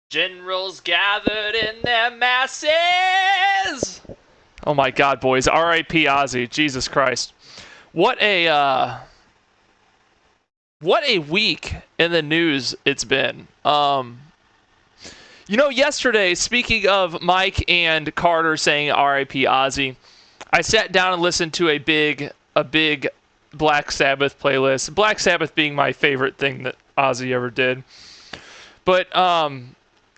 Generals gathered in their masses. Oh my God, boys! R.I.P. Ozzy. Jesus Christ! What a week in the news it's been. You know, yesterday, speaking of Mike and Carter saying R.I.P. Ozzy, I sat down and listened to a big Black Sabbath playlist. Black Sabbath being my favorite thing that Ozzy ever did. But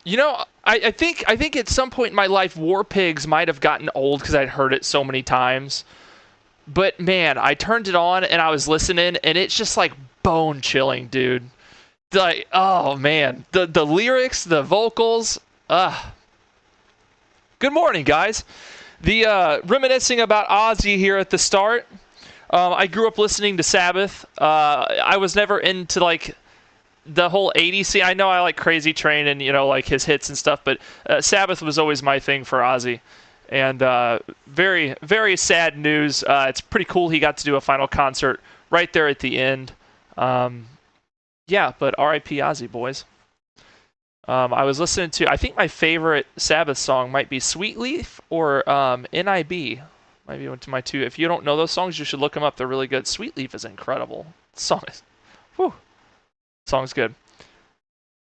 you know, I think at some point in my life, War Pigs might have gotten old because I'd heard it so many times. But man, I turned it on and I was listening, and it's just like bone chilling, dude. Like, oh man, the lyrics, the vocals. Good morning, guys. The reminiscing about Ozzy here at the start. I grew up listening to Sabbath. I was never into like the whole 80s scene. I know I like Crazy Train and, you know, like his hits and stuff, but Sabbath was always my thing for Ozzy. And very, very sad news. It's pretty cool he got to do a final concert right there at the end. Yeah, but R.I.P. Ozzy, boys. I was listening to, I think my favorite Sabbath song might be Sweet Leaf or NIB. Might be one to my two. If you don't know those songs, you should look them up. They're really good. Sweet Leaf is incredible. The song is, whew. Song's good.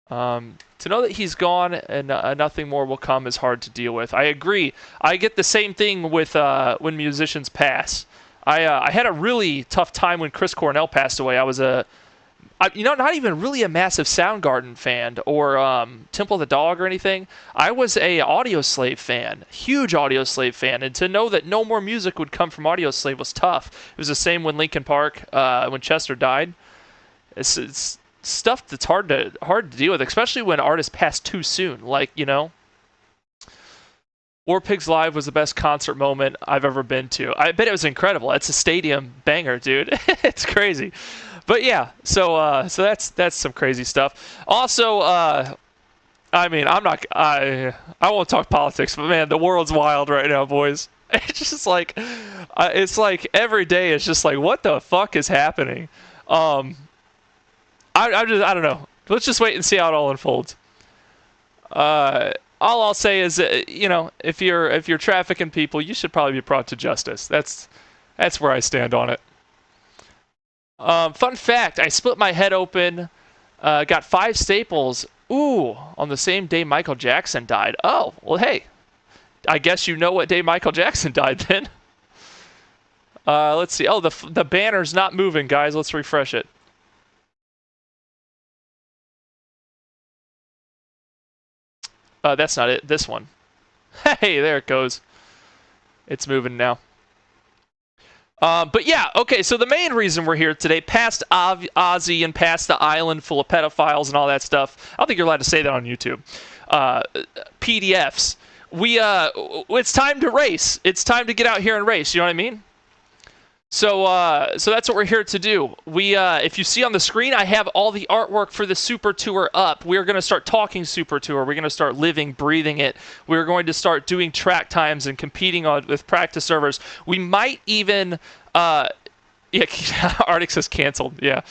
To know that he's gone and nothing more will come is hard to deal with. I agree. I get the same thing with when musicians pass. I had a really tough time when Chris Cornell passed away. I was not even really a massive Soundgarden fan or Temple of the Dog or anything. I was a Audioslave fan, huge Audioslave fan, and to know that no more music would come from Audioslave was tough. It was the same when Linkin Park, when Chester died. It's stuff that's hard to deal with, especially when artists pass too soon. Like, you know, War Pigs Live was the best concert moment I've ever been to. I bet it was incredible. It's a stadium banger, dude. It's crazy. But yeah, so that's some crazy stuff. Also, I mean, I won't talk politics, but man, the world's wild right now, boys. It's just like it's like every day it's just like, what the fuck is happening? I don't know. Let's just wait and see how it all unfolds. All I'll say is, you know, if you're trafficking people, you should probably be brought to justice. That's where I stand on it. Fun fact: I split my head open, got 5 staples. Ooh, on the same day Michael Jackson died. Oh, well, hey, I guess you know what day Michael Jackson died then. Let's see. Oh, the banner's not moving, guys. Let's refresh it. That's not it. This one. Hey, there it goes. It's moving now. But yeah, okay, so the main reason we're here today, past Ozzy and past the island full of pedophiles and all that stuff, I don't think you're allowed to say that on YouTube. PDFs. It's time to race. It's time to get out here and race, you know what I mean? So that's what we're here to do. If you see on the screen, I have all the artwork for the Super Tour up. We're going to start talking Super Tour. We're going to start living, breathing it. We're going to start doing track times and competing with practice servers. We might even, yeah, Arctic says canceled. Yeah,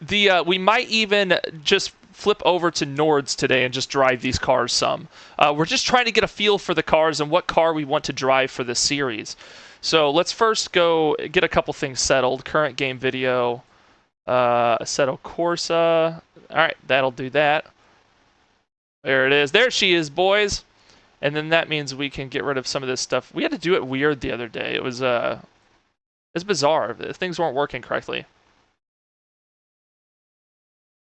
we might even just flip over to Nords today and just drive these cars some. We're just trying to get a feel for the cars and what car we want to drive for the series. So let's first go get a couple things settled. Current game video, Assetto Corsa. All right, that'll do that. There it is. There she is, boys. And then that means we can get rid of some of this stuff. We had to do it weird the other day. It's bizarre. Things weren't working correctly.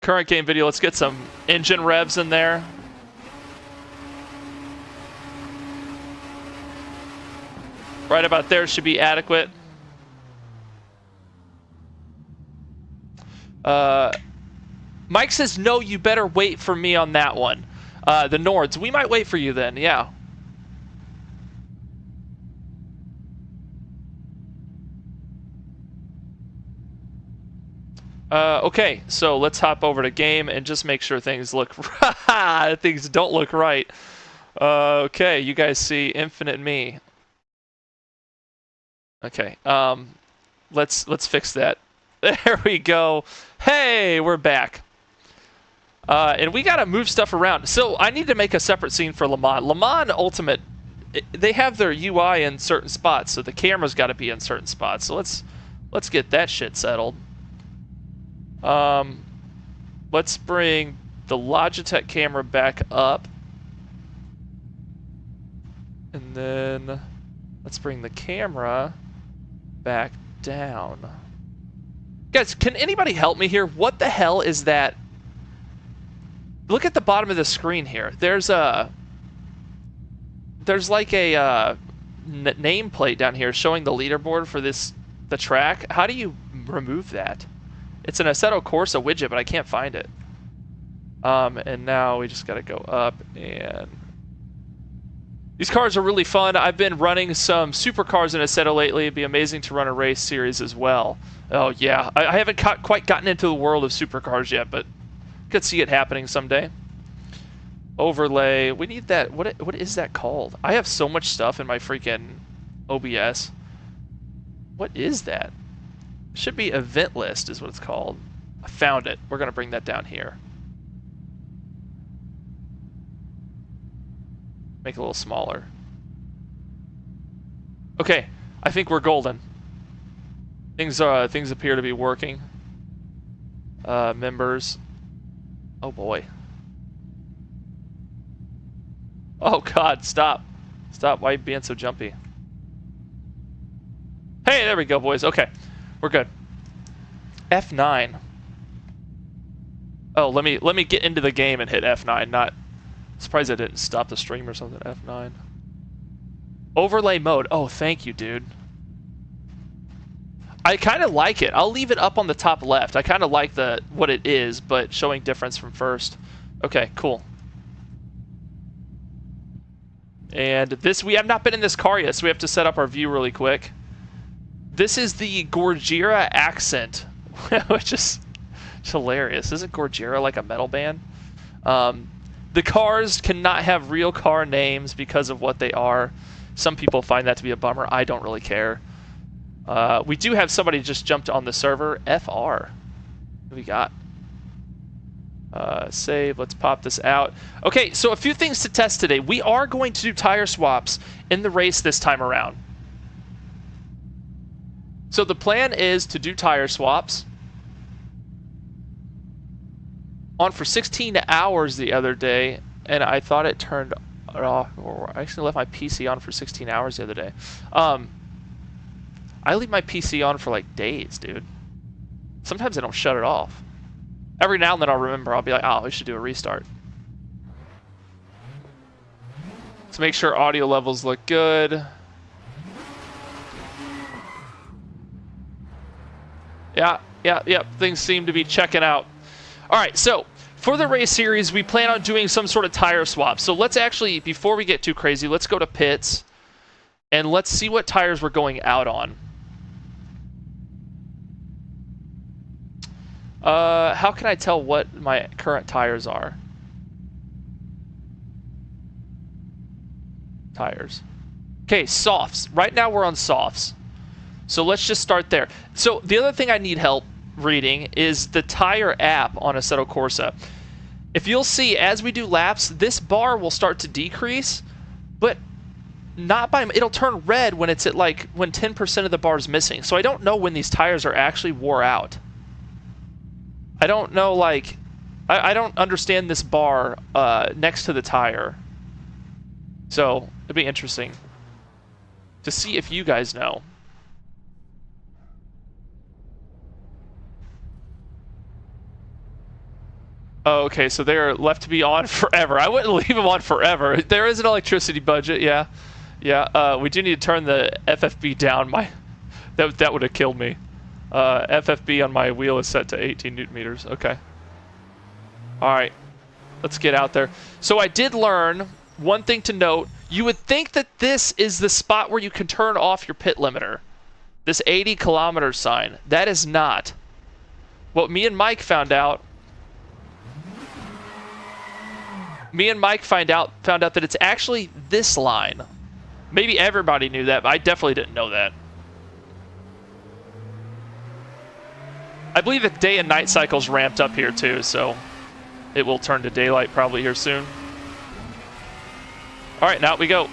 Current game video, let's get some engine revs in there. Right about there should be adequate. Mike says, no, you better wait for me on that one. The Nords, we might wait for you then, yeah. Okay, so let's hop over to game and just make sure things look things don't look right. Okay, you guys see Infinite Me. Okay, let's fix that. There we go. Hey, we're back. And we gotta move stuff around. So I need to make a separate scene for Le Mans. Le Mans Ultimate, they have their UI in certain spots, so the camera's got to be in certain spots. So let's get that shit settled. Let's bring the Logitech camera back up. And then let's bring the camera back down. Guys, can anybody help me here? What the hell is that? Look at the bottom of the screen here. There's like a nameplate down here showing the leaderboard for the track. How do you remove that? It's an Assetto Corsa widget, but I can't find it. And now we just got to go up, and these cars are really fun. I've been running some supercars in Assetto lately. It'd be amazing to run a race series as well. Oh yeah, I haven't quite gotten into the world of supercars yet, but could see it happening someday. Overlay. We need that. What is that called? I have so much stuff in my freaking OBS. What is that? It should be event list is what it's called. I found it. We're gonna bring that down here. Make it a little smaller. Okay, I think we're golden. Things appear to be working. Members. Oh boy. Oh god, stop. Stop, why are you being so jumpy? Hey, there we go, boys. Okay, we're good. F9. Oh, let me get into the game and hit F9, not... Surprised I didn't stop the stream or something. F9. Overlay mode. Oh, thank you, dude. I kind of like it. I'll leave it up on the top left. I kind of like what it is, but showing difference from first. Okay, cool. And this, we have not been in this car yet, so we have to set up our view really quick. This is the Gojira Accent, which is hilarious. Isn't Gojira like a metal band? The cars cannot have real car names because of what they are. Some people find that to be a bummer. I don't really care. We do have somebody just jumped on the server. FR. What do we got? Save. Let's pop this out. Okay, so a few things to test today. We are going to do tire swaps in the race this time around. So the plan is to do tire swaps. On for 16 hours the other day, and I thought it turned off, or I actually left my PC on for 16 hours the other day. I leave my PC on for like days, dude. Sometimes I don't shut it off. Every now and then I'll remember, I'll be like, oh, we should do a restart. Let's make sure audio levels look good. Yeah, things seem to be checking out. All right, so for the race series, we plan on doing some sort of tire swap. So let's actually, before we get too crazy, let's go to pits and let's see what tires we're going out on. How can I tell what my current tires are? Tires. Okay, softs. Right now we're on softs. So let's just start there. So the other thing I need help reading is the tire app on Assetto Corsa. If you'll see, as we do laps, this bar will start to decrease, but not by... It'll turn red when it's at like, when 10% of the bar is missing. So I don't know when these tires are actually wore out. I don't know, like... I don't understand this bar next to the tire. So it'd be interesting to see if you guys know. Oh, okay, so they're left to be on forever. I wouldn't leave them on forever. There is an electricity budget, yeah. Yeah, we do need to turn the FFB down. That would have killed me. FFB on my wheel is set to 18 Newton meters. Okay. All right, let's get out there. So I did learn one thing to note. You would think that this is the spot where you can turn off your pit limiter. This 80 kilometer sign. That is not. What me and Mike found out. Me and Mike found out that it's actually this line. Maybe everybody knew that, but I definitely didn't know that. I believe the day and night cycle's ramped up here too, so it will turn to daylight probably here soon. All right, now we go.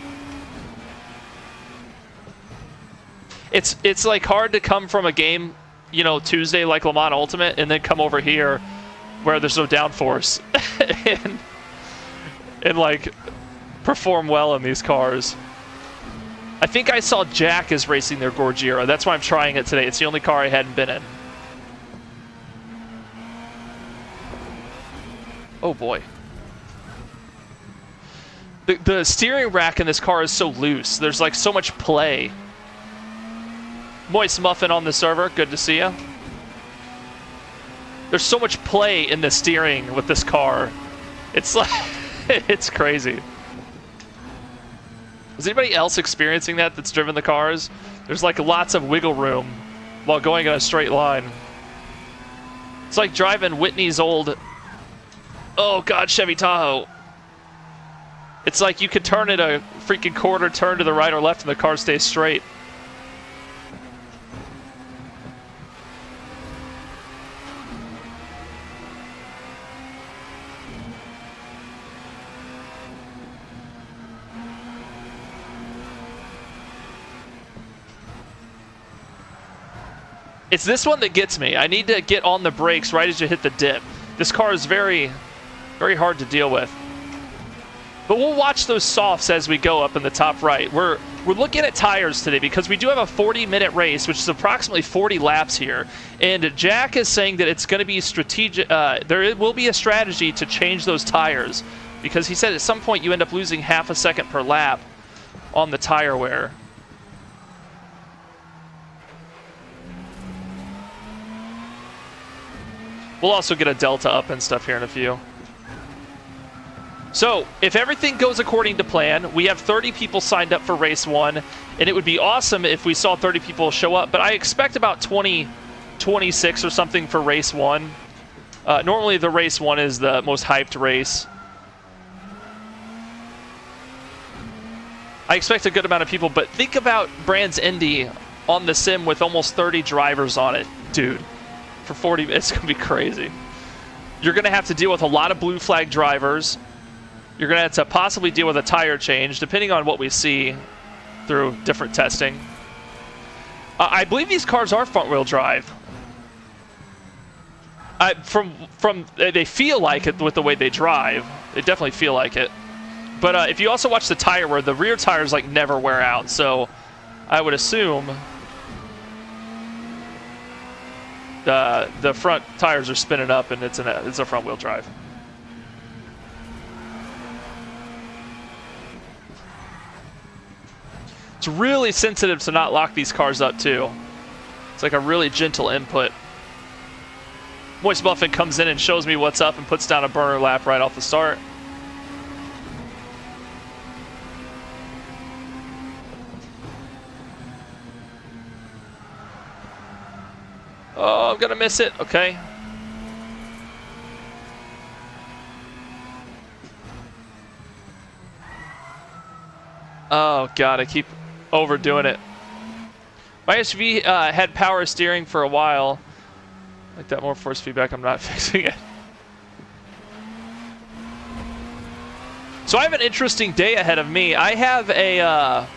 It's like hard to come from a game, you know, Tuesday like Le Mans Ultimate, and then come over here where there's no downforce and like perform well in these cars. I think I saw Jack is racing their Gorgiera. That's why I'm trying it today. It's the only car I hadn't been in. Oh boy. The steering rack in this car is so loose. There's like so much play. Moist Muffin on the server. Good to see you. There's so much play in the steering with this car. It's like... it's crazy. Is anybody else experiencing that that's driven the cars? There's like lots of wiggle room while going in a straight line. It's like driving Whitney's old... oh god, Chevy Tahoe. It's like you could turn it a freaking quarter turn to the right or left and the car stays straight. It's this one that gets me. I need to get on the brakes right as you hit the dip. This car is very, very hard to deal with. But we'll watch those softs as we go up in the top right. We're looking at tires today because we do have a 40-minute race, which is approximately 40 laps here. And Jack is saying that it's going to be strategic. There will be a strategy to change those tires because he said at some point you end up losing half a second per lap on the tire wear. We'll also get a delta up and stuff here in a few. So, if everything goes according to plan, we have 30 people signed up for race 1, and it would be awesome if we saw 30 people show up, but I expect about 26 or something for race 1. Normally the race 1 is the most hyped race. I expect a good amount of people, but think about Brands Indy on the sim with almost 30 drivers on it. Dude, for 40 minutes, it's going to be crazy. You're going to have to deal with a lot of blue flag drivers. You're going to have to possibly deal with a tire change, depending on what we see through different testing. I believe these cars are front-wheel drive. They feel like it with the way they drive. They definitely feel like it. But if you also watch the tire wear, the rear tires like never wear out. So I would assume the front tires are spinning up, and it's a front-wheel drive. It's really sensitive to not lock these cars up too. It's like a really gentle input. Moist Muffin comes in and shows me what's up and puts down a burner lap right off the start. Oh, I'm gonna miss it. Okay. Oh god, I keep overdoing it. My SUV had power steering for a while. Like that, more force feedback. I'm not fixing it. So I have an interesting day ahead of me. I have a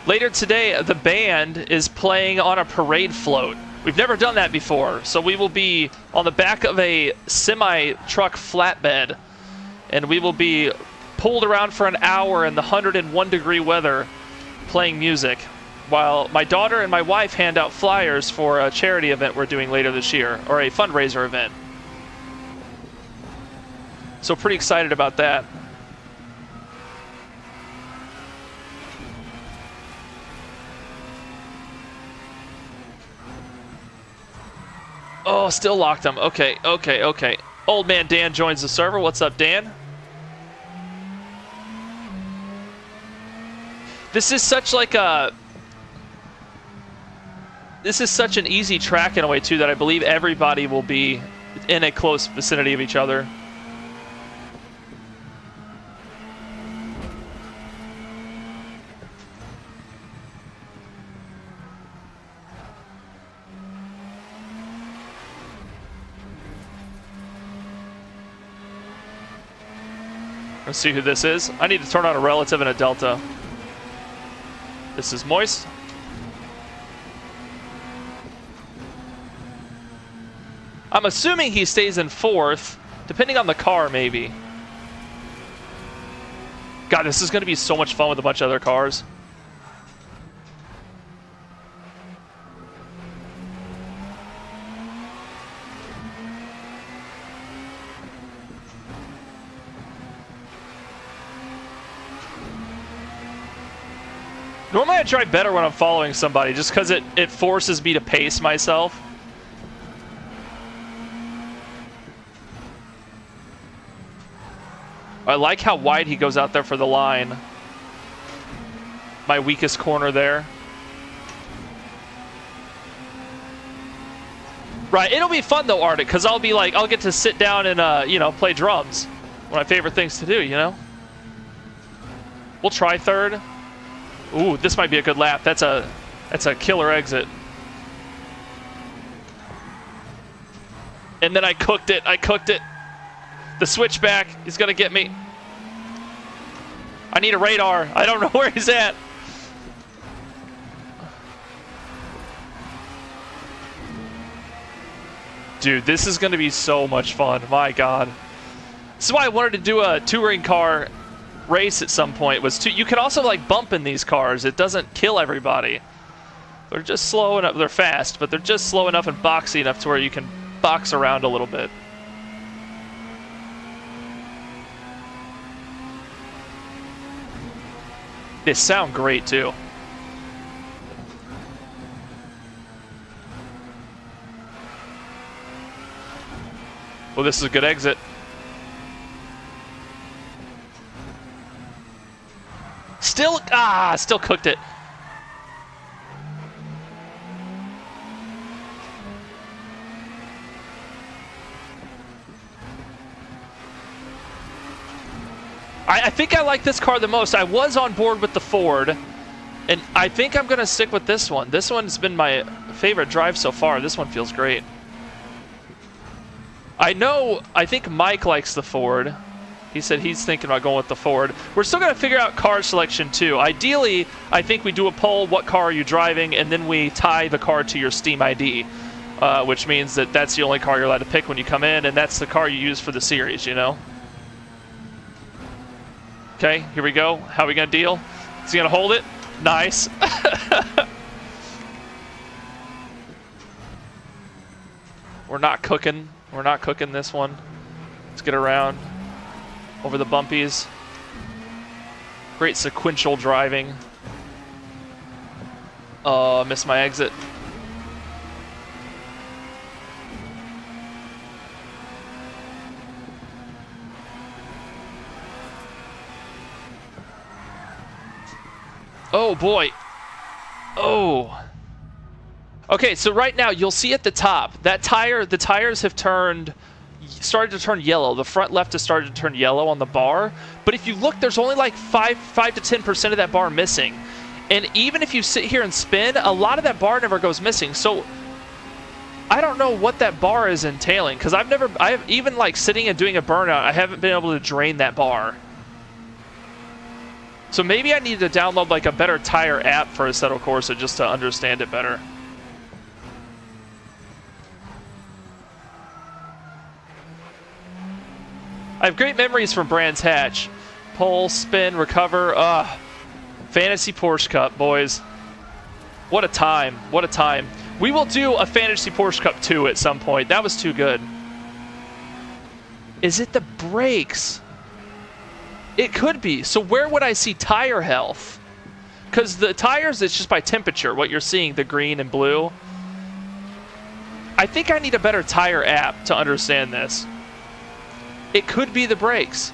later today. The band is playing on a parade float. We've never done that before, so we will be on the back of a semi-truck flatbed, and we will be pulled around for an hour in the 101-degree weather playing music, while my daughter and my wife hand out flyers for a charity event we're doing later this year, or a fundraiser event. So pretty excited about that. Oh, still locked him. Okay, okay, okay. Old man Dan joins the server. What's up, Dan? This is such like a... This is such an easy track in a way, too, that I believe everybody will be in a close vicinity of each other. Let's see who this is. I need to turn on a relative and a delta. This is Moist. I'm assuming he stays in 4th, depending on the car, maybe. God, this is going to be so much fun with a bunch of other cars. Normally I drive better when I'm following somebody, just because it forces me to pace myself. I like how wide he goes out there for the line. My weakest corner there. Right, it'll be fun though, Arctic, because I'll get to sit down and, you know, play drums. One of my favorite things to do, you know? We'll try 3rd. Ooh, this might be a good lap. That's a killer exit. And then I cooked it. The switchback is going to get me. I need a radar. I don't know where he's at. Dude, this is going to be so much fun. My God. This is why I wanted to do a touring car race at some point. You can also like bump in these cars. It doesn't kill everybody. They're just slow enough. They're fast, but they're just slow enough and boxy enough to where you can box around a little bit. They sound great too. Well, this is a good exit. Still cooked it. I think I like this car the most. I was on board with the Ford, and I think I'm going to stick with this one. This one's been my favorite drive so far. This one feels great. I think Mike likes the Ford. He said he's thinking about going with the Ford. We're still going to figure out car selection too. Ideally, I think we do a poll, what car are you driving, and then we tie the car to your Steam ID, which means that that's the only car you're allowed to pick when you come in, and that's the car you use for the series, you know? Okay, here we go. How are we going to deal? Is he going to hold it? Nice. We're not cooking. We're not cooking this one. Let's get around over the bumpies. Great sequential driving. Oh, I missed my exit. Oh boy. Oh. Okay, so right now you'll see at the top that the tires have started to turn yellow. The front left has started to turn yellow on the bar. But if you look, there's only like 5 to 10% of that bar missing. And even if you sit here and spin, a lot of that bar never goes missing. So I don't know what that bar is entailing, because even like sitting and doing a burnout, I haven't been able to drain that bar. So maybe I need to download like a better tire app for Assetto Corsa just to understand it better. I have great memories from Brands Hatch. pull, spin, recover. Fantasy Porsche Cup, boys. What a time. What a time. We will do a Fantasy Porsche Cup 2 at some point. That was too good. Is it the brakes? It could be. So where would I see tire health? Because the tires, it's just by temperature, what you're seeing, the green and blue. I think I need a better tire app to understand this. It could be the brakes.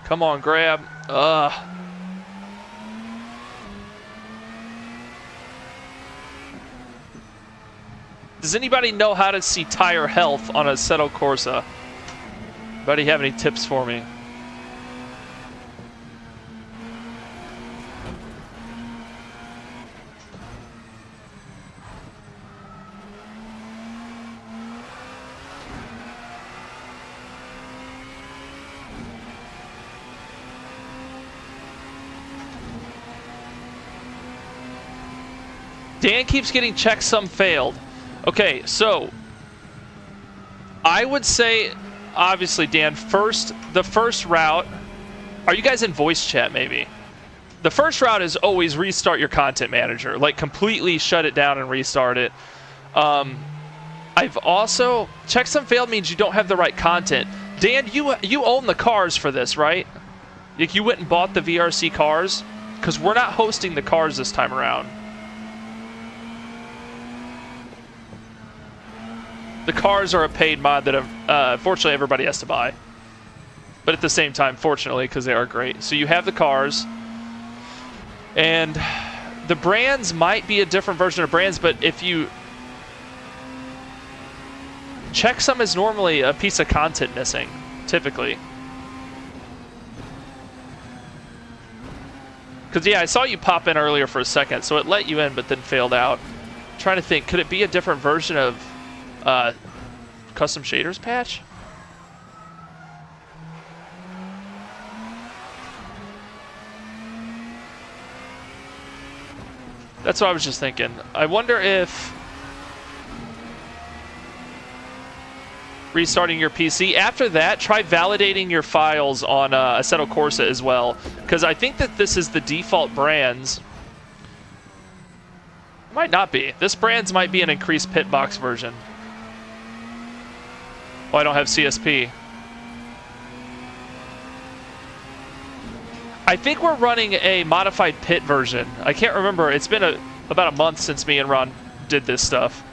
Come on, grab. Does anybody know how to see tire health on a Assetto Corsa? Anybody have any tips for me? Dan keeps getting checked, some failed. Okay, so I would say, obviously, Dan, the first route, are you guys in voice chat maybe? The first route is always restart your content manager, like completely shut it down and restart it. I've also, check some failed means you don't have the right content. Dan, you own the cars for this, right? Like you went and bought the VRC cars? Because we're not hosting the cars this time around. The cars are a paid mod that fortunately everybody has to buy. But at the same time, fortunately, because they are great. So you have the cars. And the brands might be a different version of brands, but if you... Checksum is normally a piece of content missing, typically. Because, yeah, I saw you pop in earlier for a second, so it let you in but then failed out. I'm trying to think, could it be a different version of... custom shaders patch? That's what I was just thinking. I wonder if restarting your PC, after that, try validating your files on Assetto Corsa as well, because I think that this is the default brands. Might not be. This brands might be an increased pitbox version. Oh, I don't have CSP. I think we're running a modified pit version. I can't remember. It's been about a month since me and Ron did this stuff.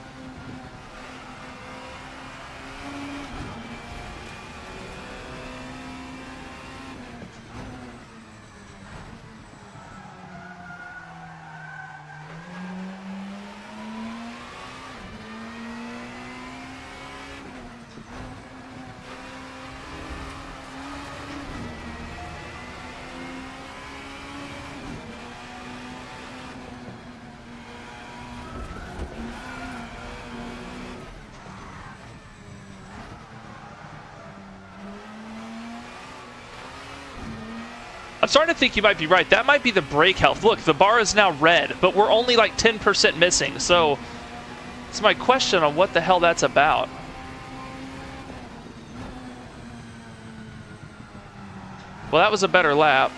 I'm starting to think you might be right. That might be the brake health. Look, the bar is now red, but we're only like 10% missing. So it's my question on what the hell that's about. Well, that was a better lap.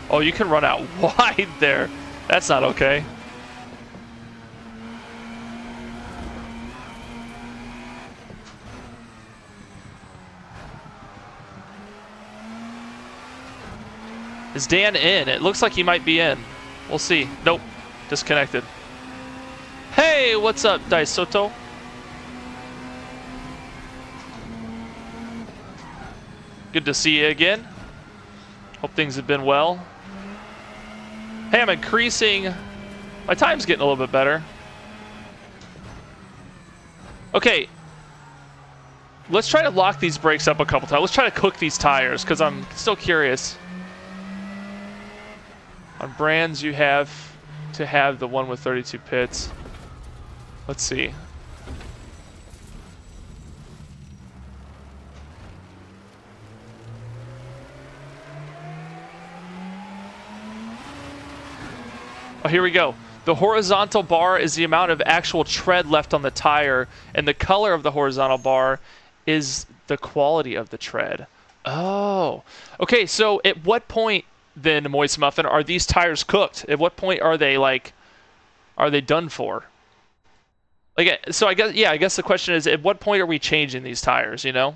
Oh, you can run out wide there. That's not okay. Is Dan in? It looks like he might be in. We'll see. Nope. Disconnected. Hey, what's up, Daisoto? Good to see you again. Hope things have been well. Hey, I'm increasing. My time's getting a little bit better. Okay. Let's try to lock these brakes up a couple times. Let's try to cook these tires, because I'm still curious. On brands, you have to have the one with 32 pits. Let's see. Oh, here we go. The horizontal bar is the amount of actual tread left on the tire, and the color of the horizontal bar is the quality of the tread. Oh. Okay, so at what point then, Moist Muffin, are these tires cooked? At what point are they, like, are they done for? Like, so I guess the question is, at what point are we changing these tires, you know?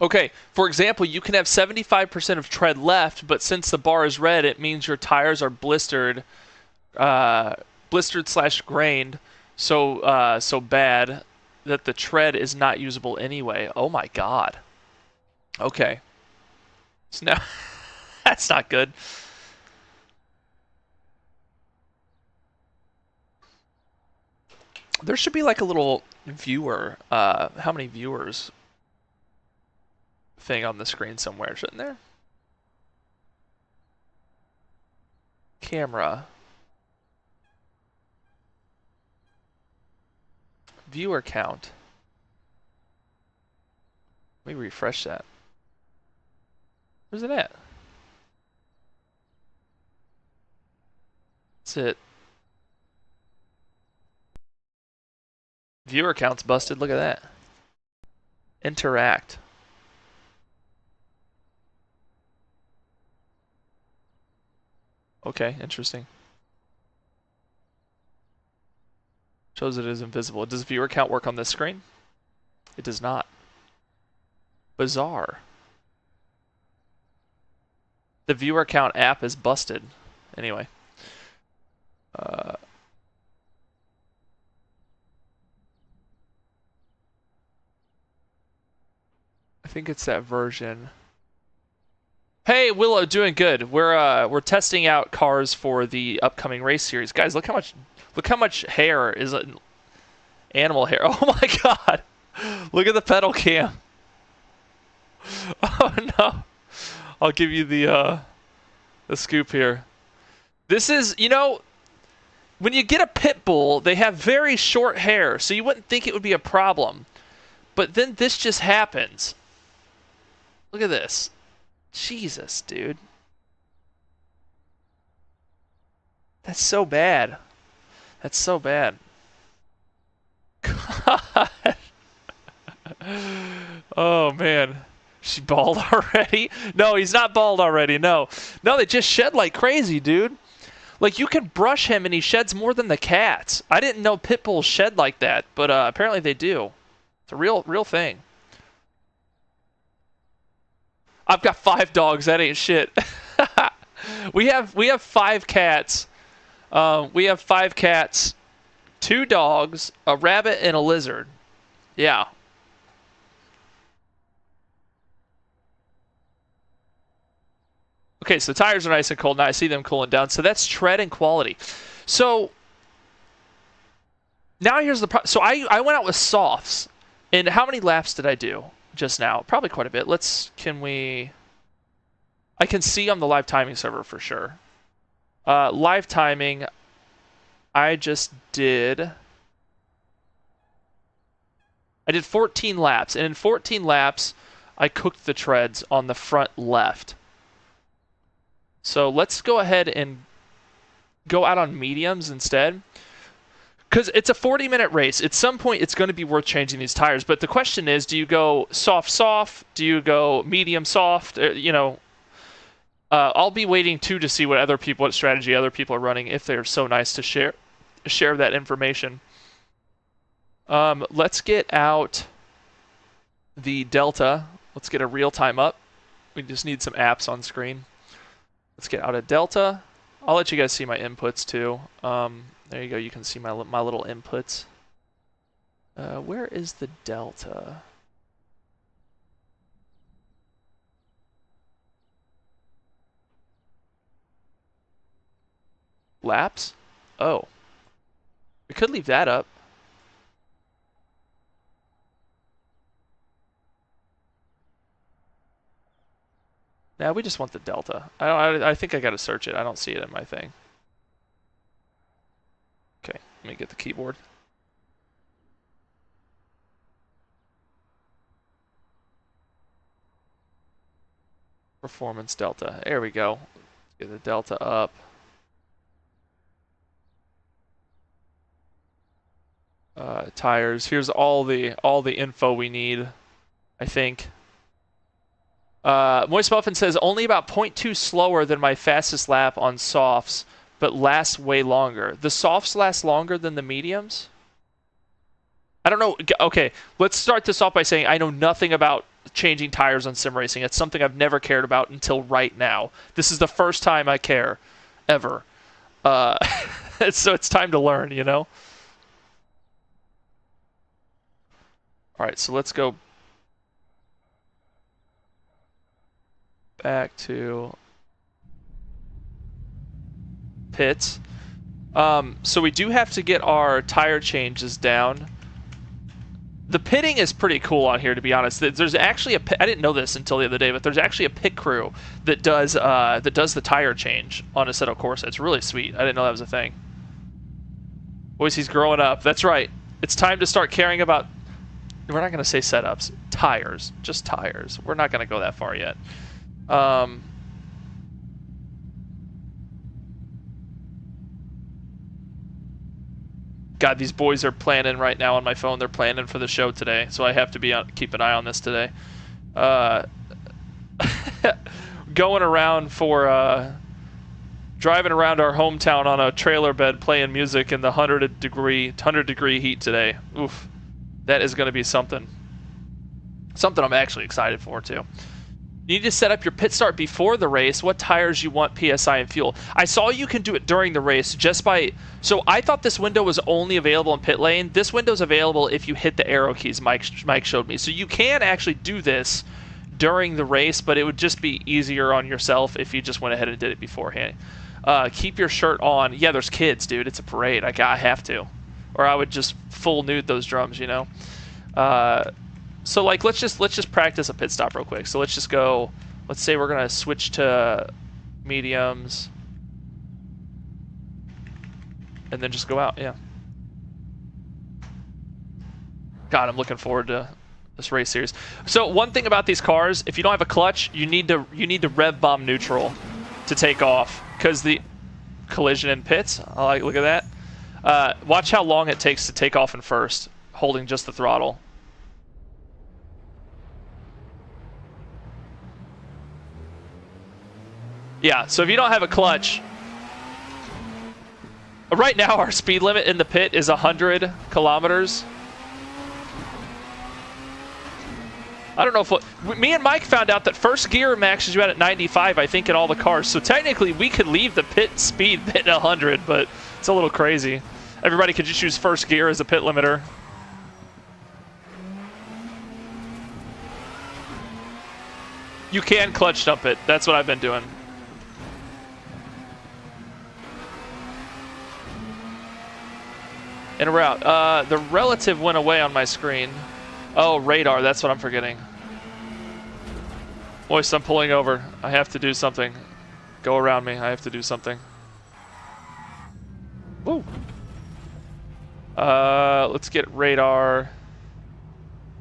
Okay, for example, you can have 75% of tread left, but since the bar is red, it means your tires are blistered, slash grained, so bad that the tread is not usable anyway. Oh my god. Okay. So now, that's not good. There should be like a little viewer, how many viewers thing on the screen somewhere, shouldn't there? Camera. Viewer count. Let me refresh that. Where's it at? That's it. Viewer count's busted. Look at that. Interact. Okay, interesting. Shows it is invisible. Does viewer count work on this screen? It does not. Bizarre. The viewer count app is busted. Anyway. I think it's that version. Hey Willow, doing good. We're testing out cars for the upcoming race series. Guys, look how much hair is it? Animal hair. Oh my god. Look at the pedal cam. Oh no. I'll give you the scoop here. This is, you know, when you get a pit bull, they have very short hair, so you wouldn't think it would be a problem. But then this just happens. Look at this. Jesus, dude. That's so bad. That's so bad. God. Oh, man. She bald already? No, he's not bald already. No. No, they just shed like crazy, dude. Like, you can brush him and he sheds more than the cats. I didn't know pit bulls shed like that, but apparently they do. It's a real thing. I've got 5 dogs. That ain't shit. we have 5 cats. We have 5 cats, 2 dogs, a rabbit, and a lizard. Yeah. Okay, so the tires are nice and cold. Now I see them cooling down. So that's tread and quality. So now here's the problem. So I went out with softs. And how many laps did I do just now? Probably quite a bit. I can see on the live timing server for sure. Live timing, I did 14 laps. And in 14 laps, I cooked the treads on the front left. So let's go ahead and go out on mediums instead. Because it's a 40-minute race. At some point, it's going to be worth changing these tires. But the question is, do you go soft? Do you go medium soft? You know, I'll be waiting too to see what strategy other people are running, if they're so nice to share that information. Let's get out the Delta. Let's get a real time up. We just need some apps on screen. Let's get out of Delta. I'll let you guys see my inputs too. There you go. You can see my little inputs. Where is the Delta? Laps? Oh. We could leave that up. Now we just want the delta. I think I gotta search it. I don't see it in my thing. Okay, let me get the keyboard. Performance delta. There we go. Get the delta up. Tires. Here's all the info we need, I think. Moist Muffin says only about 0.2 slower than my fastest lap on softs, but lasts way longer. The softs last longer than the mediums? I don't know. Okay, let's start this off by saying I know nothing about changing tires on sim racing. It's something I've never cared about until right now. This is the first time I care, ever. So it's time to learn, you know? All right, so let's go back to pits. So we do have to get our tire changes down. The pitting is pretty cool on here, to be honest. There's actually I didn't know this until the other day, but there's actually a pit crew that does the tire change on Assetto Corsa. It's really sweet. I didn't know that was a thing. Boys, he's growing up. That's right. It's time to start caring about. We're not going to say setups. Tires. Just tires. We're not going to go that far yet. God, these boys are planning right now on my phone. They're planning for the show today, so I have to keep an eye on this today. Going around for driving around our hometown on a trailer bed playing music in the 100 degree heat today. Oof. That is going to be something. Something I'm actually excited for, too. You need to set up your pit start before the race, what tires you want, PSI, and fuel. I saw you can do it during the race just by... So I thought this window was only available in pit lane. This window is available if you hit the arrow keys Mike showed me. So you can actually do this during the race, but it would just be easier on yourself if you just went ahead and did it beforehand. Keep your shirt on. Yeah, there's kids, dude. It's a parade. I have to. Or I would just full nude those drums, you know? So like let's just practice a pit stop real quick. So let's just go, let's say we're gonna switch to mediums and then just go out. Yeah. God, I'm looking forward to this race series. So one thing about these cars, if you don't have a clutch, you need to rev bomb neutral to take off, because the collision in pits. I like, look at that. Watch how long it takes to take off in first, holding just the throttle. Yeah, so if you don't have a clutch, right now our speed limit in the pit is 100 kilometers. I don't know if me and Mike found out that first gear maxes you out at 95, I think, in all the cars. So technically we could leave the pit speed at 100, but it's a little crazy. Everybody could just use first gear as a pit limiter. You can clutch dump it. That's what I've been doing. And we're out. The relative went away on my screen. Oh, radar. That's what I'm forgetting. Moist, I'm pulling over. I have to do something. Go around me. I have to do something. Woo. Let's get radar.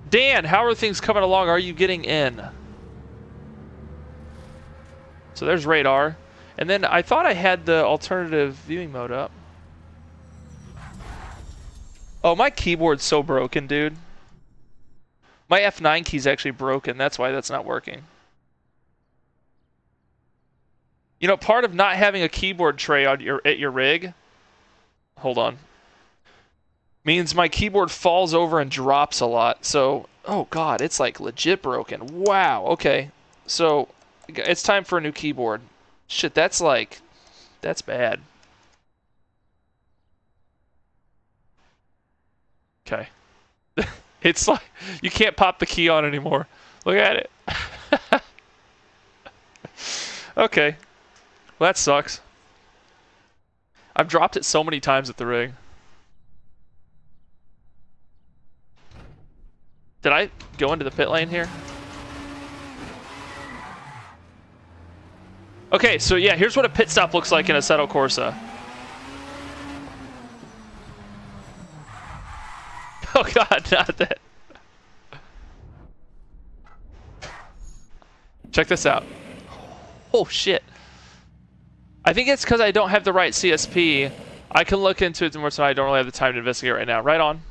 Dan, how are things coming along? Are you getting in? So there's radar. And then I thought I had the alternative viewing mode up. Oh, my keyboard's so broken, dude. My F9 key's actually broken. That's why that's not working. You know, part of not having a keyboard tray on at your rig, hold on, means my keyboard falls over and drops a lot. So, oh god, it's like legit broken. Wow, okay. So, it's time for a new keyboard. Shit, that's bad. Okay. It's like, you can't pop the key on anymore. Look at it. Okay. Well, that sucks. I've dropped it so many times at the rig. Did I go into the pit lane here? Okay, so yeah, here's what a pit stop looks like in Assetto Corsa. Oh god, not that. Check this out. Oh shit. I think it's because I don't have the right CSP. I can look into it more, so I don't really have the time to investigate right now. Right on.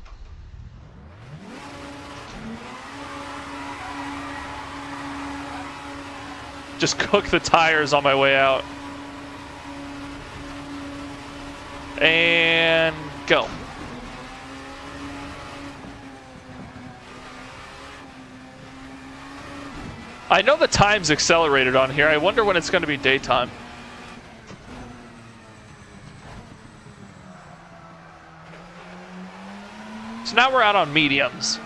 Just cook the tires on my way out. And go. I know the time's accelerated on here. I wonder when it's going to be daytime. So now we're out on mediums.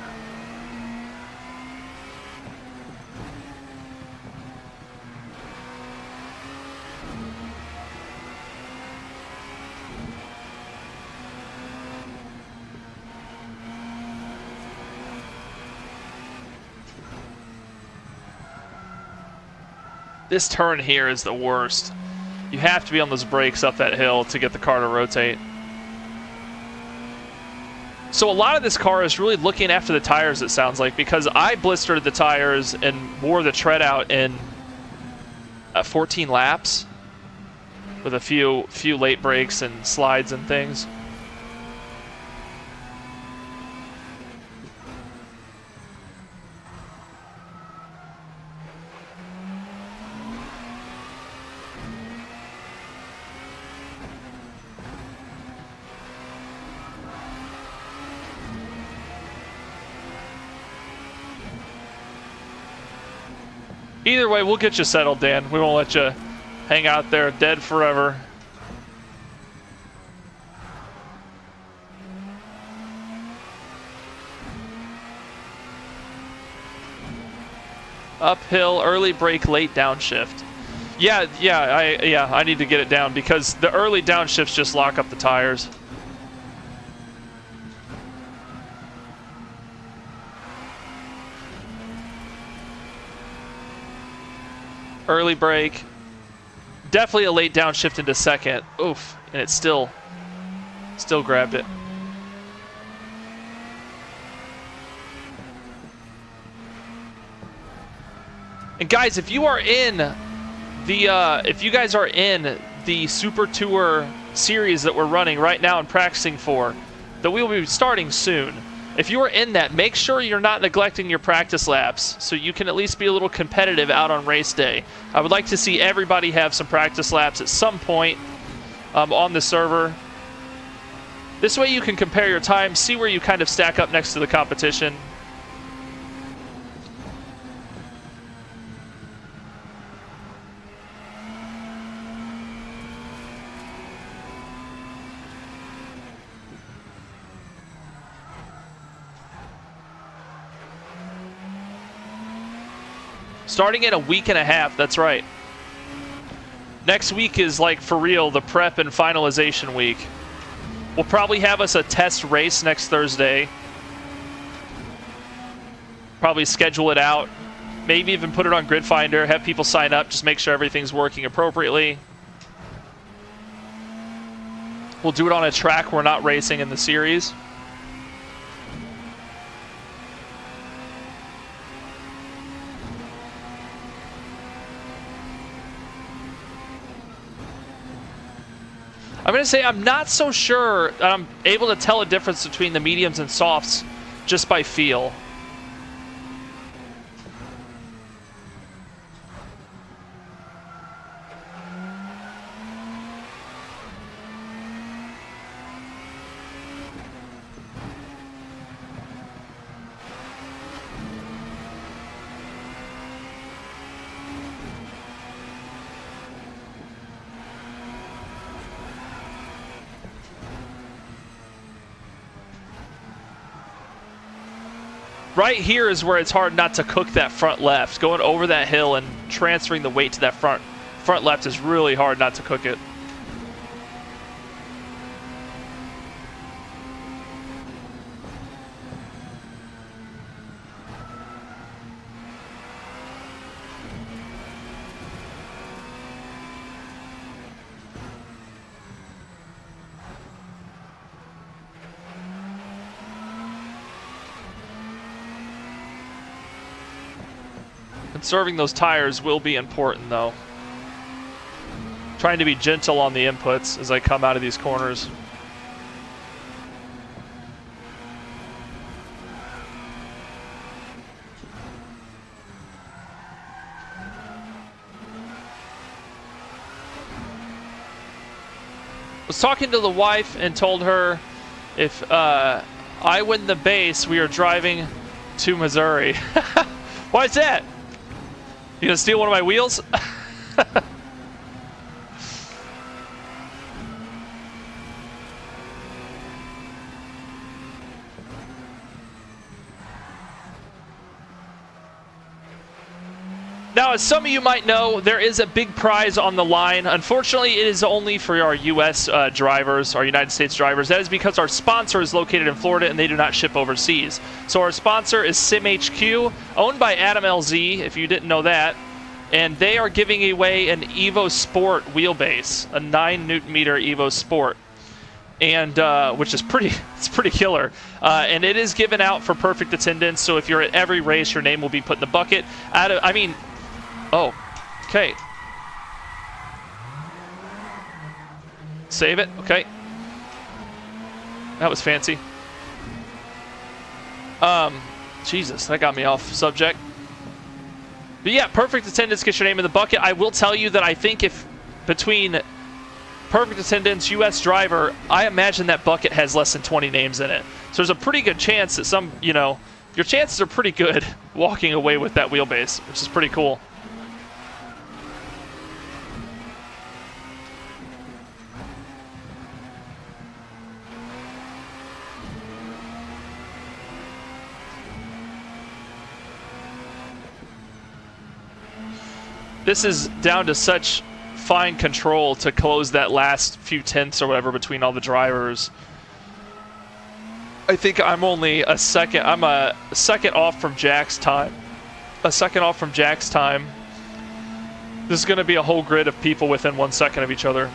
This turn here is the worst. You have to be on those brakes up that hill to get the car to rotate. So a lot of this car is really looking after the tires, it sounds like, because I blistered the tires and wore the tread out in 14 laps with a few late brakes and slides and things. Either way, we'll get you settled, Dan. We won't let you hang out there dead forever. Uphill, early brake, late downshift. Yeah, I need to get it down because the early downshifts just lock up the tires. Early brake. Definitely a late downshift into second. Oof, and it still grabbed it. And guys, if you are in the if you guys are in the Super Tour series that we're running right now and practicing for, that we will be starting soon. If you are in that, make sure you're not neglecting your practice laps so you can at least be a little competitive out on race day. I would like to see everybody have some practice laps at some point on the server. This way you can compare your time, see where you kind of stack up next to the competition. Starting in a week and a half, that's right. Next week is like for real the prep and finalization week. We'll probably have us a test race next Thursday. Probably schedule it out. Maybe even put it on Grid Finder, have people sign up, just make sure everything's working appropriately. We'll do it on a track we're not racing in the series. I'm going to say I'm not so sure that I'm able to tell a difference between the mediums and softs just by feel. Right here is where it's hard not to cook that front left. Going over that hill and transferring the weight to that front left is really hard not to cook it. conserving those tires will be important, though. Trying to be gentle on the inputs as I come out of these corners. Was talking to the wife and told her if I win the base, we are driving to Missouri. Why is that? You gonna steal one of my wheels? Now, as some of you might know, there is a big prize on the line. Unfortunately, it is only for our U.S. drivers, our United States drivers. That is because our sponsor is located in Florida and they do not ship overseas. So our sponsor is SIMHQ, owned by Adam LZ, if you didn't know that. And they are giving away an Evo Sport wheelbase, a 9 Newton meter Evo Sport. And which is pretty killer. And it is given out for perfect attendance. So if you're at every race, your name will be put in the bucket. Oh, okay. Save it, okay. That was fancy. Jesus, that got me off subject. But yeah, perfect attendance gets your name in the bucket. I will tell you that I think if between perfect attendance, US driver, I imagine that bucket has less than 20 names in it. So there's a pretty good chance that some, you know, your chances are pretty good walking away with that wheelbase, which is pretty cool. This is down to such fine control to close that last few tenths or whatever between all the drivers. I think I'm only a second. I'm a second off from Jack's time. A second off from Jack's time. This is going to be a whole grid of people within 1 second of each other.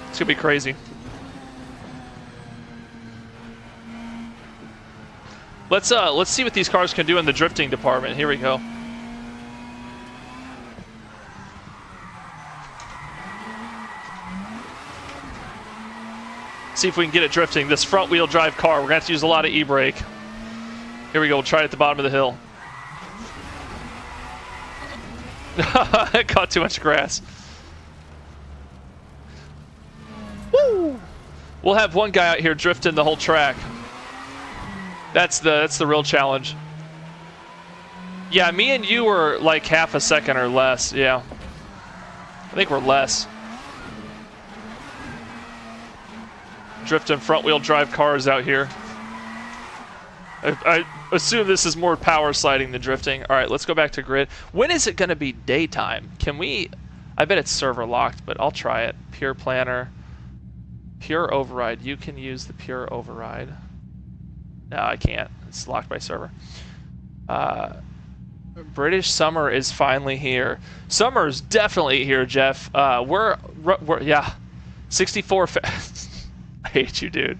It's going to be crazy. Let's see what these cars can do in the drifting department. Here we go. See if we can get it drifting. This front wheel drive car, we're going to have to use a lot of e-brake. Here we go, we'll try it at the bottom of the hill. It caught too much grass. Woo! We'll have one guy out here drifting the whole track. That's the real challenge. Yeah, me and you were like half a second or less, yeah. I think we're less. Drifting front wheel drive cars out here. I assume this is more power sliding than drifting. All right, let's go back to grid. When is it going to be daytime? Can we? I bet it's server locked, but I'll try it. Pure planner, pure override. You can use the pure override. No, I can't. It's locked by server. British summer is finally here. Summer's definitely here, Jeff. We're yeah, 64. I hate you, dude.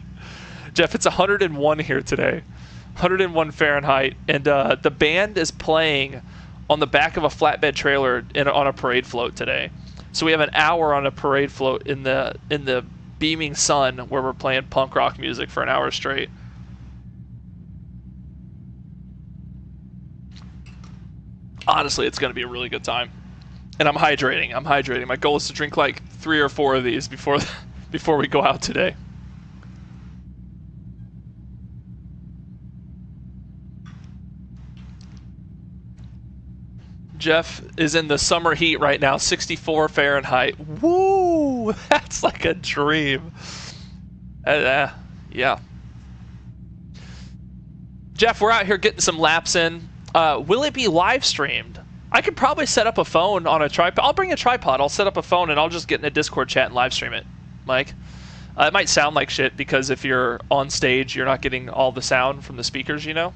Jeff, it's 101 here today. 101 Fahrenheit. And the band is playing on the back of a flatbed trailer on a parade float today. So we have an hour on a parade float in the beaming sun where we're playing punk rock music for an hour straight. Honestly, it's going to be a really good time. And I'm hydrating. My goal is to drink like 3 or 4 of these before we go out today. Jeff is in the summer heat right now, 64 Fahrenheit. Woo! That's like a dream. Yeah. Jeff, we're out here getting some laps in. Will it be live streamed? I could probably set up a phone on a tripod. I'll bring a tripod. I'll set up a phone and I'll just get in a Discord chat and live stream it, Mike. It might sound like shit because if you're on stage, you're not getting all the sound from the speakers, you know?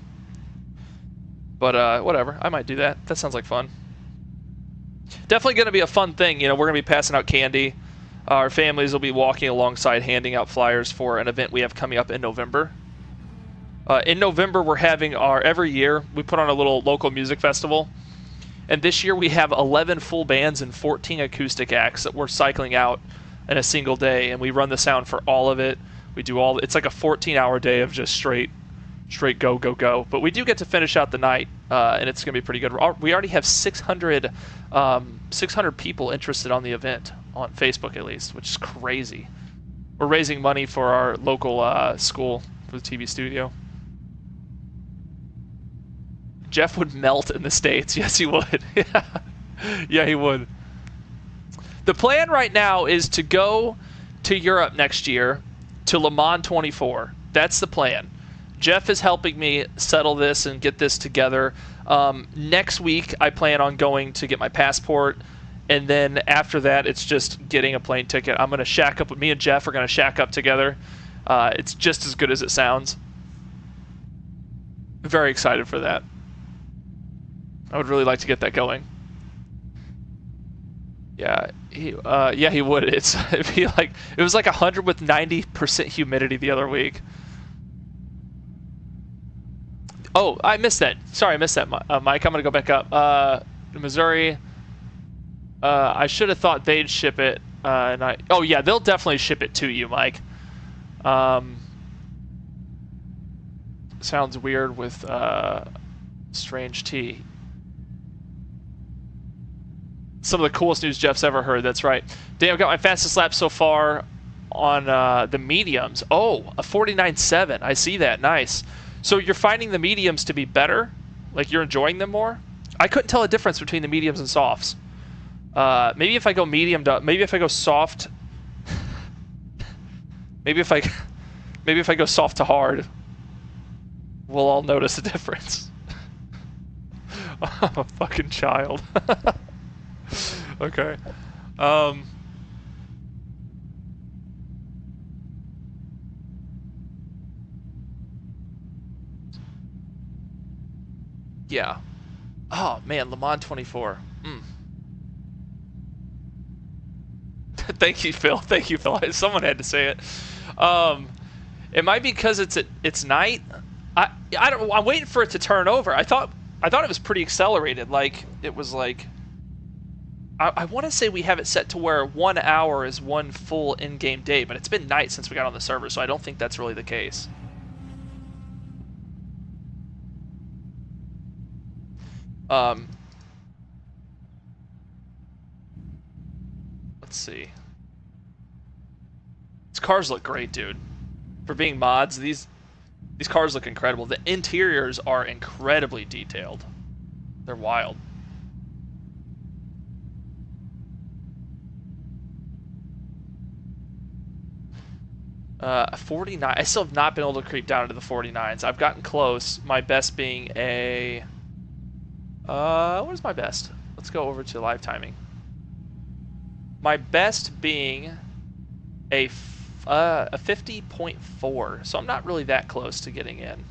But whatever, I might do that. That sounds like fun. Definitely going to be a fun thing. You know, we're going to be passing out candy. Our families will be walking alongside, handing out flyers for an event we have coming up in November. In November, we're having every year, we put on a little local music festival. And this year we have 11 full bands and 14 acoustic acts that we're cycling out in a single day, and we run the sound for all of it. We do all. It's like a 14-hour day of just straight go, go, go. But we do get to finish out the night, and it's going to be pretty good. We already have 600 people interested on the event, on Facebook at least, which is crazy. We're raising money for our local school for the TV studio. Jeff would melt in the States. Yes, he would. Yeah, he would. The plan right now is to go to Europe next year to Le Mans 24. That's the plan. Jeff is helping me settle this and get this together. Next week, I plan on going to get my passport, and then after that, it's just getting a plane ticket. I'm going to shack up with me and Jeff. Are going to shack up together. It's just as good as it sounds. Very excited for that. I would really like to get that going. Yeah, he would. It'd be like, it was like 100 with 90% humidity the other week. Oh, I missed that. Sorry, I missed that, Mike. I'm gonna go back up. Missouri. I should have thought they'd ship it. Oh yeah, they'll definitely ship it to you, Mike. Sounds weird with strange tea. Some of the coolest news Jeff's ever heard. That's right. Damn, I've got my fastest lap so far on the mediums. Oh, a 49.7. I see that. Nice. So you're finding the mediums to be better? Like you're enjoying them more? I couldn't tell a difference between the mediums and softs. Maybe if I go medium to, maybe if I go soft, maybe if I go soft to hard, we'll all notice a difference. I'm a fucking child. Okay. Yeah. Oh man, Le Mans 24. Thank you, Phil. Thank you, Phil. Someone had to say it. It might be because it's night. I'm waiting for it to turn over. I thought it was pretty accelerated. Like it was like. I want to say we have it set to where 1 hour is one full in-game day, but it's been night since we got on the server, so I don't think that's really the case. Let's see. These cars look great, dude. For being mods, these cars look incredible. The interiors are incredibly detailed. They're wild. 49. I still have not been able to creep down into the 49s. I've gotten close. My best being a... what is my best? Let's go over to live timing. My best being a 50.4. So I'm not really that close to getting in.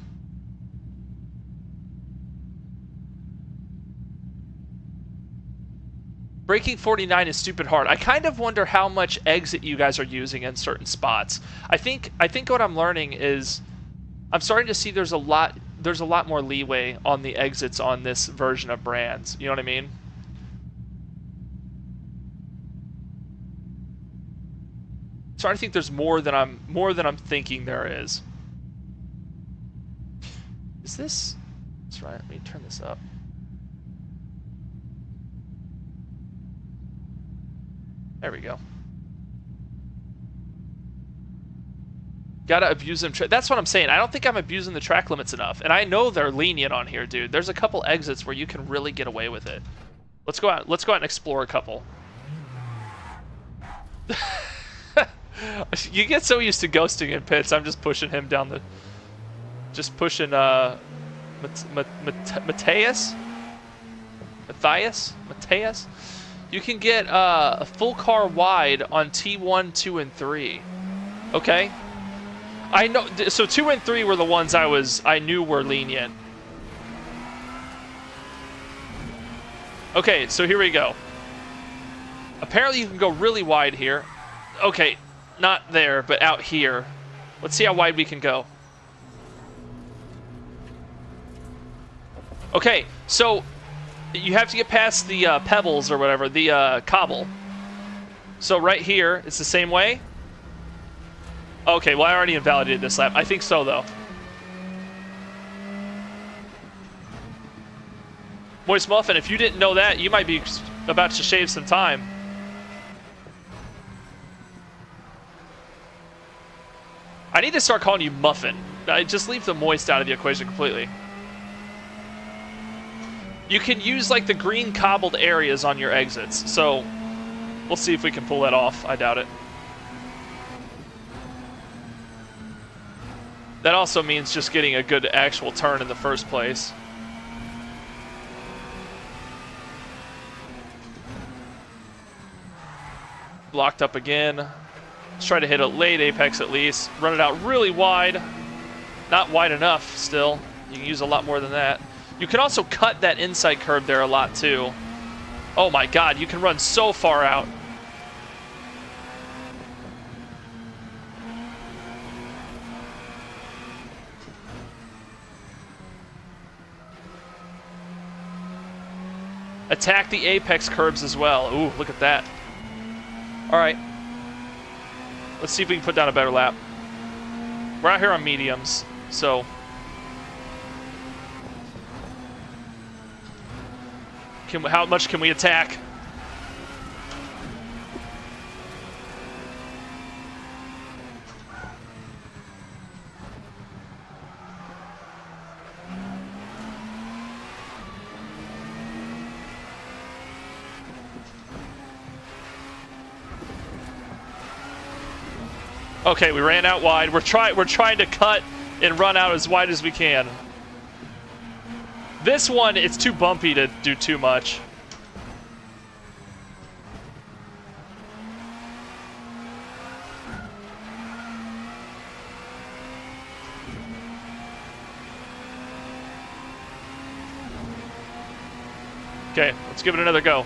Breaking 49 is stupid hard. I kind of wonder how much exit you guys are using in certain spots. I think what I'm learning is I'm starting to see there's a lot more leeway on the exits on this version of brands. You know what I mean? Starting to think there's more than I'm thinking there is. Is this? That's right. Let me turn this up. There we go. Gotta abuse them. That's what I'm saying. I don't think I'm abusing the track limits enough. And I know they're lenient on here, dude. There's a couple exits where you can really get away with it. Let's go out and explore a couple. You get so used to ghosting in pits. I'm just pushing him down the... Just pushing, Matthias? You can get a full car wide on T1, 2, and 3. Okay? I know. So 2 and 3 were the ones I knew were lenient. Okay, so here we go. Apparently you can go really wide here. Okay, not there, but out here. Let's see how wide we can go. Okay, so you have to get past the pebbles or whatever, the cobble. So right here, it's the same way. Okay, well I already invalidated this lap. I think so though. Moist Muffin, if you didn't know that, you might be about to shave some time. I need to start calling you Muffin. Just leave the moist out of the equation completely. You can use like the green cobbled areas on your exits, so we'll see if we can pull that off. I doubt it. That also means just getting a good actual turn in the first place. Blocked up again. Let's try to hit a late apex at least. Run it out really wide. Not wide enough still. You can use a lot more than that. You can also cut that inside curve there a lot too. Oh my god, you can run so far out. Attack the apex curves as well. Ooh, look at that. Alright. Let's see if we can put down a better lap. We're out here on mediums, so... how much can we attack? Okay, we ran out wide. We're trying to cut and run out as wide as we can. This one, it's too bumpy to do too much. Okay, let's give it another go.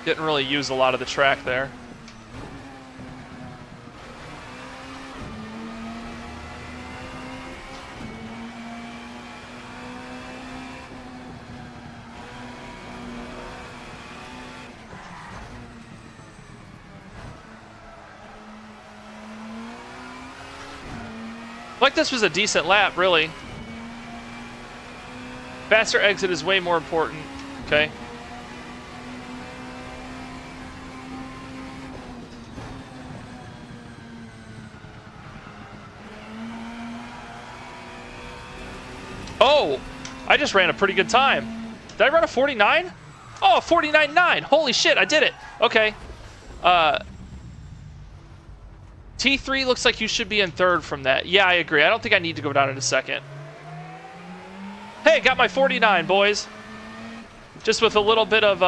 Didn't really use a lot of the track there. Like this was a decent lap, really. Faster exit is way more important. Okay. Oh, I just ran a pretty good time. Did I run a 49? Oh, 49.9. Holy shit, I did it. Okay. T3 looks like you should be in third from that. Yeah, I agree. I don't think I need to go down in a second. Hey, got my 49, boys. Just with a little bit of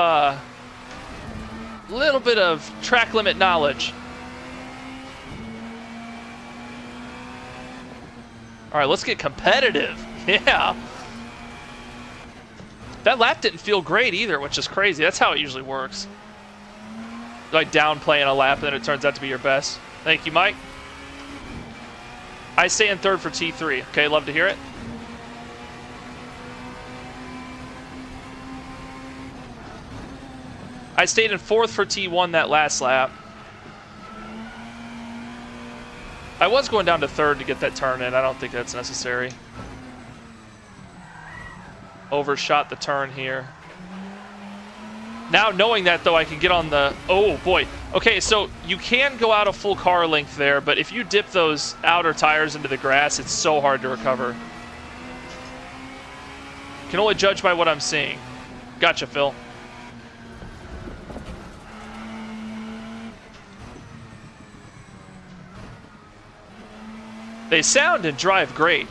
track limit knowledge. All right, let's get competitive. Yeah. That lap didn't feel great either, which is crazy. That's how it usually works. Like downplaying a lap, and then it turns out to be your best. Thank you, Mike. I stay in third for T3. Okay, love to hear it. I stayed in fourth for T1 that last lap. I was going down to third to get that turn in. I don't think that's necessary. Overshot the turn here. Now knowing that, though, I can get on the... Oh, boy. Okay, so you can go out a full car length there, but if you dip those outer tires into the grass, it's so hard to recover. Can only judge by what I'm seeing. Gotcha, Phil. They sound and drive great.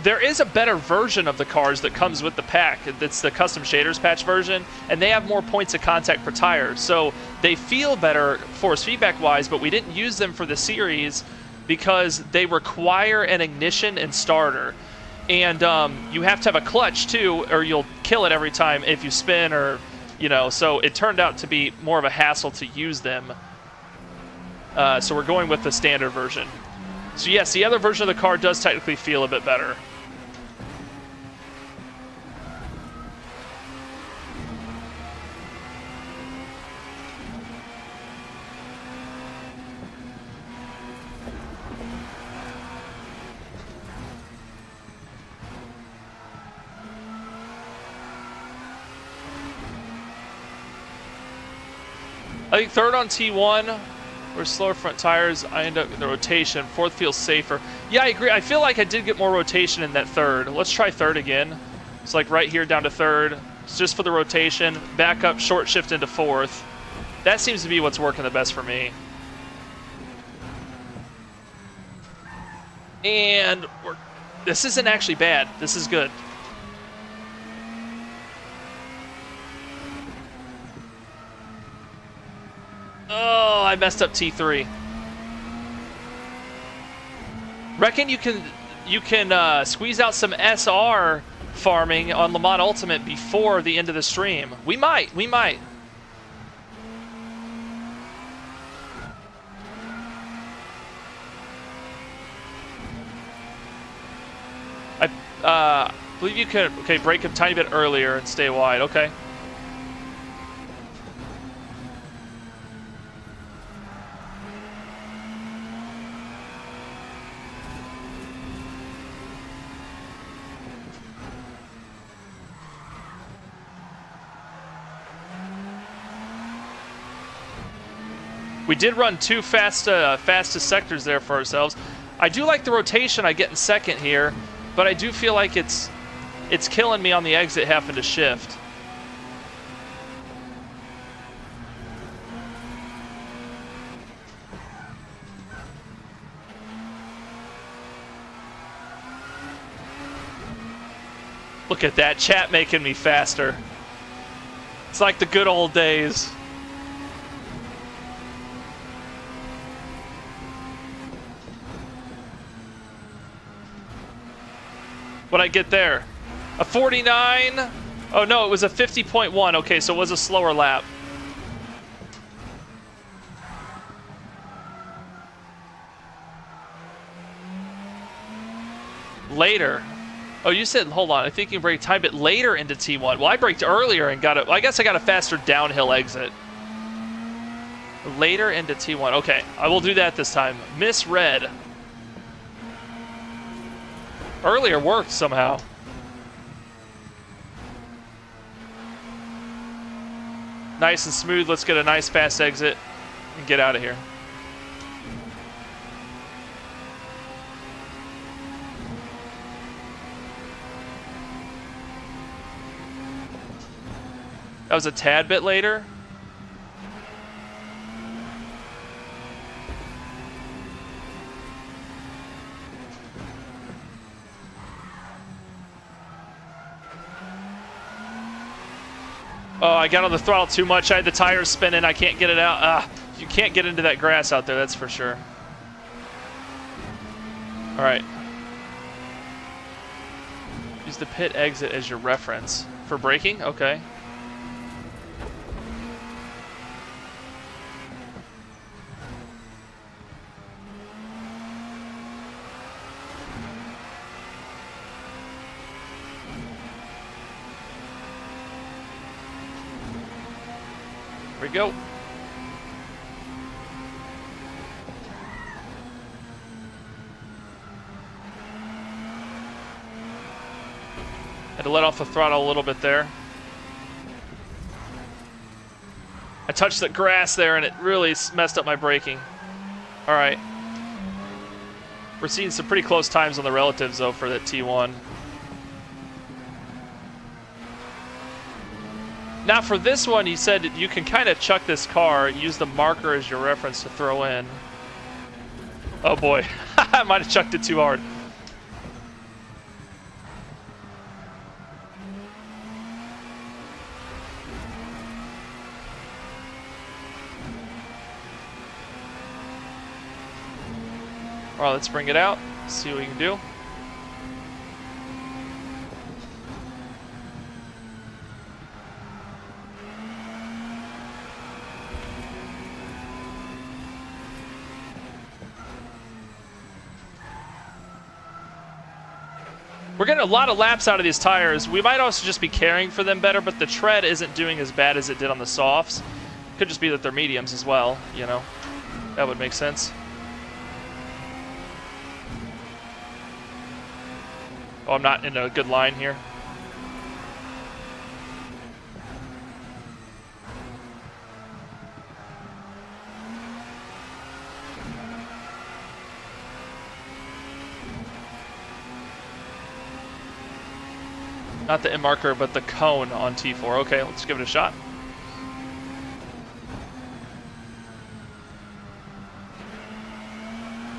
There is a better version of the cars that comes with the pack. It's the custom shaders patch version, and they have more points of contact per tire. So they feel better force feedback wise, but we didn't use them for the series because they require an ignition and starter. And you have to have a clutch too, or you'll kill it every time if you spin, or so it turned out to be more of a hassle to use them. So we're going with the standard version. So yes, the other version of the car does technically feel a bit better. I think third on T1, or slower front tires, I end up in the rotation. Fourth feels safer. Yeah, I agree. I feel like I did get more rotation in that third. Let's try third again. It's like right here down to third. It's just for the rotation. Back up, short shift into fourth. That seems to be what's working the best for me. And this isn't actually bad. This is good. Oh, I messed up T3. Reckon you can squeeze out some SR farming on Le Mans Ultimate before the end of the stream. We might. I believe you can. Okay, brake a tiny bit earlier and stay wide. Okay. We did run two fastest sectors there for ourselves. I do like the rotation I get in second here, but I do feel like it's killing me on the exit having to shift. Look at that chat making me faster. It's like the good old days. What'd I get there? A 49? Oh no, it was a 50.1. Okay, so it was a slower lap. Later. Oh, you said, hold on, I think you can brake a tiny bit later into T1. Well, I braked earlier and got it. Well, I guess I got a faster downhill exit. Later into T1. Okay, I will do that this time. Misread. Earlier worked somehow. Nice and smooth. Let's get a nice fast exit and get out of here. That was a tad bit later. Oh, I got on the throttle too much. I had the tires spinning. I can't get it out. You can't get into that grass out there, that's for sure. All right. Use the pit exit as your reference. For braking? Okay. Here we go. Had to let off the throttle a little bit there. I touched the grass there and it really messed up my braking. All right. We're seeing some pretty close times on the relatives though for that T1. Now for this one, he said you can kind of chuck this car, use the marker as your reference to throw in. Oh boy, I might have chucked it too hard. All right, let's bring it out, see what we can do. We're getting a lot of laps out of these tires. We might also just be caring for them better, but the tread isn't doing as bad as it did on the softs. Could just be that they're mediums as well, you know. That would make sense. Oh, I'm not in a good line here. Not the M marker, but the cone on T4. Okay, let's give it a shot.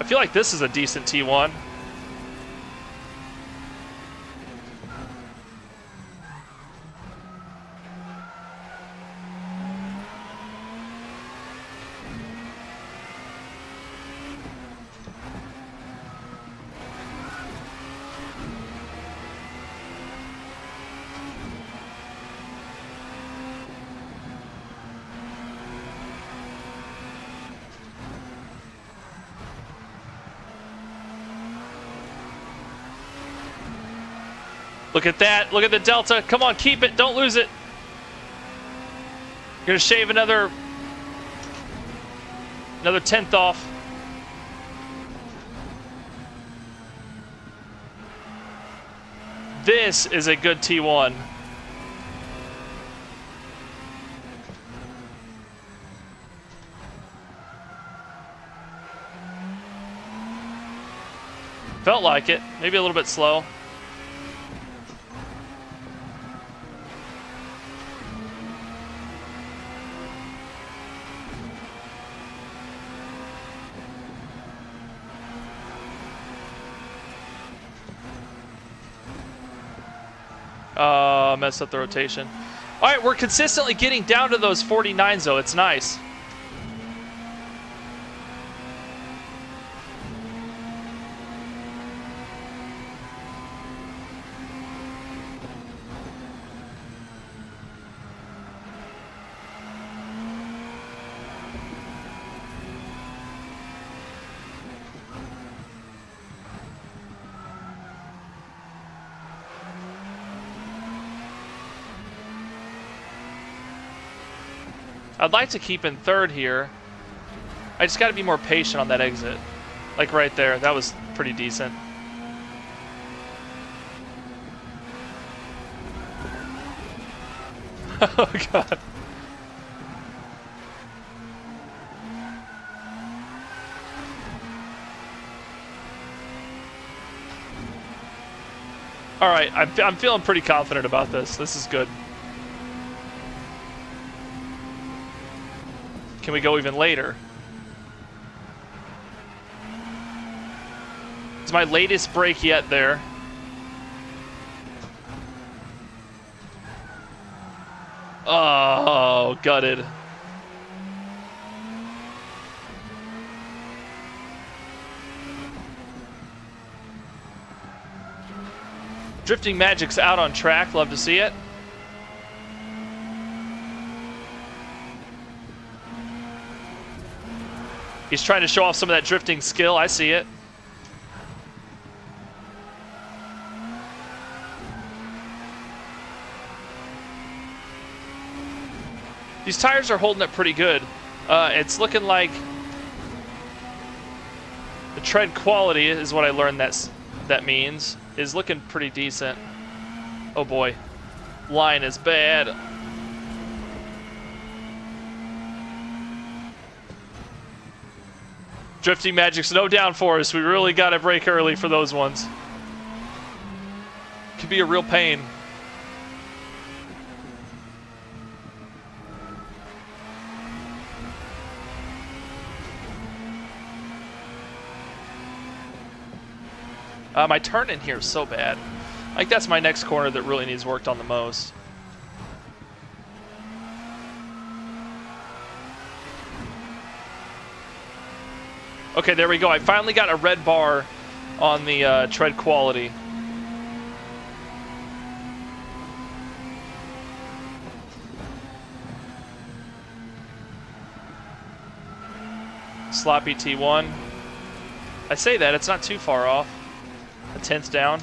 I feel like this is a decent T1. Look at that. Look at the delta. Come on, keep it. Don't lose it. You're going to shave another tenth off. This is a good T1. Felt like it. Maybe a little bit slow. Messed up the rotation. All right, we're consistently getting down to those 49s though. It's nice. I'd like to keep in third here. I just got to be more patient on that exit. Like right there, that was pretty decent. Oh God. All right, I'm feeling pretty confident about this. This is good. Can we go even later? It's my latest break yet there. Oh, gutted. Drifting Magic's out on track. Love to see it. He's trying to show off some of that drifting skill. I see it. These tires are holding up pretty good. It's looking like the tread quality is what I learned that means. Is looking pretty decent. Oh boy. Line is bad. Drifting Magic's no downforce. We really got to brake early for those ones. Could be a real pain. My turn in here is so bad. Like that's my next corner that really needs worked on the most. Okay, there we go. I finally got a red bar on the tread quality. Sloppy T1. I say that, it's not too far off. A 10th down.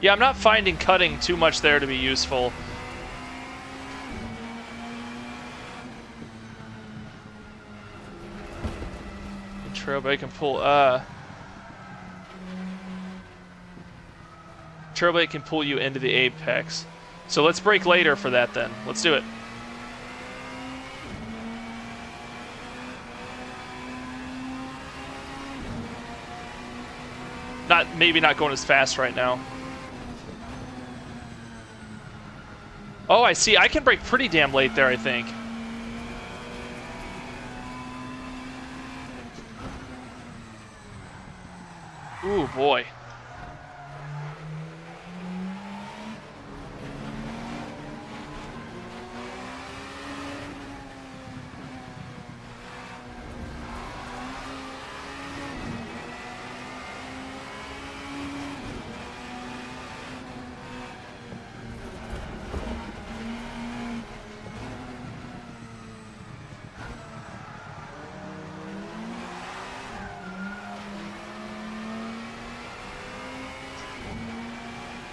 Yeah, I'm not finding cutting too much there to be useful. Trailblade can pull, Trailblade can pull you into the apex. So let's break later for that then. Let's do it. Maybe not going as fast right now. Oh, I see. I can break pretty damn late there, I think. Ooh, boy.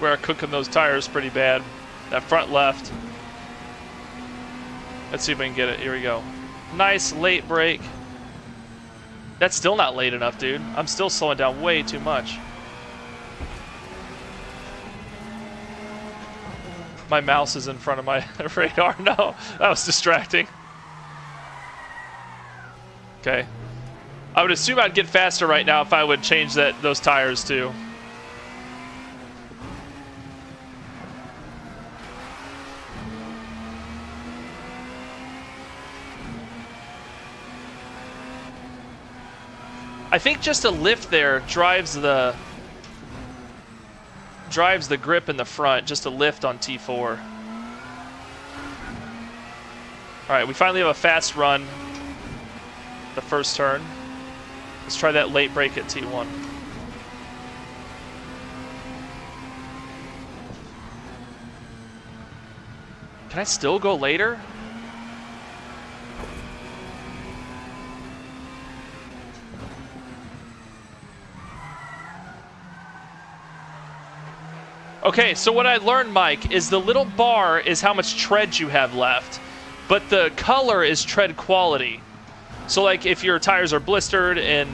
We're cooking those tires pretty bad. That front left. Let's see if we can get it. Here we go. Nice late brake. That's still not late enough, dude. I'm still slowing down way too much. My mouse is in front of my radar. No, that was distracting. Okay. I would assume I'd get faster right now if I would change those tires too. I think just a lift there drives the grip in the front, just a lift on T4. All right, we finally have a fast run the first turn. Let's try that late brake at T1. Can I still go later? Okay, so what I learned, Mike, is the little bar is how much tread you have left, but the color is tread quality. So, like, if your tires are blistered and,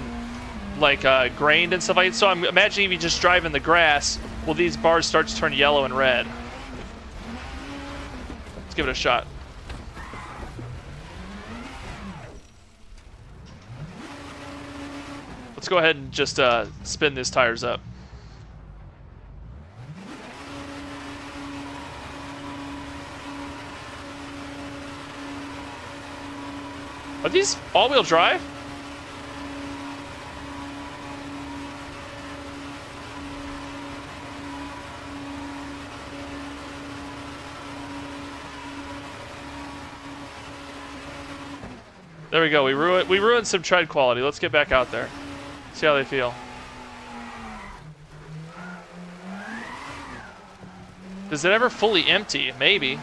like, grained and stuff like that, so I'm imagining if you just drive in the grass, will these bars start to turn yellow and red? Let's give it a shot. Let's go ahead and just spin these tires up. Are these all-wheel drive? There we go. We ruined some tread quality. Let's get back out there. See how they feel. Does it ever fully empty? Maybe.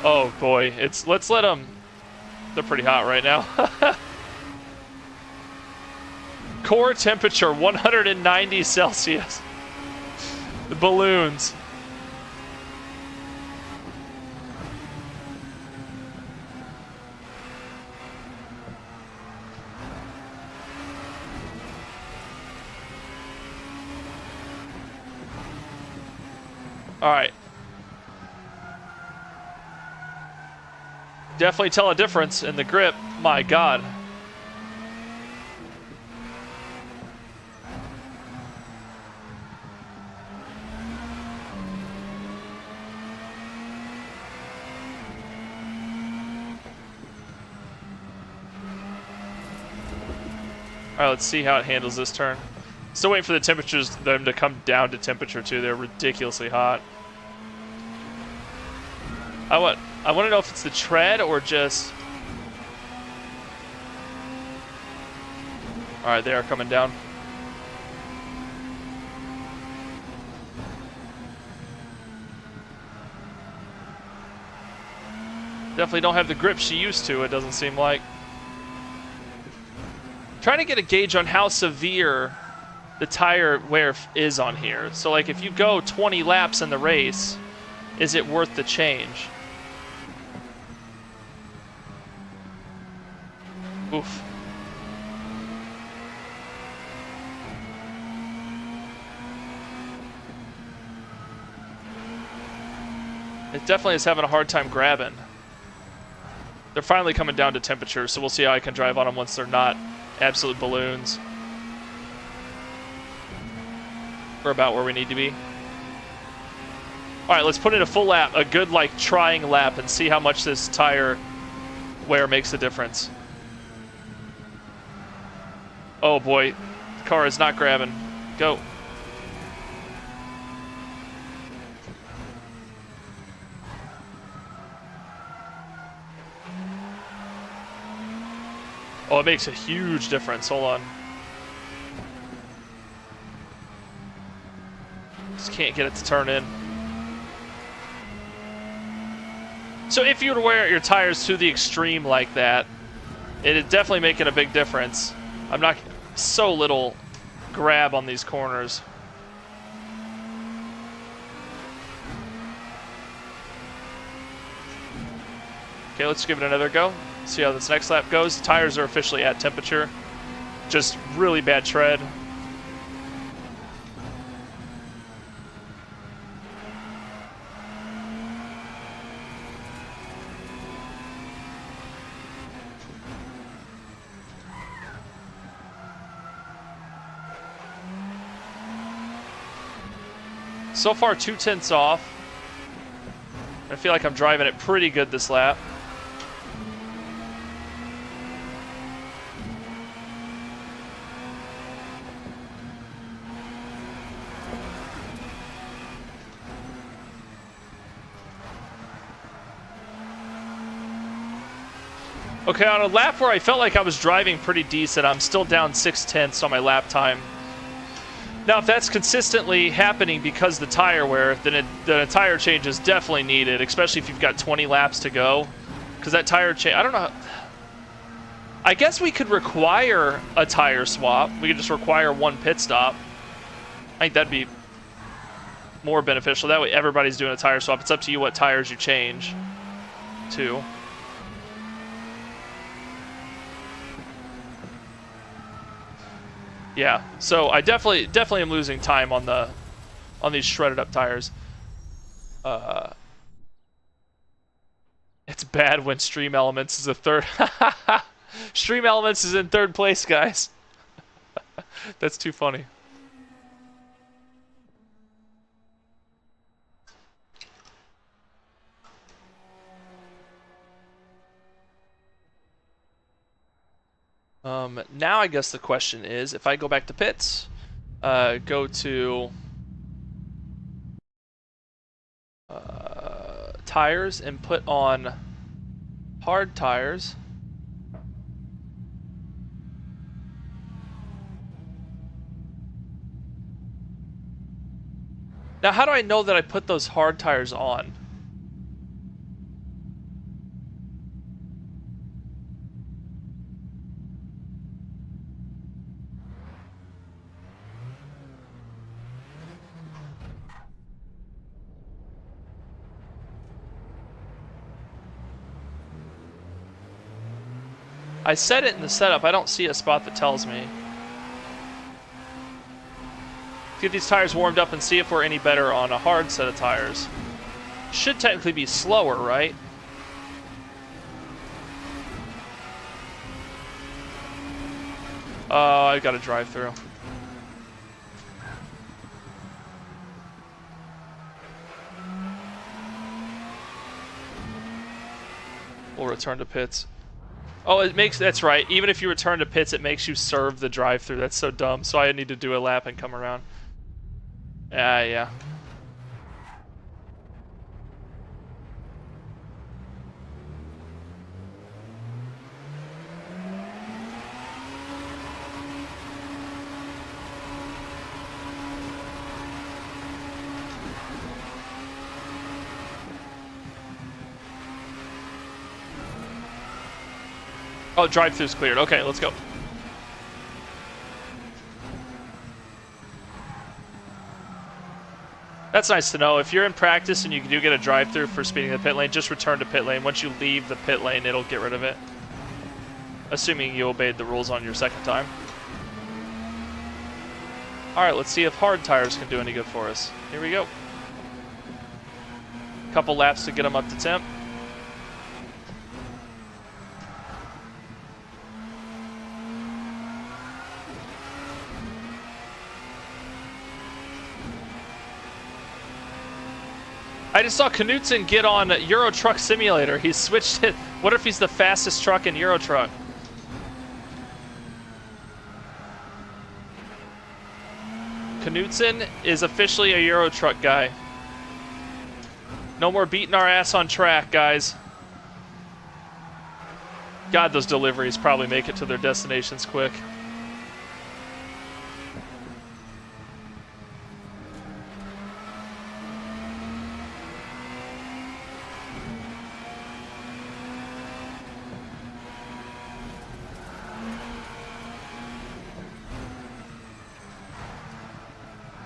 Oh boy, let's let them. They're pretty hot right now. Core temperature 190 Celsius. The balloons. All right. Definitely tell a difference in the grip. My God. All right, let's see how it handles this turn. Still waiting for the temperatures, them to come down to temperature too. They're ridiculously hot. I want to know if it's the tread or just... All right, they are coming down. Definitely don't have the grip she used to, it doesn't seem like. Trying to get a gauge on how severe the tire wear is on here. So like if you go 20 laps in the race, is it worth the change? Oof. It definitely is having a hard time grabbing. They're finally coming down to temperature, so we'll see how I can drive on them once they're not absolute balloons. We're about where we need to be. Alright, let's put in a full lap, a good like trying lap, and see how much this tire wear makes a difference. Oh boy, the car is not grabbing. Go. Oh, it makes a huge difference. Hold on. Just can't get it to turn in. So if you were to wear your tires to the extreme like that, it'd definitely making a big difference. I'm not so little grab on these corners. Okay, let's give it another go. See how this next lap goes. The tires are officially at temperature. Just really bad tread. So far, 2/10 off. I feel like I'm driving it pretty good this lap. Okay, on a lap where I felt like I was driving pretty decent, I'm still down 6/10 on my lap time. Now, if that's consistently happening because of the tire wear, then a tire change is definitely needed, especially if you've got 20 laps to go. Because that tire change, I don't know. I guess we could require a tire swap. We could just require one pit stop. I think that'd be more beneficial. That way everybody's doing a tire swap. It's up to you what tires you change to. Yeah, so I definitely am losing time on these shredded up tires. It's bad when Stream Elements is a third. Stream Elements is in third place, guys. That's too funny. Now I guess the question is, if I go back to pits, go to tires and put on hard tires. Now, how do I know that I put those hard tires on? I set it in the setup. I don't see a spot that tells me. Get these tires warmed up and see if we're any better on a hard set of tires. Should technically be slower, right? I got to drive through. We'll return to pits. Oh, it makes, that's right. Even if you return to pits, it makes you serve the drive-through. That's so dumb. So I need to do a lap and come around. Yeah. Oh, drive-through's cleared. Okay, let's go. That's nice to know. If you're in practice and you do get a drive-through for speeding the pit lane, just return to pit lane. Once you leave the pit lane, it'll get rid of it. Assuming you obeyed the rules on your second time. Alright, let's see if hard tires can do any good for us. Here we go. Couple laps to get them up to temp. I just saw Knutson get on Euro Truck Simulator. He switched it. What if he's the fastest truck in Euro Truck? Knutson is officially a Euro Truck guy. No more beating our ass on track, guys. God, those deliveries probably make it to their destinations quick.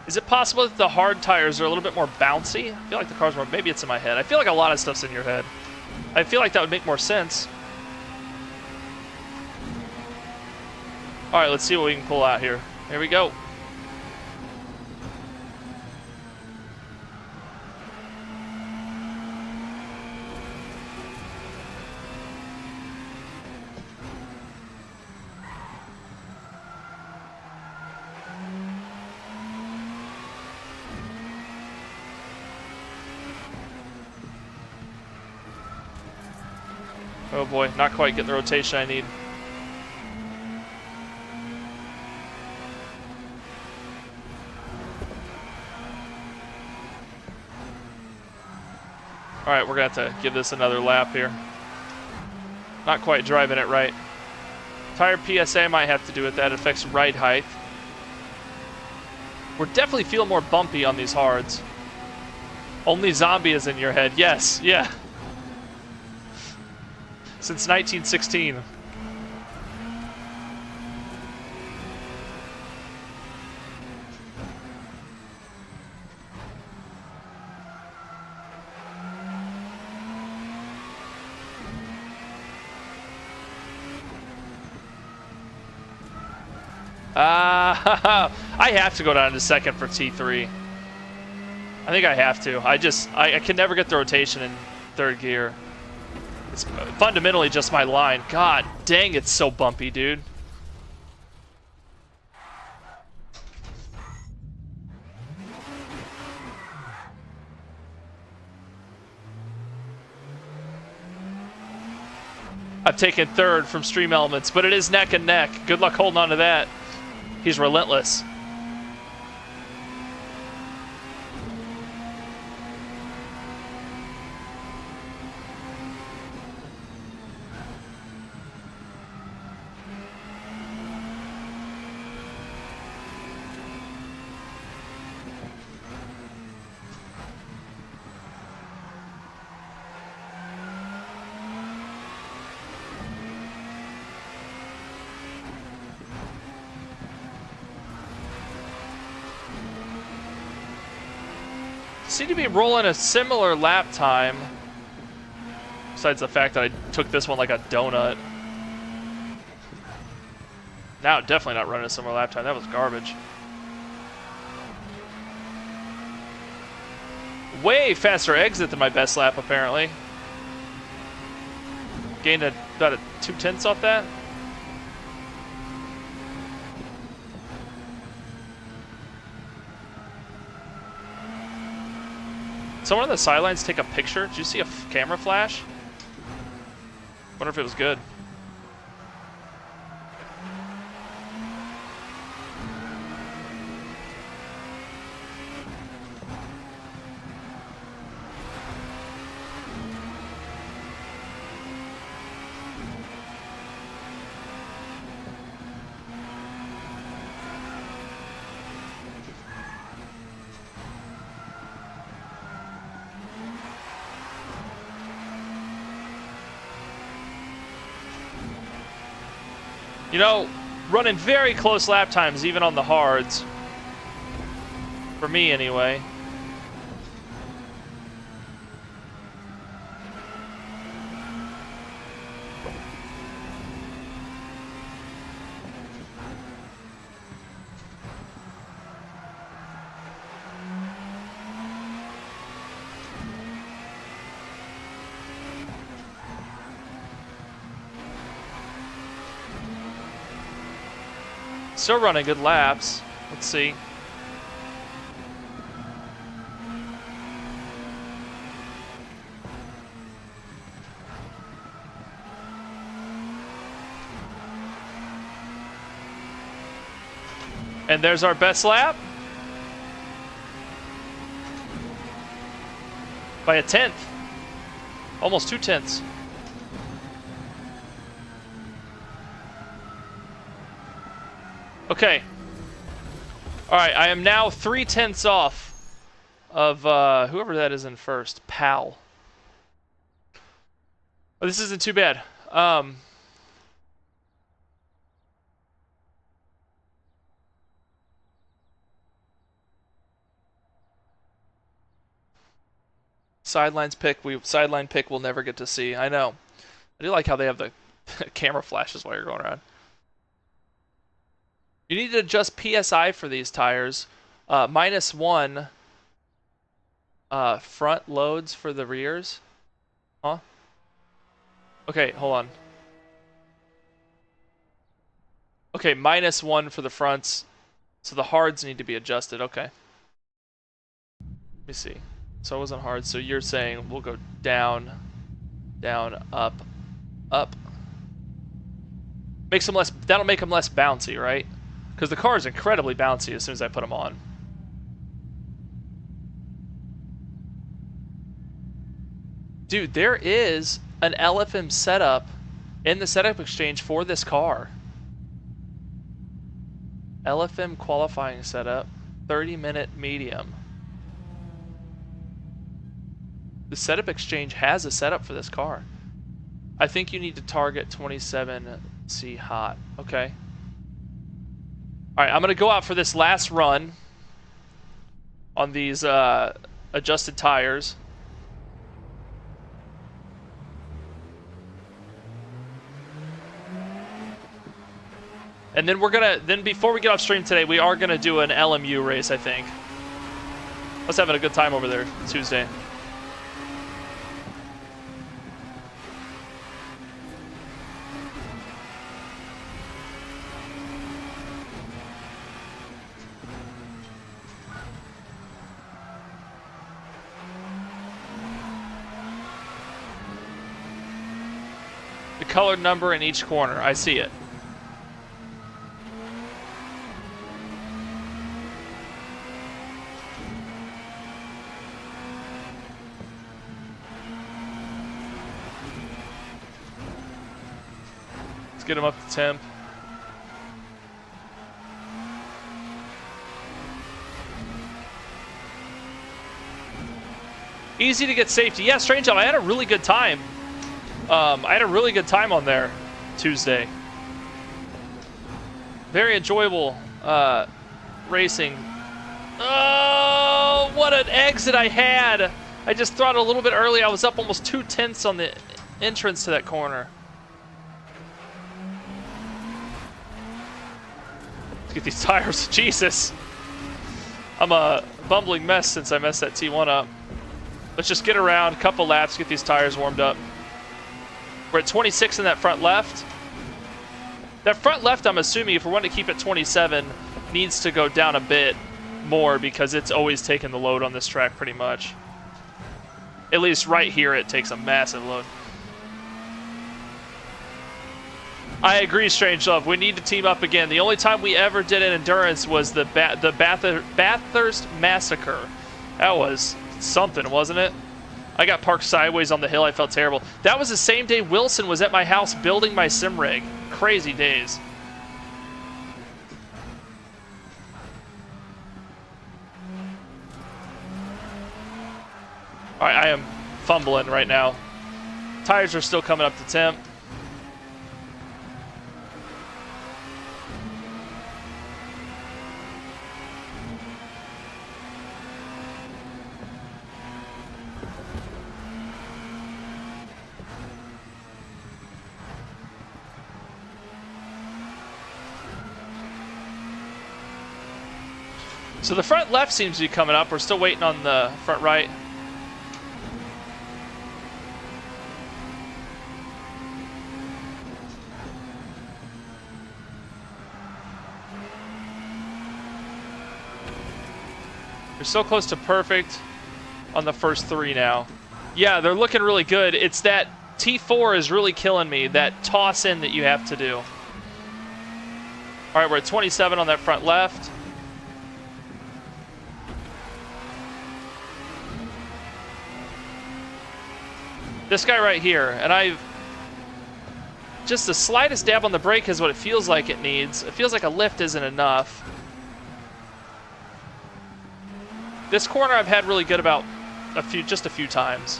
Is it possible that the hard tires are a little bit more bouncy? I feel like the car's more... Maybe it's in my head. I feel like a lot of stuff's in your head. I feel like that would make more sense. Alright, let's see what we can pull out here. Here we go. Oh boy, not quite getting the rotation I need. Alright, we're going to have to give this another lap here. Not quite driving it right. Tire PSA might have to do with that. It affects ride height. We're definitely feeling more bumpy on these hards. Only zombie is in your head. Yes, yeah. Since 1916. I have to go down to second for T3. I think I have to. I can never get the rotation in third gear. It's fundamentally just my line. God dang, it's so bumpy, dude. I've taken third from Stream Elements, but it is neck and neck. Good luck holding on to that. He's relentless. Seem to be rolling a similar lap time, besides the fact that I took this one like a donut. Now definitely not running a similar lap time. That was garbage. Way faster exit than my best lap, apparently. Gained about 2/10 off that. Someone on the sidelines take a picture. Did you see a camera flash? Wonder if it was good. You know, running very close lap times, even on the hards. For me, anyway. Still running good laps. Let's see. And there's our best lap. By a 10th. Almost 2 tenths. Okay. Alright, I am now 3 tenths off of whoever that is in first. Pal. Oh, this isn't too bad. Sideline pick we'll never get to see. I know. I do like how they have the camera flashes while you're going around. You need to adjust PSI for these tires. -1 front loads for the rears. Huh? Okay, hold on. Okay, -1 for the fronts. So the hards need to be adjusted. Okay. Let me see. So it wasn't hard. So you're saying we'll go down, down, up, up. Makes them less. That'll make them less bouncy, right? Because the car is incredibly bouncy as soon as I put them on. Dude, there is an LFM setup in the setup exchange for this car. LFM qualifying setup, 30-minute medium. The setup exchange has a setup for this car. I think you need to target 27C hot. Okay. Alright, I'm going to go out for this last run on these adjusted tires. And then we're going to, before we get off stream today, we are going to do an LMU race, I think. I was having a good time over there Tuesday. The colored number in each corner, I see it. Let's get him up to temp. Easy to get safety. Yeah, Strange Job, I had a really good time. I had a really good time on there Tuesday. Very enjoyable racing. Oh, what an exit I had. I just throttled a little bit early. I was up almost 2 tenths on the entrance to that corner. Let's get these tires. Jesus. I'm a bumbling mess since I messed that T1 up. Let's just get around, a couple laps, get these tires warmed up. We're at 26 in that front left. That front left, I'm assuming, if we want to keep it 27, needs to go down a bit more because it's always taking the load on this track pretty much. At least right here, it takes a massive load. I agree, Strange Love. We need to team up again. The only time we ever did an endurance was the Bathurst Massacre. That was something, wasn't it? I got parked sideways on the hill. I felt terrible. That was the same day Wilson was at my house building my sim rig. Crazy days. All right, I am fumbling right now. Tires are still coming up to temp. So the front left seems to be coming up. We're still waiting on the front right. We're so close to perfect on the first 3 now. Yeah, they're looking really good. It's that T4 is really killing me, that toss in that you have to do. All right, we're at 27 on that front left. This guy right here, and I've just the slightest dab on the brake is what it feels like it needs. It feels like a lift isn't enough. This corner I've had really good about just a few times.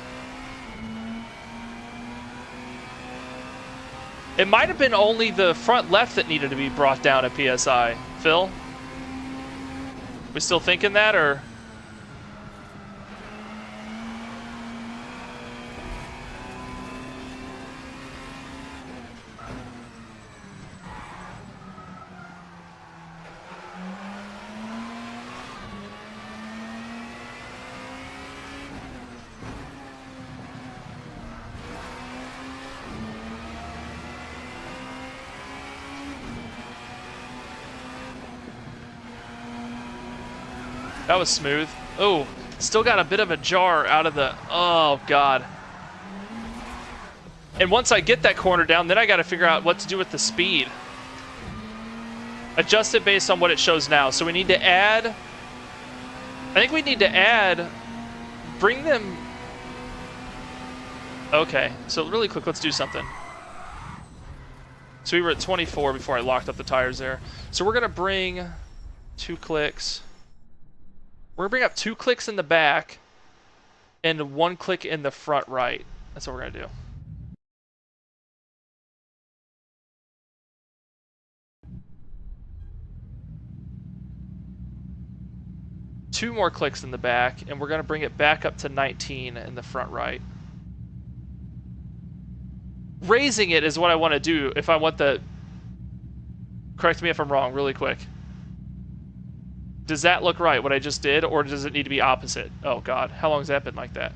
It might have been only the front left that needed to be brought down at PSI. Phil? We still thinking that, or? That was smooth. Oh, still got a bit of a jar out of the... Oh, God. And once I get that corner down, then I got to figure out what to do with the speed. Adjust it based on what it shows now. So we need to add... I think we need to add... Bring them... Okay, so really quick, let's do something. So we were at 24 before I locked up the tires there. So we're going to bring 2 clicks... We're going to bring up 2 clicks in the back and 1 click in the front right. That's what we're going to do. Two more clicks in the back, and we're going to bring it back up to 19 in the front right. Raising it is what I want to do if I want the... Correct me if I'm wrong, really quick. Does that look right, what I just did, or does it need to be opposite? Oh, God. How long has that been like that?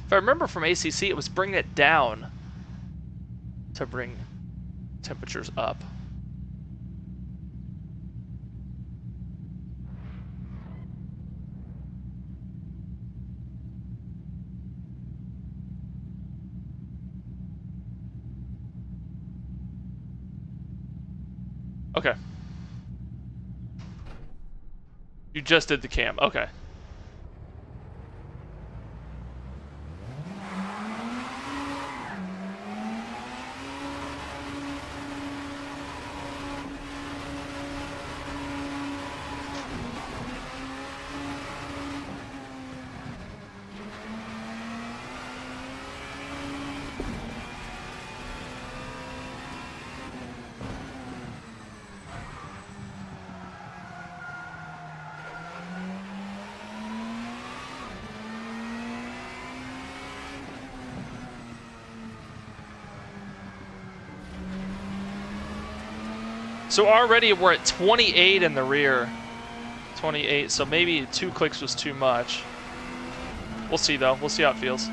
If I remember from ACC, it was bringing it down to bring temperatures up. Okay. You just did the cam. Okay. So already we're at 28 in the rear. 28, so maybe 2 clicks was too much. We'll see though, we'll see how it feels.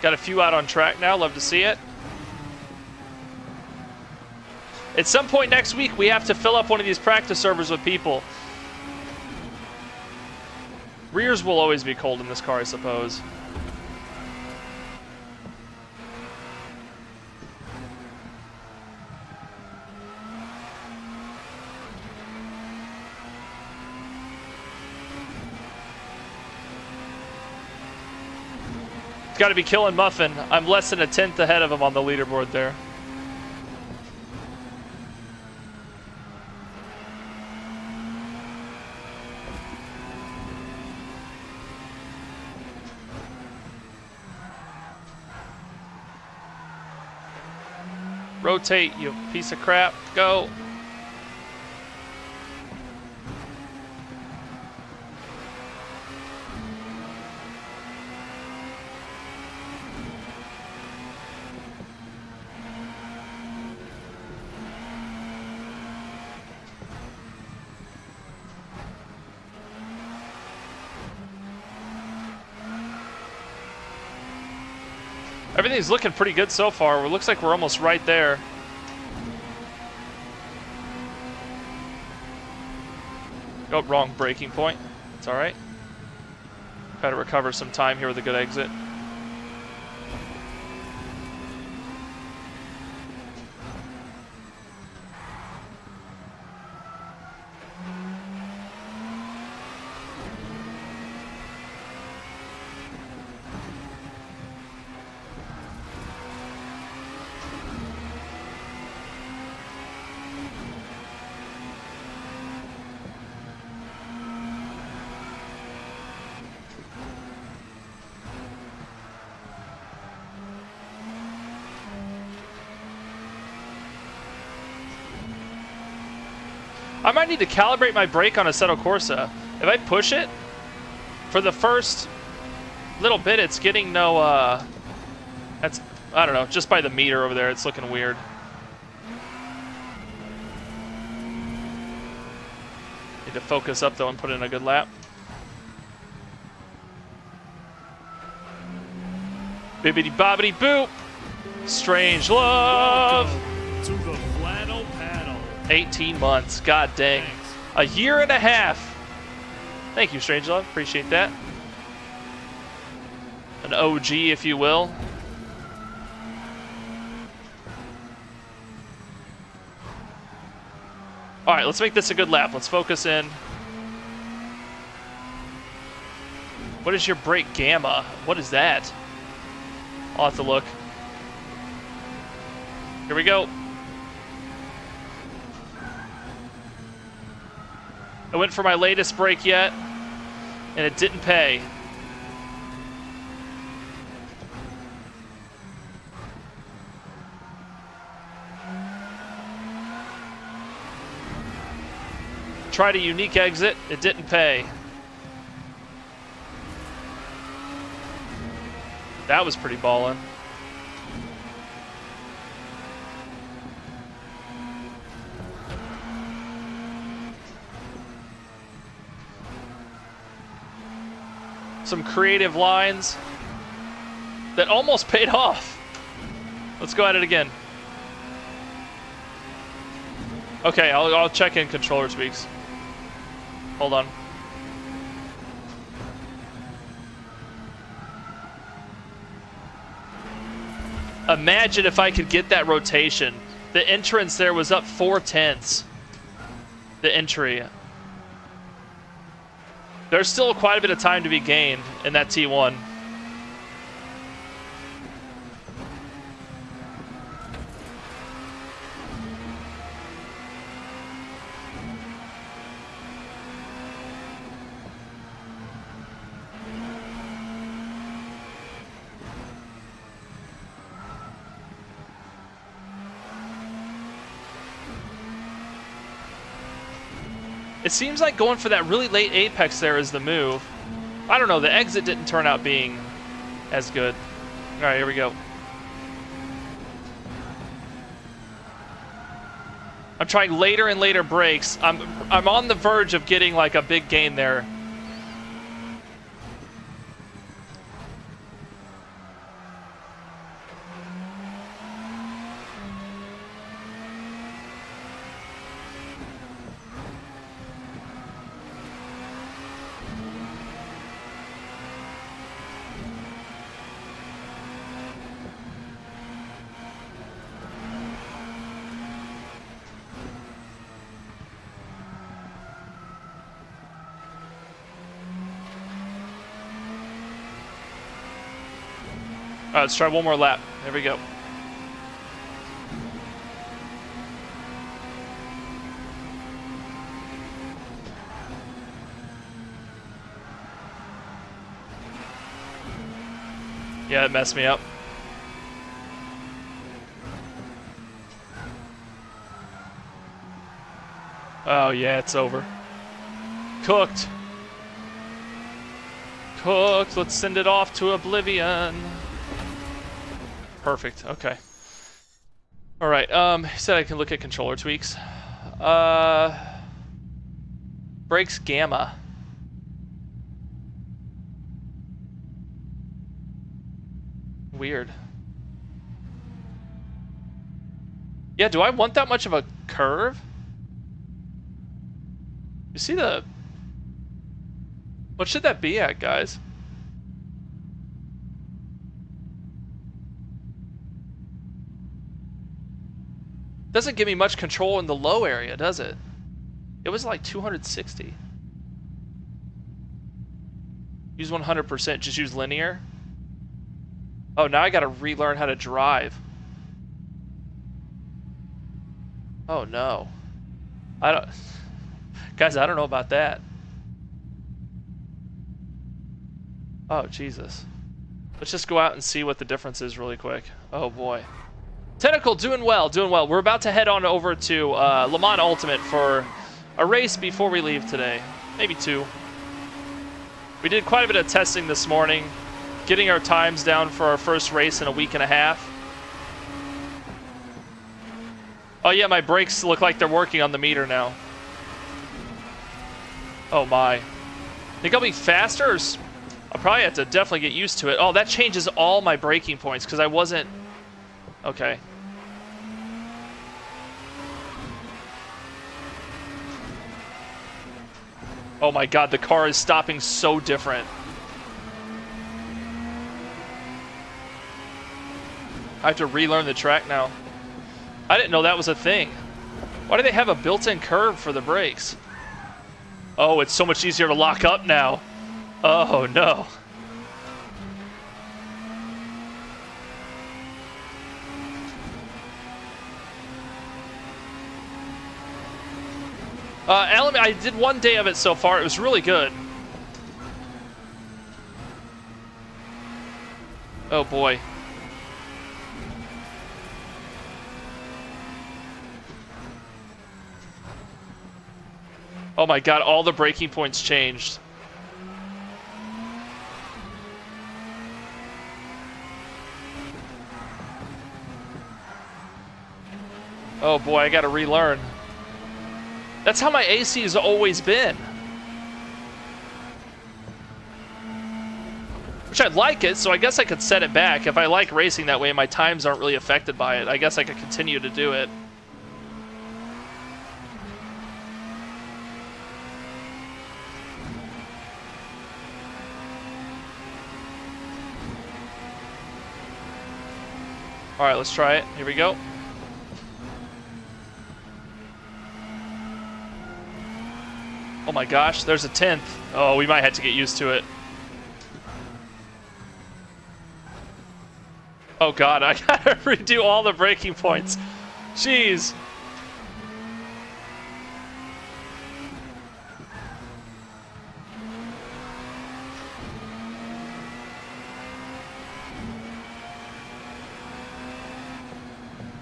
Got a few out on track now. Love to see it. At some point next week, we have to fill up one of these practice servers with people. Rears will always be cold in this car, I suppose. Got to be killing Muffin. I'm less than a tenth ahead of him on the leaderboard there. Rotate, you piece of crap. Go. Everything's looking pretty good so far. It looks like we're almost right there. Oh, wrong braking point. It's all right. Try to recover some time here with a good exit. I might need to calibrate my brake on Assetto Corsa. If I push it, for the first little bit, it's getting no, that's, I don't know, just by the meter over there, it's looking weird. Need to focus up, though, and put in a good lap. Bibbidi bobbidi boop! Strange love! Welcome to the flannel panel. 18 months, god dang. Thanks. A year and a half. Thank you, Strangelove, appreciate that. An OG, if you will. Alright, let's make this a good lap. Let's focus in. What is your brake gamma? What is that? I'll have to look. Here we go. I went for my latest brake yet, and it didn't pay. Tried a unique exit, it didn't pay. That was pretty ballin'. Some creative lines that almost paid off. Let's go at it again. Okay, I'll check in controller tweaks. Hold on. Imagine if I could get that rotation. The entrance there was up 4/10. The entry. There's still quite a bit of time to be gained in that T1. It seems like going for that really late apex there is the move. I don't know, the exit didn't turn out being as good. All right, here we go. I'm trying later and later breaks. I'm on the verge of getting like a big gain there. All right, let's try one more lap. There we go. Yeah, it messed me up. Oh, yeah, it's over. Cooked. Cooked. Let's send it off to oblivion. Perfect. Okay. All right. He said I can look at controller tweaks. Brakes gamma. Weird. Yeah, do I want that much of a curve? You see the... What should that be at, guys? Doesn't give me much control in the low area, does it? It was like 260. Use 100%, just use linear. Oh, now I gotta relearn how to drive. Oh no. I don't... Guys, I don't know about that. Oh, Jesus. Let's just go out and see what the difference is really quick. Oh boy. Tentacle, doing well, doing well. We're about to head on over to Le Mans Ultimate for a race before we leave today. Maybe 2. We did quite a bit of testing this morning, getting our times down for our first race in a week and a half. Oh yeah, my brakes look like they're working on the meter now. Oh my. Think I'll be faster? Or I'll probably have to definitely get used to it. Oh, that changes all my braking points because I wasn't... Okay. Oh my god, the car is stopping so different. I have to relearn the track now. I didn't know that was a thing. Why do they have a built-in curve for the brakes? Oh, it's so much easier to lock up now. Oh no. Element, I did 1 day of it so far. It was really good. Oh boy. Oh my god, all the braking points changed. Oh boy, I gotta relearn. That's how my AC has always been. Which I like it, so I guess I could set it back. If I like racing that way, my times aren't really affected by it. I guess I could continue to do it. Alright, let's try it. Here we go. Oh my gosh, there's a 10th. Oh, we might have to get used to it. Oh god, I gotta redo all the braking points. Jeez.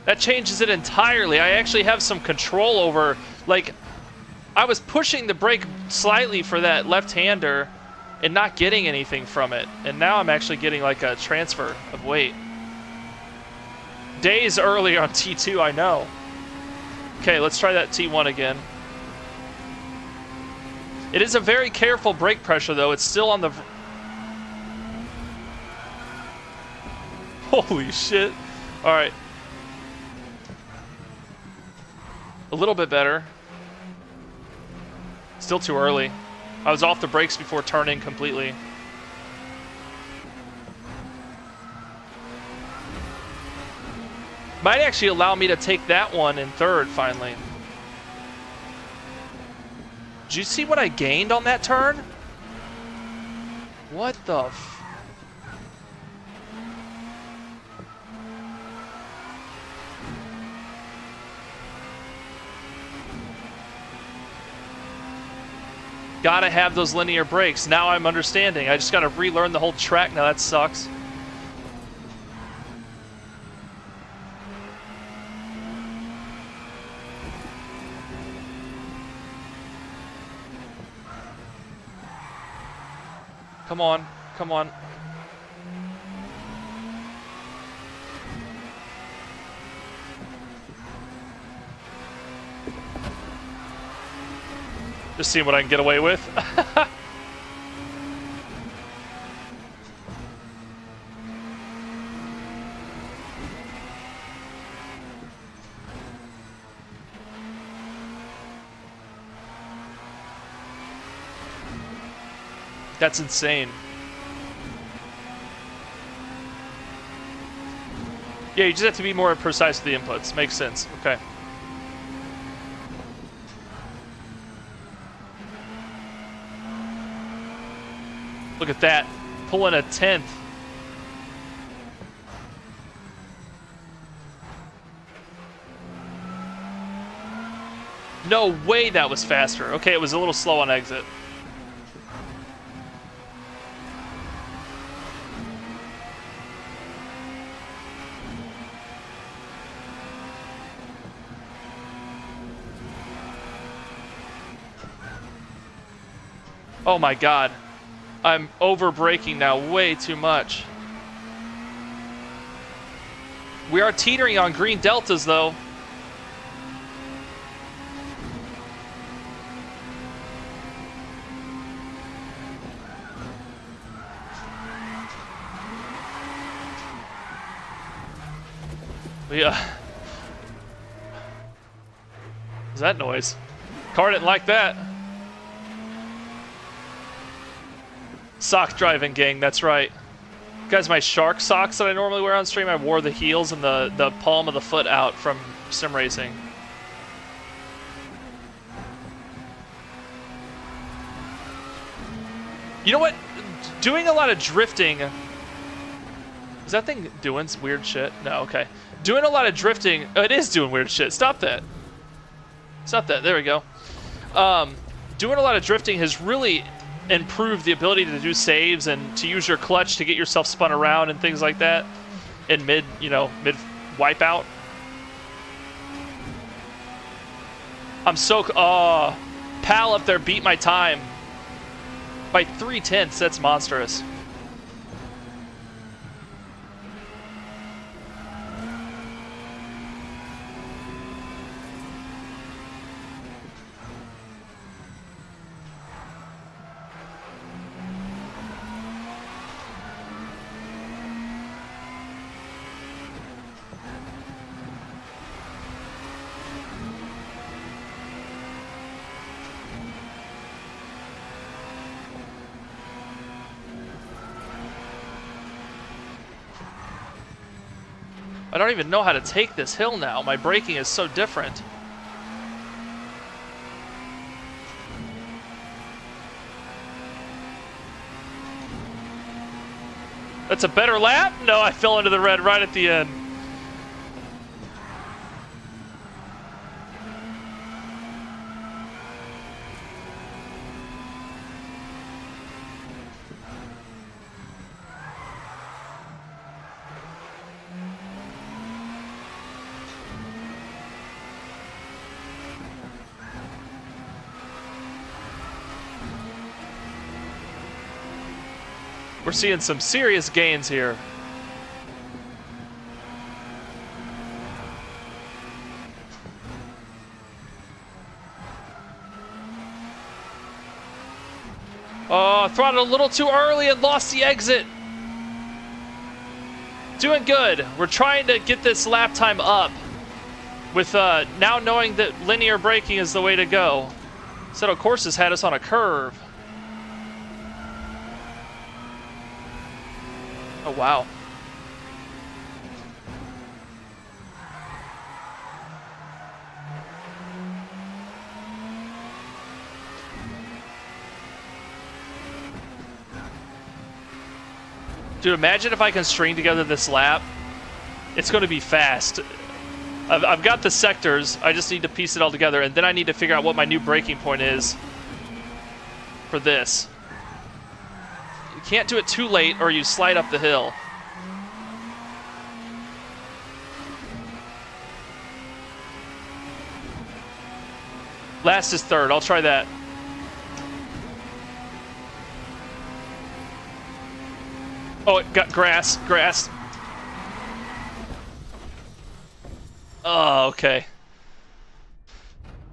That changes it entirely. I actually have some control over, like, I was pushing the brake slightly for that left-hander and not getting anything from it. And now I'm actually getting like a transfer of weight. Days earlier on T2, I know. Okay, let's try that T1 again. It is a very careful brake pressure though. It's still on the... Holy shit. All right. A little bit better. Still too early. I was off the brakes before turning completely. Might actually allow me to take that one in third finally. Did you see what I gained on that turn? What the f... Gotta have those linear brakes. Now I'm understanding. I just gotta relearn the whole track now. That sucks. Come on. Come on. Just seeing what I can get away with. That's insane. Yeah, you just have to be more precise with the inputs. Makes sense. Okay. Look at that. Pulling a 10th. No way that was faster. Okay, it was a little slow on exit. Oh my god. I'm over braking now way too much. We are teetering on green deltas though. Yeah. What's that noise? Car didn't like that. Sock driving, gang, that's right. Guys, my shark socks that I normally wear on stream, I wore the heels and the palm of the foot out from sim racing. You know what? Doing a lot of drifting... Is that thing doing weird shit? No, okay. Doing a lot of drifting... Oh, it is doing weird shit. Stop that. Stop that. There we go. Doing a lot of drifting has really improved the ability to do saves and to use your clutch to get yourself spun around and things like that in mid wipeout. I'm so... Pal up there beat my time. By 0.3. That's monstrous. I don't even know how to take this hill now. My braking is so different. That's a better lap? No, I fell into the red right at the end. We're seeing some serious gains here. Oh, throttled a little too early and lost the exit. Doing good. We're trying to get this lap time up with now knowing that linear braking is the way to go. Settle Courses had us on a curve. Oh, wow. Dude, imagine if I can string together this lap. It's going to be fast. I've got the sectors. I just need to piece it all together, and then I need to figure out what my new braking point is for this. You can't do it too late or you slide up the hill. Last is third. I'll try that. Oh, it got grass. Oh, okay.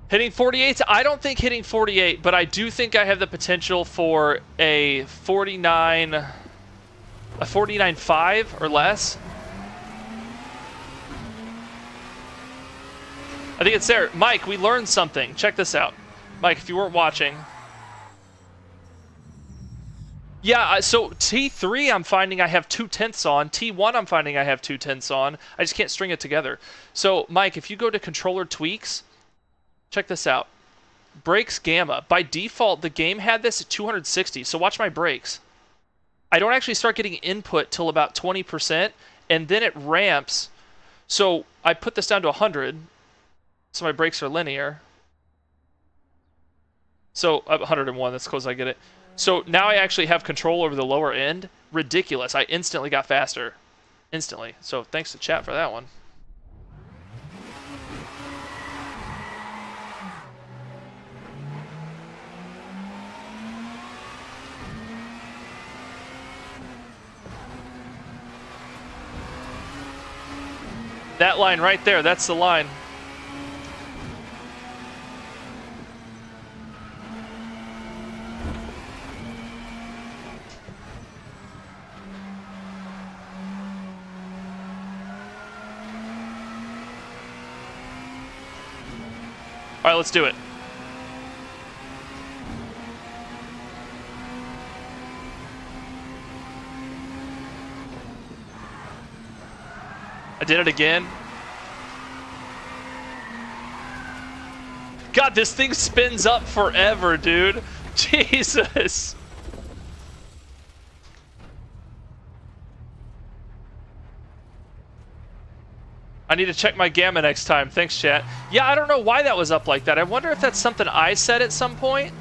Hitting 48, I don't think hitting 48, but I do think I have the potential for a 49.5 or less. I think it's there. Mike, we learned something. Check this out. Mike, if you weren't watching. Yeah, so T3 I'm finding I have 2/10 on. T1 I'm finding I have 2/10 on. I just can't string it together. So, Mike, if you go to controller tweaks, check this out. Brakes gamma. By default, the game had this at 260, so watch my brakes. I don't actually start getting input till about 20%, and then it ramps. So I put this down to 100, so my brakes are linear. So 101, that's close I get it. So now I actually have control over the lower end. Ridiculous. I instantly got faster. Instantly. So thanks to chat for that one. That line right there, that's the line. All right, let's do it. I did it again. God, this thing spins up forever, dude. Jesus. I need to check my gamma next time. Thanks, chat. Yeah, I don't know why that was up like that. I wonder if that's something I said at some point.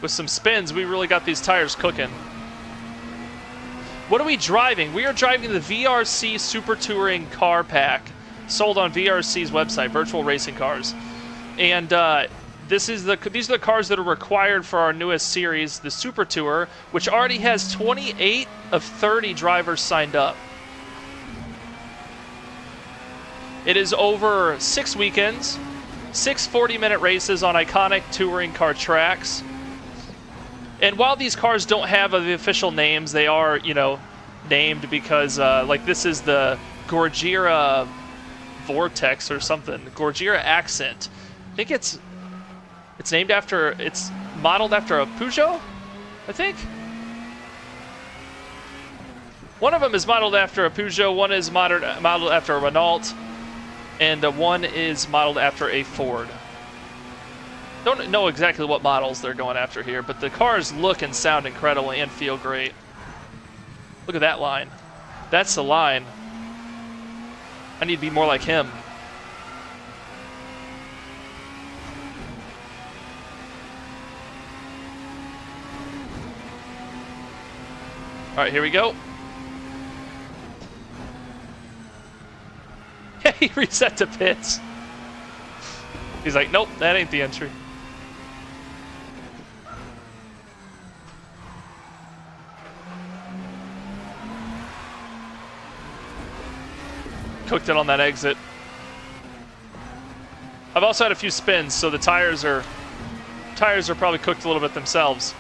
With some spins, we really got these tires cooking. What are we driving? We are driving the VRC Super Touring car pack, sold on VRC's website, Virtual Racing Cars. And these are the cars that are required for our newest series, the Super Tour, which already has 28 of 30 drivers signed up. It is over 6 weekends, 6 40-minute races on iconic touring car tracks. And while these cars don't have the official names, they are, you know, named because, like, this is the Gorgira Vortex or something. Gorgira Accent. I think it's named after, it's modeled after a Peugeot, I think. One of them is modeled after a Peugeot, one is modeled after a Renault, and one is modeled after a Ford. Don't know exactly what models they're going after here, but the cars look and sound incredible and feel great. Look at that line. That's the line. I need to be more like him. All right, here we go. He reset to pits. He's like, nope, that ain't the entry. Cooked it on that exit. I've also had a few spins, so the tires are probably cooked a little bit themselves.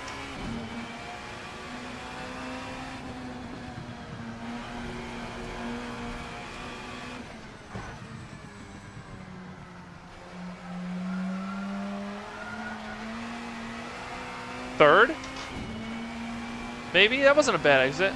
Third? Maybe? That wasn't a bad exit.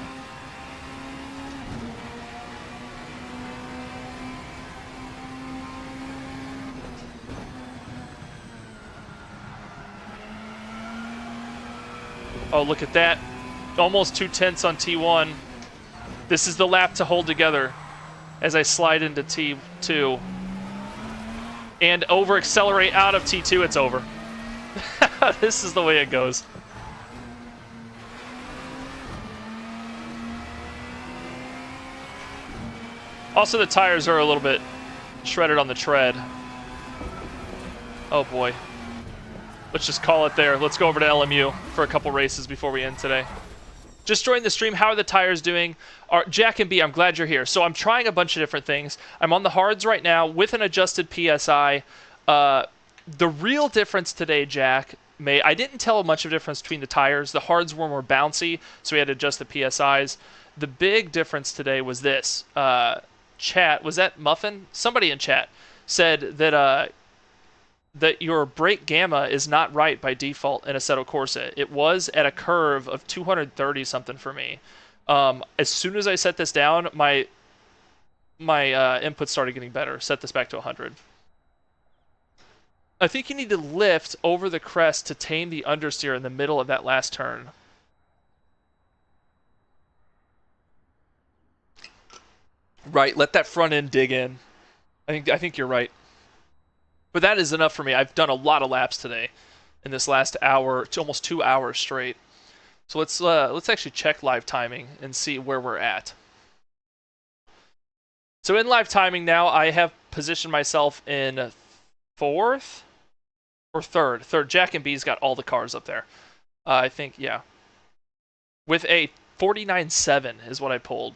Oh, look at that. Almost 2/10 on T1. This is the lap to hold together as I slide into T2. And over accelerate out of T2, it's over. This is the way it goes. Also, the tires are a little bit shredded on the tread. Oh boy. Let's just call it there. Let's go over to LMU for a couple races before we end today. Just joined the stream. How are the tires doing? Jack and B, I'm glad you're here. So I'm trying a bunch of different things. I'm on the hards right now with an adjusted PSI. The real difference today, Jack, I didn't tell much of a difference between the tires. The hards were more bouncy, so we had to adjust the PSIs. The big difference today was this. Chat, was that Muffin? Somebody in chat said that that your brake gamma is not right by default in Assetto Corsa. It was at a curve of 230 something for me. As soon as I set this down, my input started getting better. Set this back to 100. I think you need to lift over the crest to tame the understeer in the middle of that last turn. Right, let that front end dig in. I think you're right. But that is enough for me. I've done a lot of laps today in this last hour, almost 2 hours straight. So let's actually check live timing and see where we're at. So in live timing now, I have positioned myself in 4th or 3rd. 3rd. Jack and B's got all the cars up there. I think, yeah. With a 49.7 is what I pulled.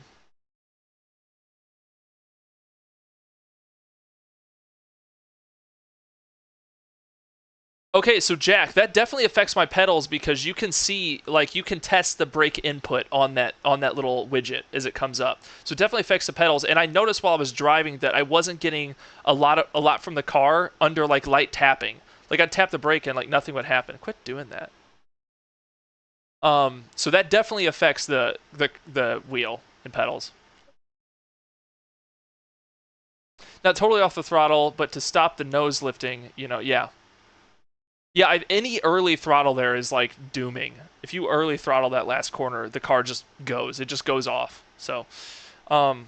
Okay, so Jack, that definitely affects my pedals because you can see, like, you can test the brake input on that little widget as it comes up. So it definitely affects the pedals. And I noticed while I was driving that I wasn't getting a lot from the car under like light tapping. Like I'd tap the brake and like nothing would happen. Quit doing that. So that definitely affects the wheel and pedals. Not totally off the throttle, but to stop the nose lifting, you know, yeah. Yeah, any early throttle there is like dooming. If you early throttle that last corner, the car just goes. It just goes off. So, all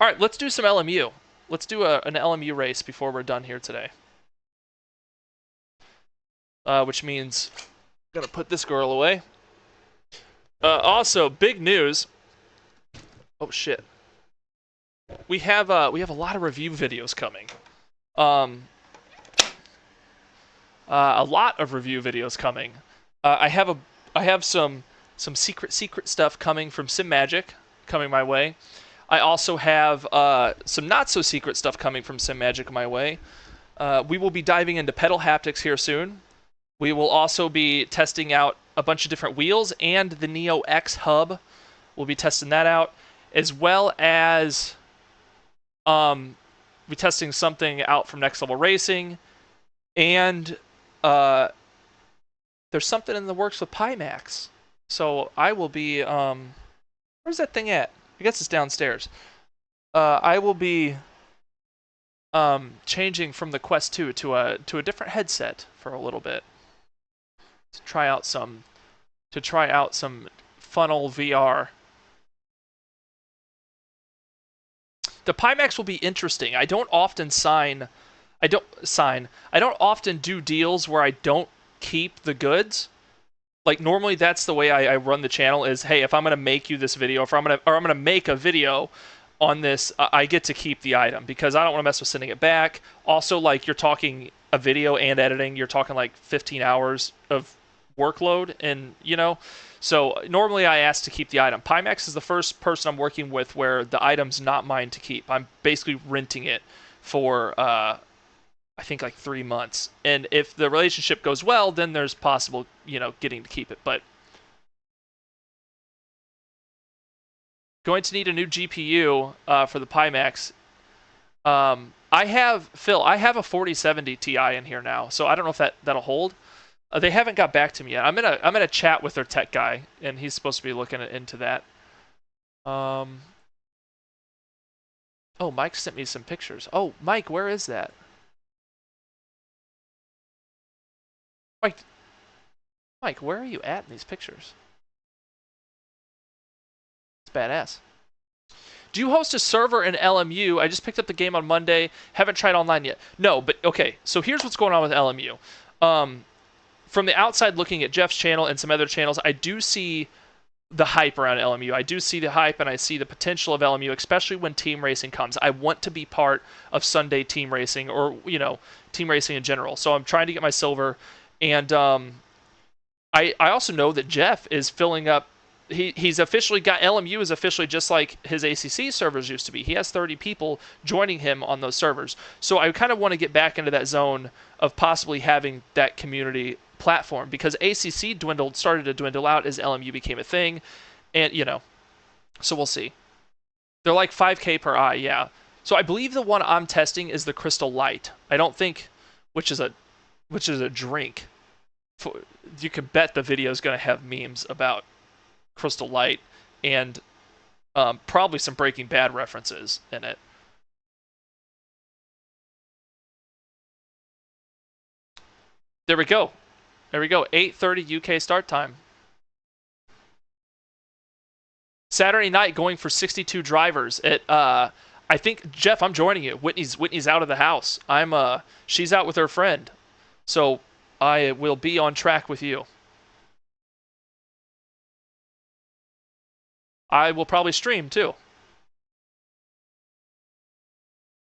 right, let's do some LMU. Let's do an LMU race before we're done here today. Which means I'm gonna put this girl away. Also, big news. Oh shit. We have a lot of review videos coming. A lot of review videos coming. I have some secret stuff coming from Simagic coming my way. I also have some not so secret stuff coming from Simagic my way. We will be diving into pedal haptics here soon. We will also be testing out a bunch of different wheels and the Neo X hub. We'll be testing that out, as well as be testing something out from Next Level Racing, and there's something in the works with Pimax. So I will be where's that thing at? I guess it's downstairs. I will be changing from the Quest 2 to a different headset for a little bit to try out some funnel VR. The Pimax will be interesting. I don't often do deals where I don't keep the goods. Like normally that's the way I run the channel is, hey, if I'm gonna make you this video, I'm gonna make a video on this, I get to keep the item because I don't want to mess with sending it back. Also, like you're talking a video and editing, you're talking like 15 hours of workload, and you know. So normally I ask to keep the item. Pimax is the first person I'm working with where the item's not mine to keep. I'm basically renting it for I think like 3 months. And if the relationship goes well, then there's possible, you know, getting to keep it. But going to need a new GPU for the Pimax. I have a 4070 Ti in here now, so I don't know if that'll hold. They haven't got back to me yet. I'm gonna chat with their tech guy, and he's supposed to be looking into that. Oh, Mike sent me some pictures. Oh, Mike, where is that? Mike, where are you at in these pictures? It's badass. Do you host a server in LMU? I just picked up the game on Monday. Haven't tried online yet. No, but okay. So here's what's going on with LMU. From the outside looking at Jeff's channel and some other channels, I do see the hype around LMU. I do see the hype and I see the potential of LMU, especially when team racing comes. I want to be part of Sunday team racing, or team racing in general. So I'm trying to get my silver, and I also know that Jeff is filling up. He's officially got LMU is officially just like his ACC servers used to be. He has 30 people joining him on those servers. So I kind of want to get back into that zone of possibly having that community platform, because ACC started to dwindle out as LMU became a thing, and so we'll see. They're like 5K per eye, yeah. So I believe the one I'm testing is the Crystal Light. I don't think, which is a drink. You can bet the video is going to have memes about Crystal Light and probably some Breaking Bad references in it. There we go. 8:30 UK start time. Saturday night going for 62 drivers. I think, Jeff, I'm joining you. Whitney's out of the house. She's out with her friend. So I will be on track with you. I will probably stream too.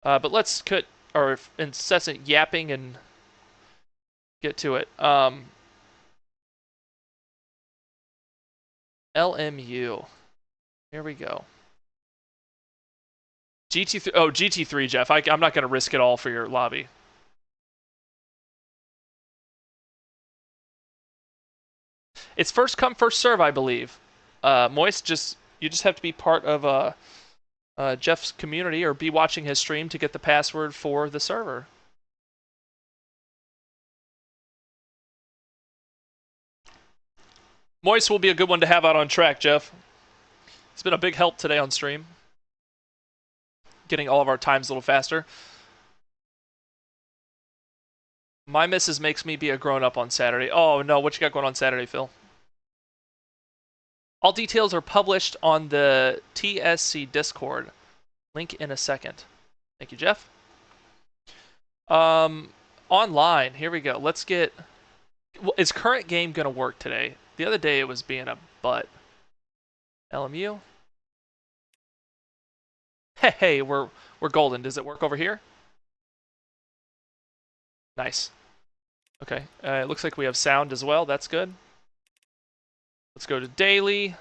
But let's cut our incessant yapping and get to it. LMU. Here we go. GT3. Oh, GT3, Jeff. I'm not going to risk it all for your lobby. It's first come, first serve, I believe. Moist, you just have to be part of Jeff's community or be watching his stream to get the password for the server. Moist will be a good one to have out on track, Jeff. It's been a big help today on stream. Getting all of our times a little faster. My missus makes me be a grown-up on Saturday. Oh, no. What you got going on Saturday, Phil? All details are published on the TSC Discord. Link in a second. Thank you, Jeff. Online. Here we go. Let's get... Is current game going to work today? The other day it was being a butt. LMU. Hey, we're golden. Does it work over here? Nice. Okay. It looks like we have sound as well. That's good. Let's go to daily.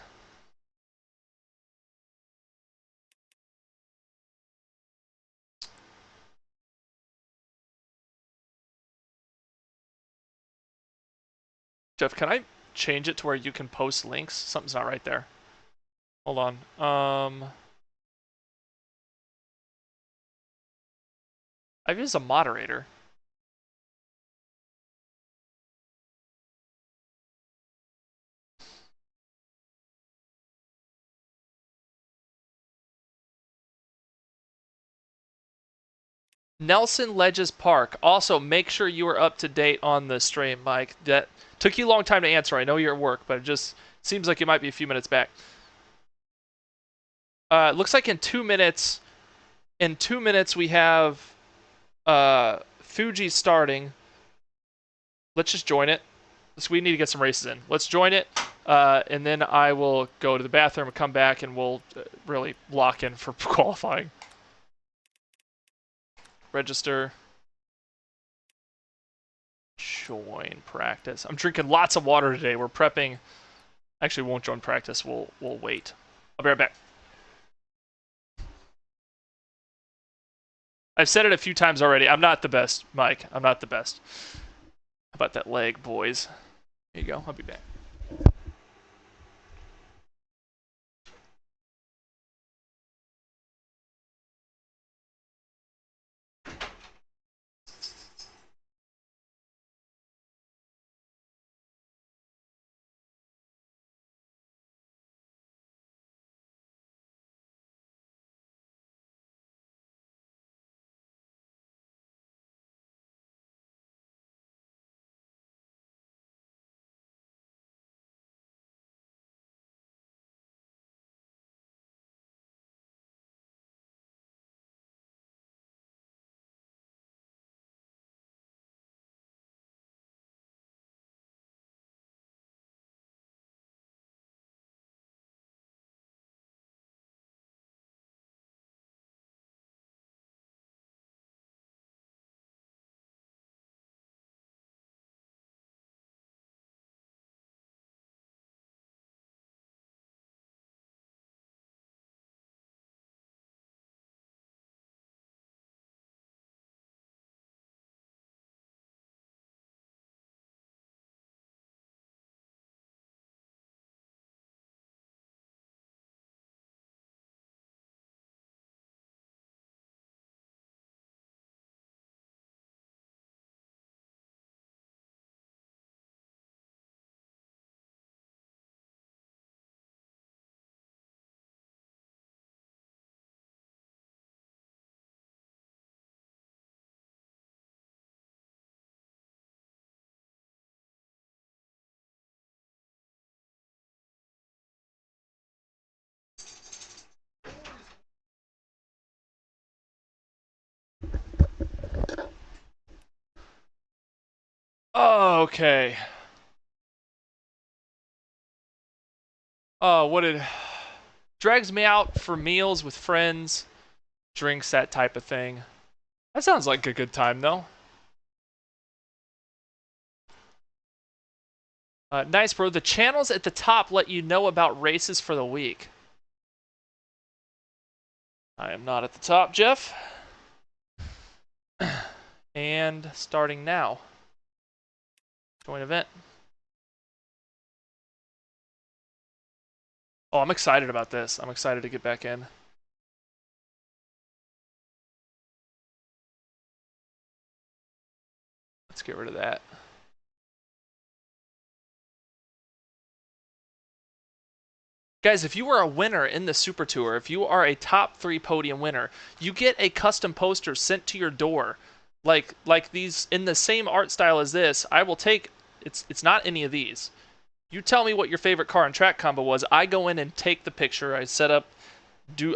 Jeff, can I change it to where you can post links? Something's not right there. Hold on. I've used a moderator. Nelson Ledges Park. Also, make sure you are up to date on the stream, Mike. That took you a long time to answer. I know you're at work, but it just seems like you might be a few minutes back. Looks like in 2 minutes. In 2 minutes, we have Fuji starting. Let's just join it. So we need to get some races in. Let's join it, and then I will go to the bathroom and come back, and we'll really lock in for qualifying. Register. Join practice. I'm drinking lots of water today. We're prepping. Actually, won't join practice. We'll wait. I'll be right back. I've said it a few times already. I'm not the best, Mike. I'm not the best. How about that leg, boys? Here you go. I'll be back. Oh, okay. Oh, what did... Drags me out for meals with friends, drinks, that type of thing. That sounds like a good time, though. Nice, bro. The channels at the top let you know about races for the week. I am not at the top, Jeff. And starting now. Join event. Oh, I'm excited about this. I'm excited to get back in. Let's get rid of that. Guys, if you are a winner in the Super Tour, if you are a top 3 podium winner, you get a custom poster sent to your door. Like these in the same art style as this. I will take it's not any of these. You tell me what your favorite car and track combo was. I go in and take the picture. I set up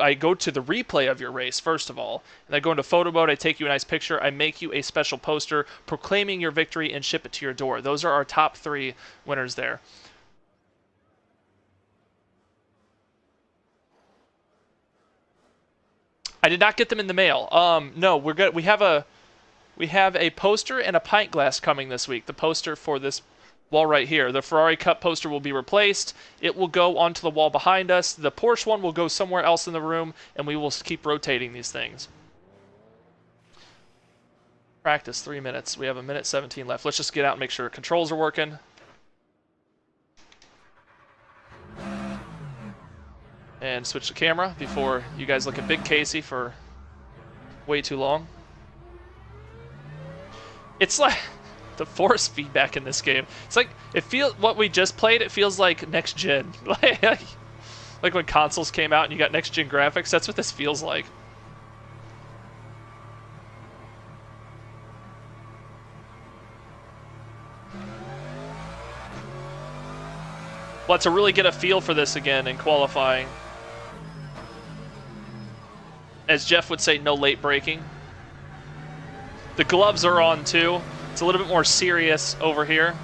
I go to the replay of your race first of all, and I go into photo mode. I take you a nice picture. I make you a special poster proclaiming your victory and ship it to your door. Those are our top 3 winners there. I did not get them in the mail. No, we're good. We have a poster and a pint glass coming this week. The poster for this wall right here. The Ferrari Cup poster will be replaced. It will go onto the wall behind us. The Porsche one will go somewhere else in the room, and we will keep rotating these things. Practice 3 minutes. We have 1:17 left. Let's just get out and make sure controls are working. And switch the camera before you guys look at Big Casey for way too long. It's like the force feedback in this game. It's like what we just played. It feels like next gen, like when consoles came out and you got next gen graphics. That's what this feels like. Well, to really get a feel for this again in qualifying. As Jeff would say, no late braking. The gloves are on too. It's a little bit more serious over here.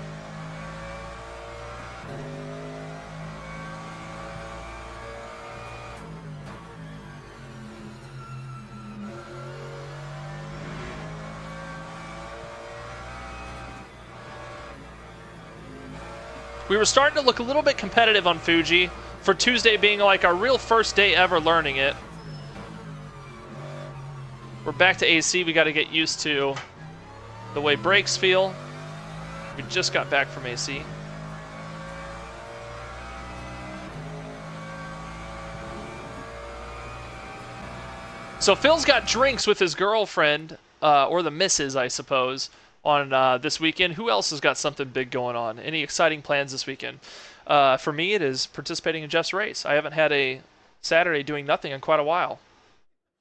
We were starting to look a little bit competitive on Fuji for Tuesday being like our real first day ever learning it. We're back to AC. We got to get used to the way brakes feel. We just got back from AC. So Phil's got drinks with his girlfriend, or the missus, I suppose, on this weekend. Who else has got something big going on? Any exciting plans this weekend? For me, it is participating in Jeff's race. I haven't had a Saturday doing nothing in quite a while.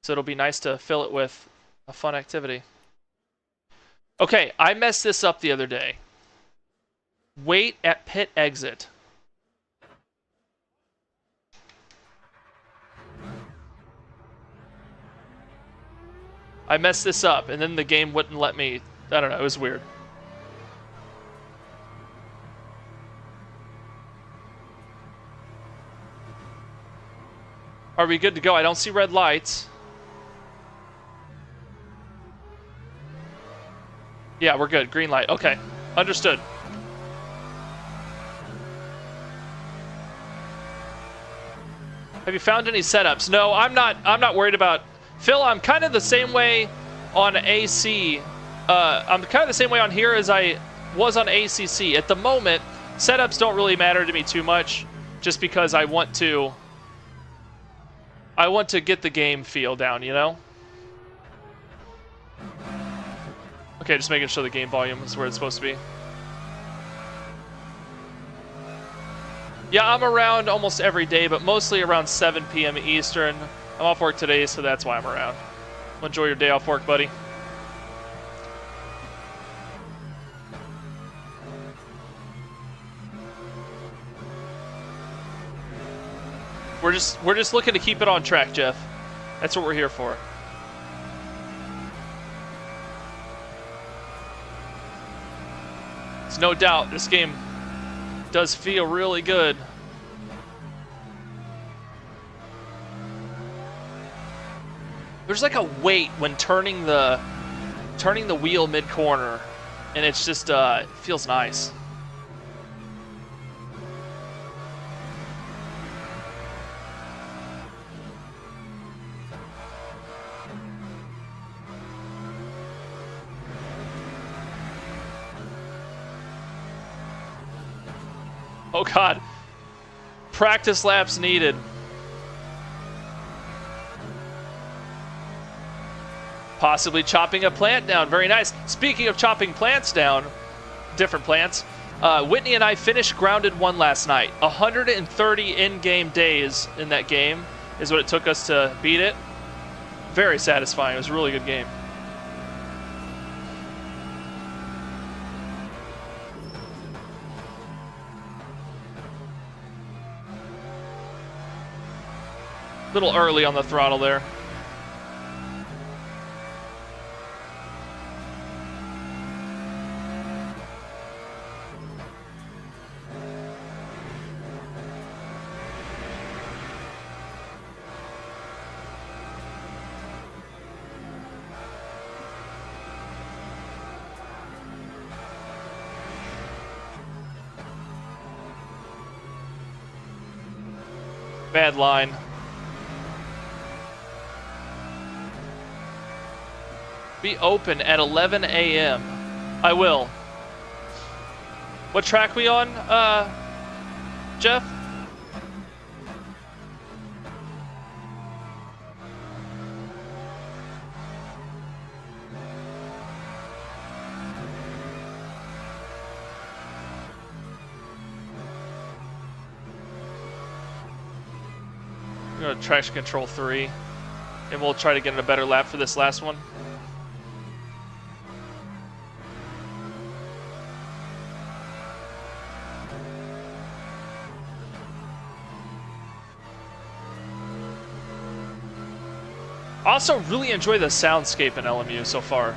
So it'll be nice to fill it with a fun activity. Okay, I messed this up the other day. Wait at pit exit. I messed this up, and then the game wouldn't let me. I don't know, it was weird. Are we good to go? I don't see red lights. Yeah, we're good. Green light. Okay. Understood. Have you found any setups? No, I'm not worried about Phil. I'm kind of the same way on AC. I'm kind of the same way on here as I was on ACC. At the moment, setups don't really matter to me too much, just because I want to get the game feel down, you know? Okay, just making sure the game volume is where it's supposed to be. Yeah, I'm around almost every day, but mostly around 7 p.m. Eastern. I'm off work today, so that's why I'm around. Enjoy your day off work, buddy. We're just looking to keep it on track, Jeff. That's what we're here for. There's no doubt this game does feel really good. There's like a weight when turning the wheel mid-corner, and it's just it feels nice. Oh God, practice laps needed. Possibly chopping a plant down, very nice. Speaking of chopping plants down, different plants, Whitney and I finished Grounded 1 last night. 130 in-game days in that game is what it took us to beat it. Very satisfying, it was a really good game. Little early on the throttle there. Bad line. Be open at 11 a.m. I will. What track we on, Jeff? I'm gonna traction control 3, and we'll try to get in a better lap for this last one. Also, really enjoy the soundscape in LMU so far.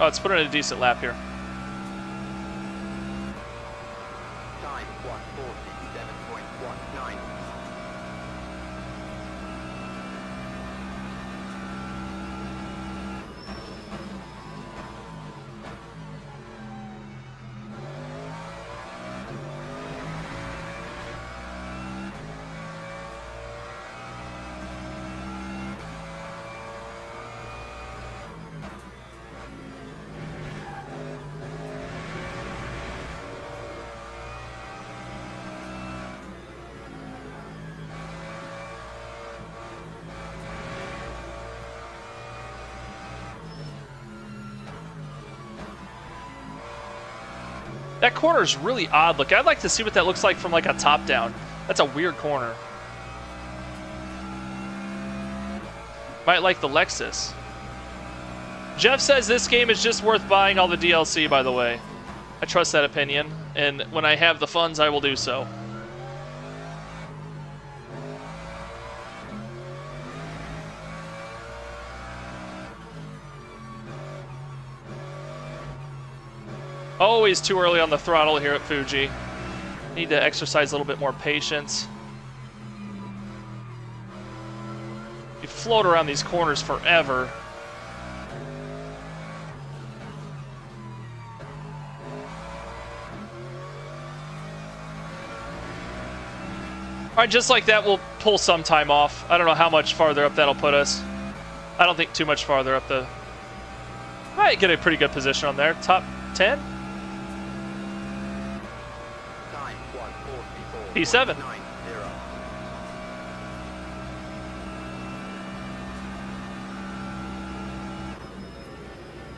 Oh, let's put in a decent lap here. Time 1:47.19. That corner is really odd looking. I'd like to see what that looks like from like a top down. That's a weird corner. Might like the Lexus. Jeff says this game is just worth buying all the DLC, by the way. I trust that opinion, and when I have the funds, I will do so. Always too early on the throttle here at Fuji. Need to exercise a little bit more patience. You float around these corners forever. Alright, just like that, we'll pull some time off. I don't know how much farther up that'll put us. I don't think too much farther up the... Might get a pretty good position on there. Top 10? P7.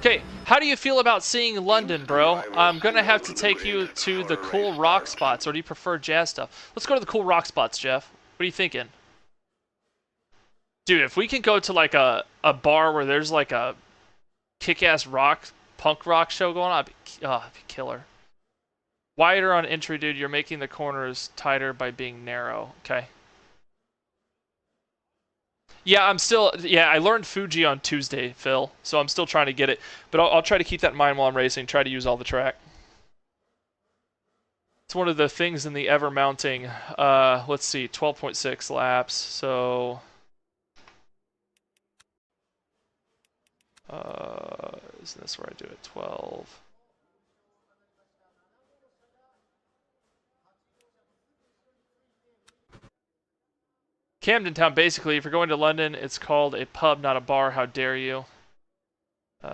Okay, how do you feel about seeing London, bro? I'm gonna have to take you to the cool rock spots, or do you prefer jazz stuff? Let's go to the cool rock spots, Jeff. What are you thinking? Dude, if we can go to like a bar where there's like a kick-ass rock, punk rock show going on, it'd be killer. Wider on entry, dude. You're making the corners tighter by being narrow. Okay. Yeah, I'm still. Yeah, I learned Fuji on Tuesday, Phil. So I'm still trying to get it, but I'll try to keep that in mind while I'm racing. Try to use all the track. It's one of the things in the ever mounting. Let's see, 12.6 laps. So, isn't this where I do it? 12. Camden Town, basically, if you're going to London, it's called a pub, not a bar. How dare you? We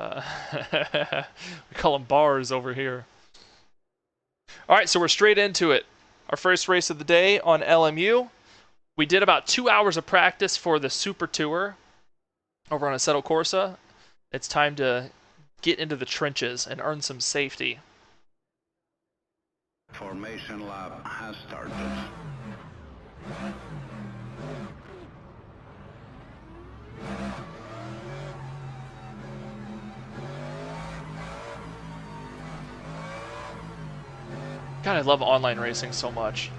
call them bars over here. All right, so we're straight into it. Our first race of the day on LMU. We did about 2 hours of practice for the Super Tour over on Assetto Corsa. It's time to get into the trenches and earn some safety. Formation lab has started. God, I love online racing so much.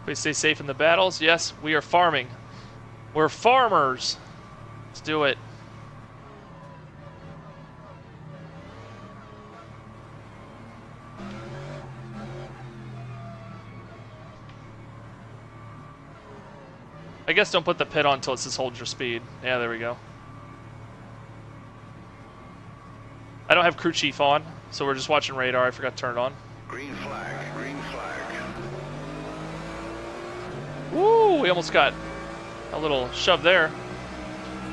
Please stay safe in the battles. Yes, we are farming. We're farmers. Let's do it. I guess don't put the pit on until it says hold your speed. Yeah, there we go. I don't have crew chief on, so we're just watching radar. I forgot to turn it on. Green flag, green flag. Woo, we almost got a little shove there.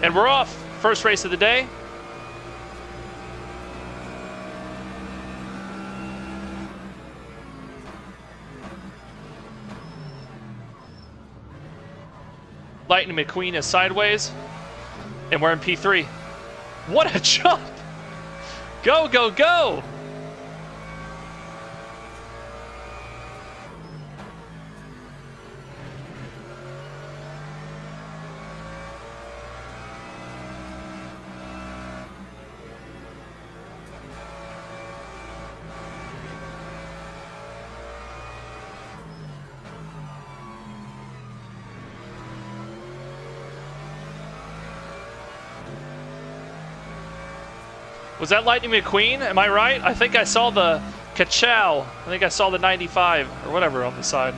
And we're off. First race of the day. Lightning McQueen is sideways. And we're in P3. What a jump! Go, go, go! Was that Lightning McQueen? Am I right? I think I saw the Kachow. I think I saw the 95 or whatever on the side.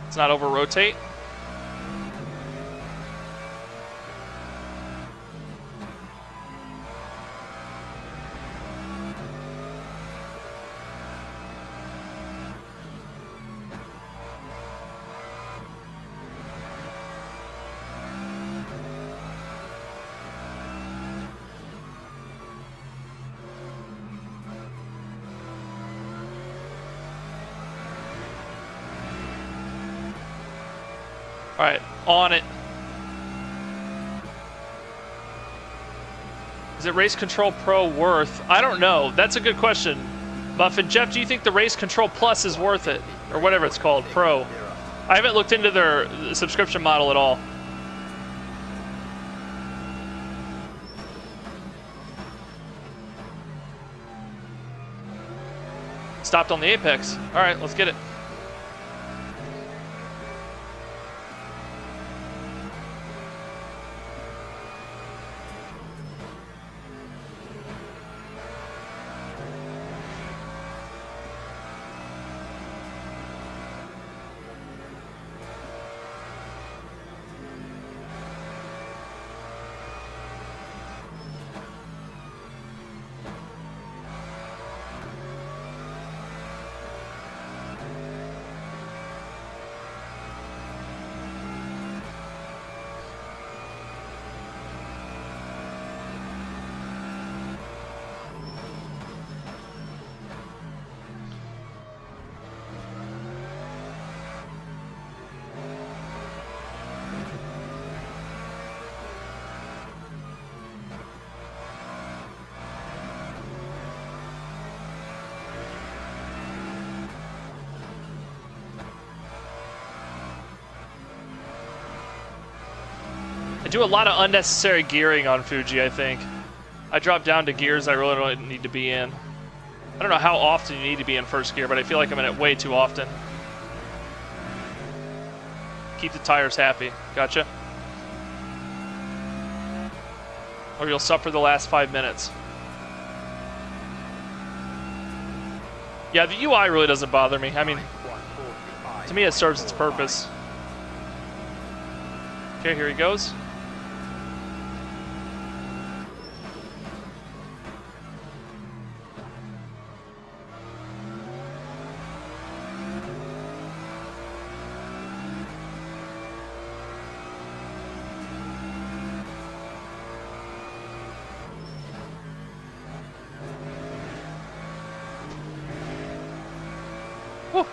Let's not over rotate. All right, on it. Is it Race Control Pro worth? I don't know. That's a good question. Muffin, Jeff, do you think the Race Control Plus is worth it? Or whatever it's called, Pro. I haven't looked into their subscription model at all. Stopped on the apex. All right, let's get it. do a lot of unnecessary gearing on Fuji, I think. I drop down to gears I really don't need to be in. I don't know how often you need to be in first gear, but I feel like I'm in it way too often. Keep the tires happy. Gotcha. Or you'll suffer the last 5 minutes. Yeah, the UI really doesn't bother me. I mean, to me it serves its purpose. Okay, here he goes. Woo.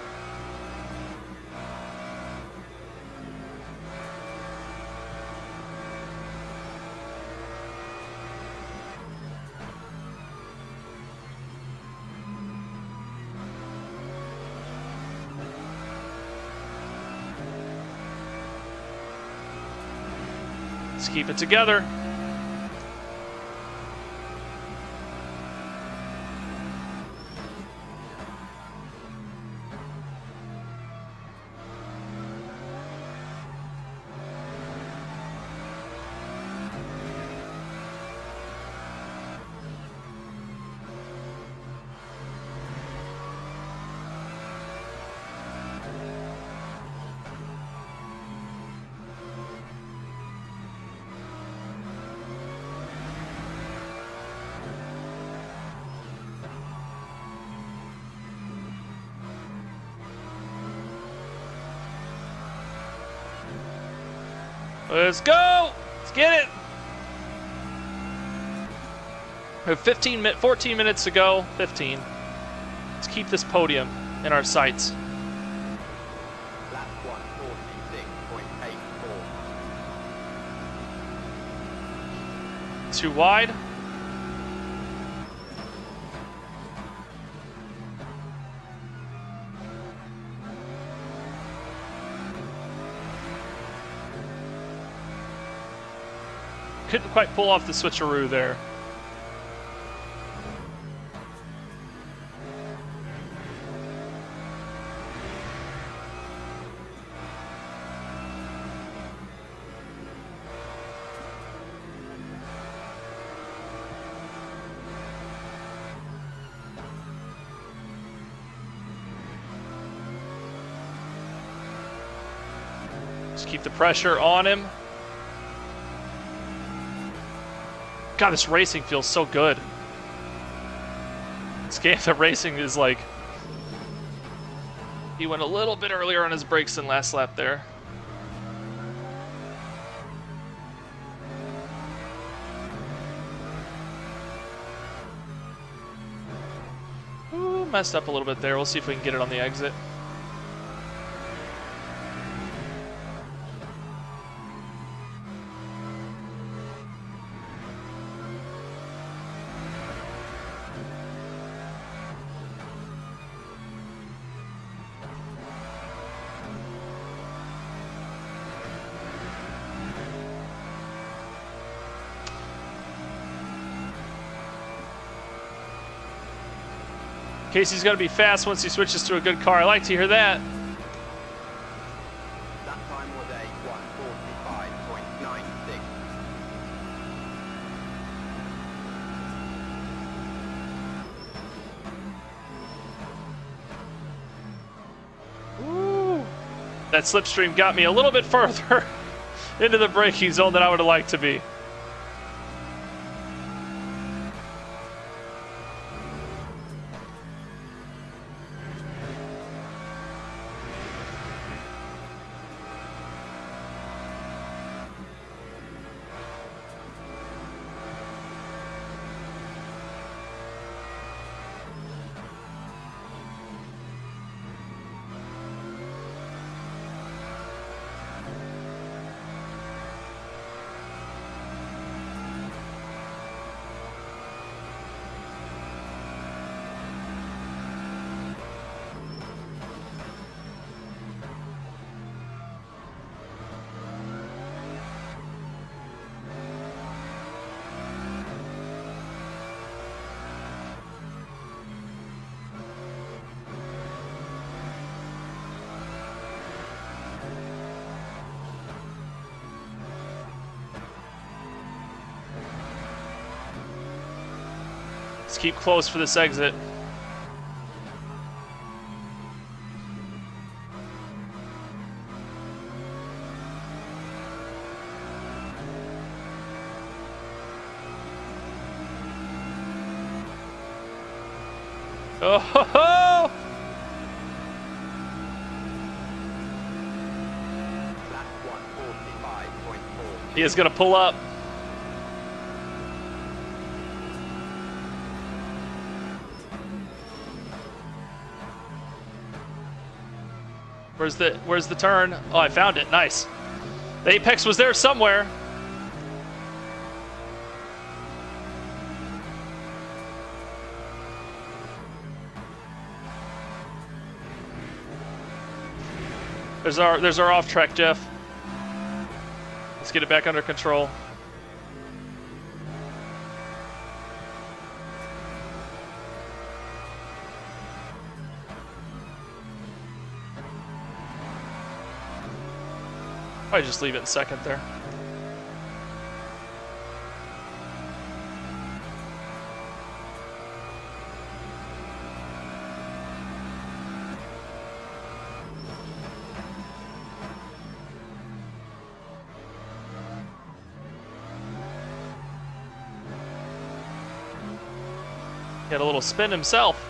Let's keep it together. Let's go! Let's get it! We have 14 minutes to go. 15. Let's keep this podium in our sights. Lap 146.84. Too wide. Couldn't quite pull off the switcheroo there. Just keep the pressure on him. God, this racing feels so good. This game, the racing is like... He went a little bit earlier on his brakes than last lap there. Ooh, messed up a little bit there. We'll see if we can get it on the exit. Casey's going to be fast once he switches to a good car. I like to hear that. That time was a 145.96. Ooh. That slipstream got me a little bit further into the braking zone than I would have liked to be. Let's keep close for this exit. Oh ho ho! Lap 145.4. He is gonna pull up. Where's the turn? Oh, I found it. Nice. The apex was there somewhere. There's our off track, Jeff. Let's get it back under control. Probably just leave it in second there. He had a little spin himself.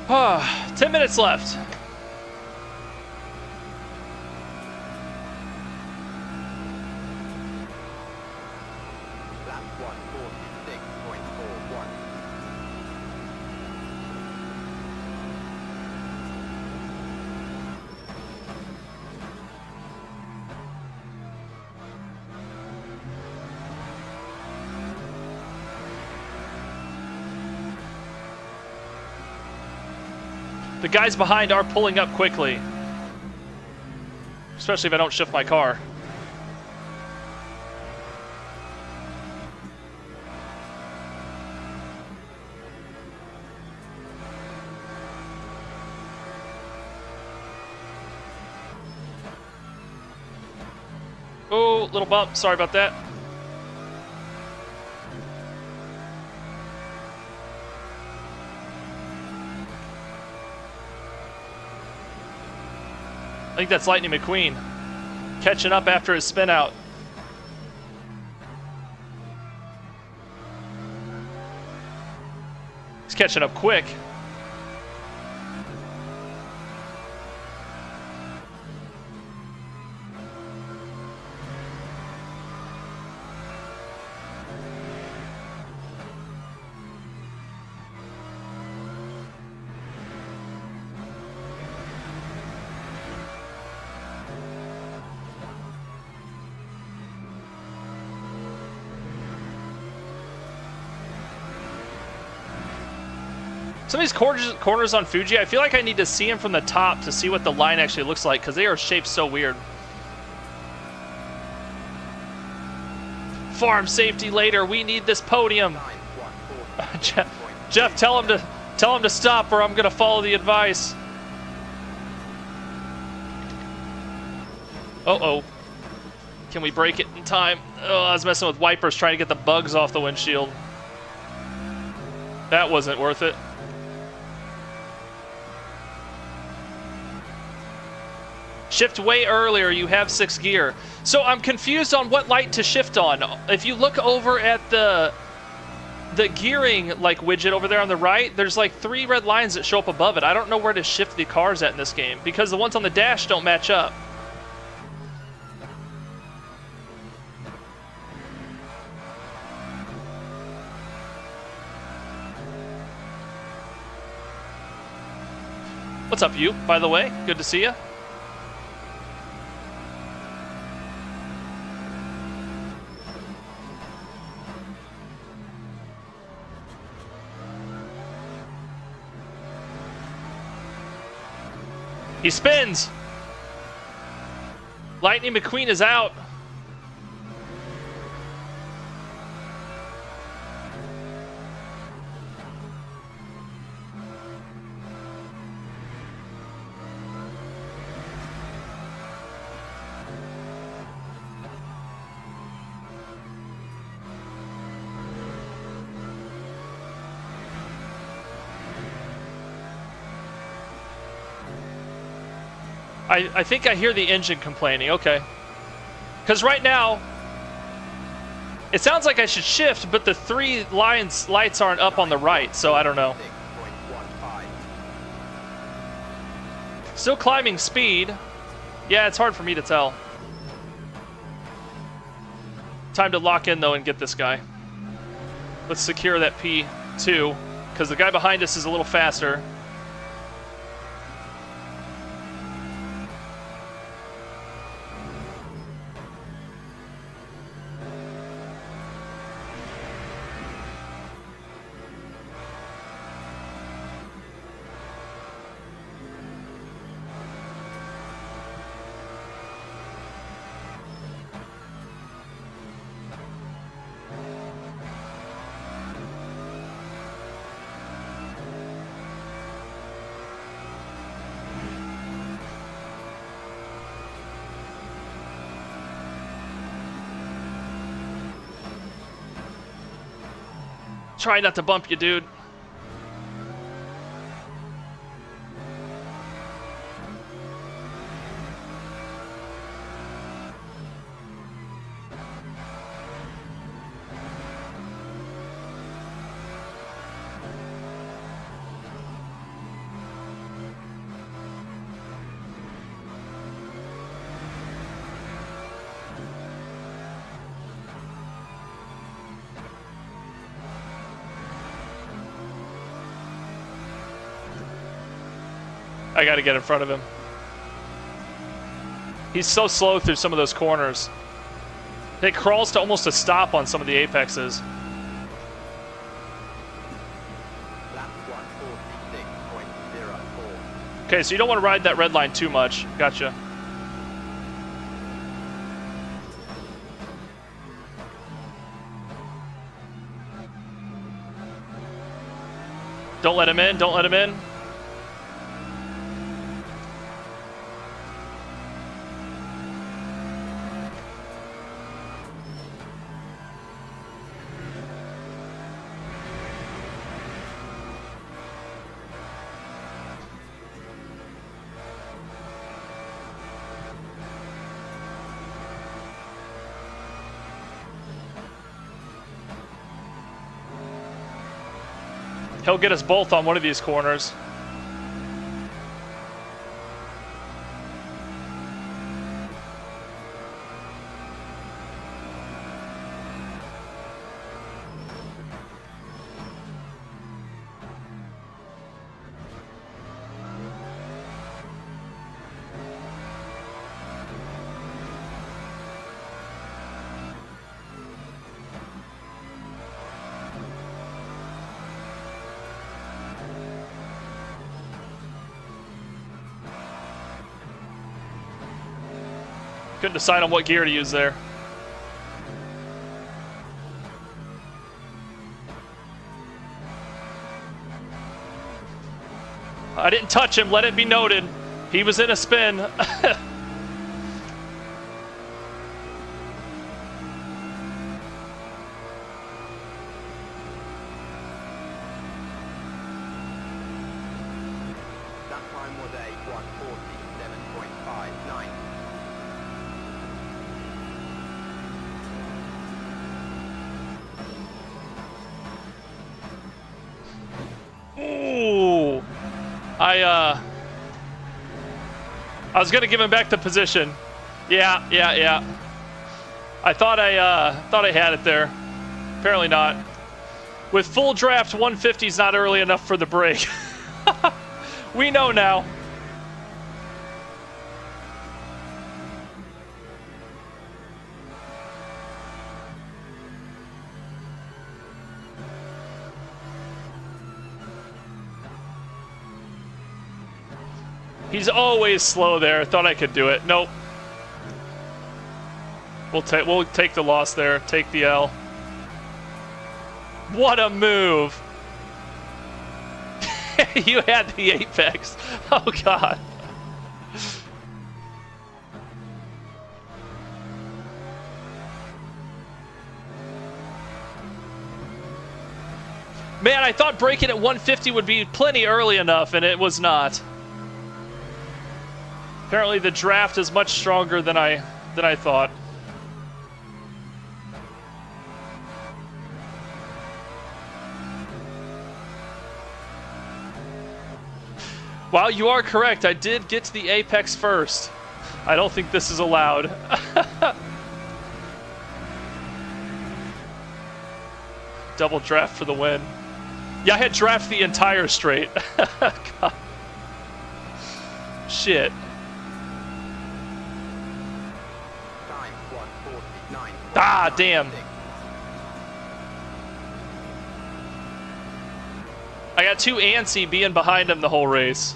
Ah, 10 minutes left. Lap 146.41. The guys behind are pulling up quickly. Especially if I don't shift my car. Oh, little bump. Sorry about that. I think that's Lightning McQueen catching up after his spin out. He's catching up quick. Some of these corners on Fuji, I feel like I need to see them from the top to see what the line actually looks like, because they are shaped so weird. Farm safety later. We need this podium. Jeff, tell him to stop, or I'm gonna follow the advice. Uh-oh. Can we break it in time? Oh, I was messing with wipers trying to get the bugs off the windshield. That wasn't worth it. Shift way earlier, you have 6th gear. So I'm confused on what light to shift on. If you look over at the gearing like widget over there on the right, there's like 3 red lines that show up above it. I don't know where to shift the cars at in this game because the ones on the dash don't match up. What's up, you, by the way? Good to see you. He spins. Lightning McQueen is out. I think I hear the engine complaining. Okay. Because right now, it sounds like I should shift, but the 3 lions lights aren't up on the right, so I don't know. 6.15. Still climbing speed. Yeah, it's hard for me to tell. Time to lock in, though, and get this guy. Let's secure that P2, because the guy behind us is a little faster. Try not to bump you, dude. I gotta get in front of him. He's so slow through some of those corners. It crawls to almost a stop on some of the apexes. Lap 146.04. Okay, so you don't want to ride that red line too much. Gotcha. Don't let him in, don't let him in. He'll get us both on one of these corners. Couldn't decide on what gear to use there. I didn't touch him, let it be noted. He was in a spin. That time was a 147.59. Ooh. I was gonna give him back the position. Yeah. I thought I had it there. Apparently not. With full draft, 150 is not early enough for the break. We know now. He's always slow there. Thought I could do it. Nope. We'll take the loss there. Take the L. What a move! You had the apex. Oh god. Man, I thought breaking at 150 would be plenty early enough, and it was not. Apparently the draft is much stronger than I thought. Wow, you are correct. I did get to the apex first. I don't think this is allowed. Double draft for the win. Yeah, I had draft the entire straight. God. Shit. Time 1:49. Ah, damn. I got 2 antsy being behind him the whole race.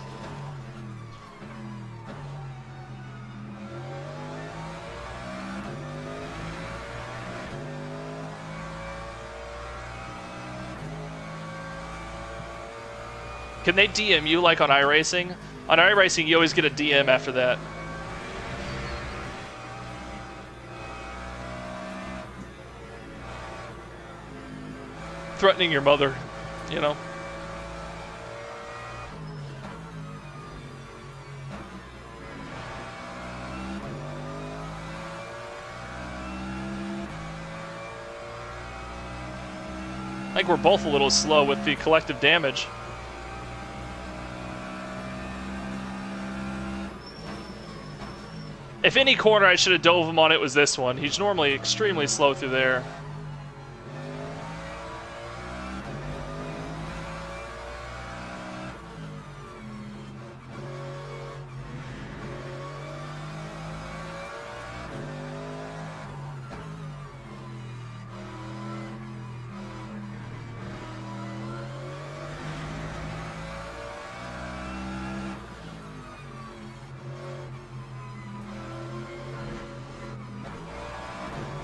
Can they DM you like on iRacing? On iRacing, you always get a DM after that. Threatening your mother, you know? I think we're both a little slow with the collective damage. If any corner I should have dove him on, it was this one. He's normally extremely slow through there.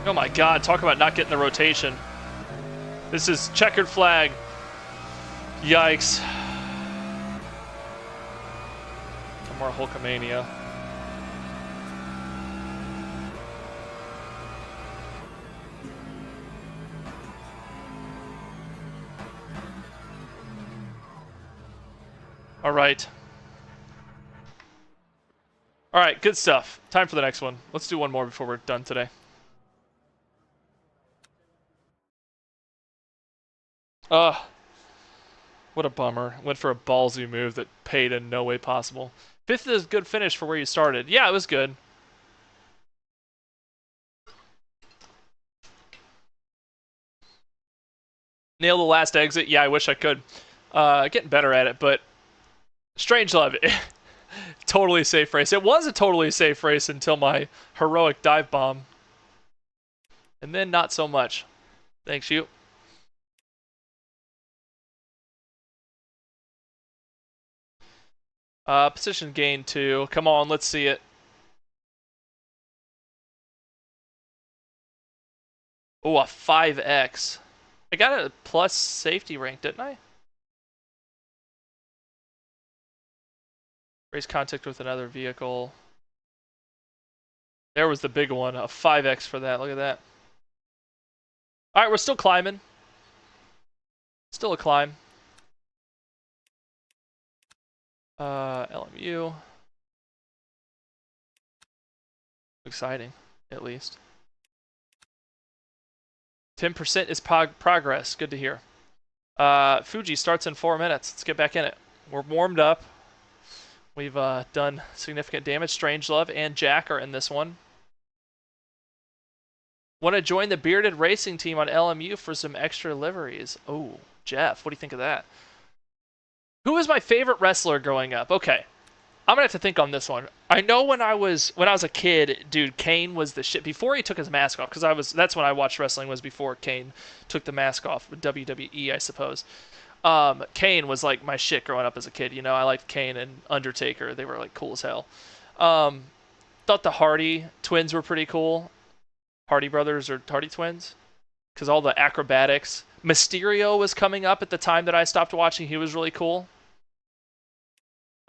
Oh my god, talk about not getting the rotation. This is checkered flag. Yikes. No more Hulkamania. Alright. Alright, good stuff. Time for the next one. Let's do one more before we're done today. What a bummer. Went for a ballsy move that paid in no way possible. 5th is a good finish for where you started. Yeah, it was good. Nail the last exit. Yeah, I wish I could. Getting better at it, but Strangelove, totally safe race. It was a totally safe race until my heroic dive bomb. And then not so much. Thanks, you. Position gain 2. Come on, let's see it. Oh, a 5x. I got a plus safety rank, didn't I? Raise contact with another vehicle. There was the big one. A 5x for that. Look at that. Alright, we're still climbing. Still a climb. LMU. Exciting, at least. 10% is progress. Good to hear. Fuji starts in 4 minutes. Let's get back in it. We're warmed up. We've done significant damage. Strangelove and Jack are in this one. Want to join the bearded racing team on LMU for some extra liveries. Oh, Jeff, what do you think of that? Who was my favorite wrestler growing up? Okay, I'm gonna have to think on this one. I know when I was a kid, dude, Kane was the shit. Before he took his mask off, because that's when I watched wrestling, was before Kane took the mask off with WWE, I suppose. Kane was like my shit growing up as a kid. You know, I liked Kane and Undertaker. They were like cool as hell. Thought the Hardy twins were pretty cool. Hardy brothers or Hardy twins, because all the acrobatics. Mysterio was coming up at the time that I stopped watching. He was really cool.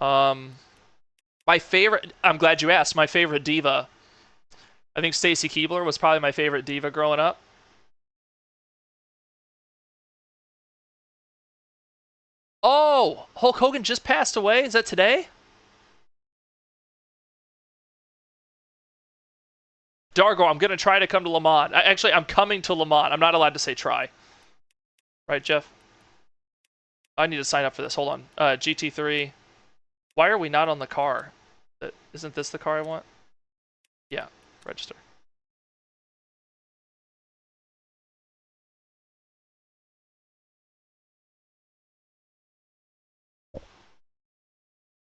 My favorite. I'm glad you asked. My favorite diva. I think Stacy Keibler was probably my favorite diva growing up. Oh, Hulk Hogan just passed away. Is that today? Dargo, I'm gonna try to come to Le Mans. Actually, I'm coming to Le Mans. I'm not allowed to say try. Right, Jeff? I need to sign up for this. Hold on. GT3. Why are we not on the car? Isn't this the car I want? Yeah, register.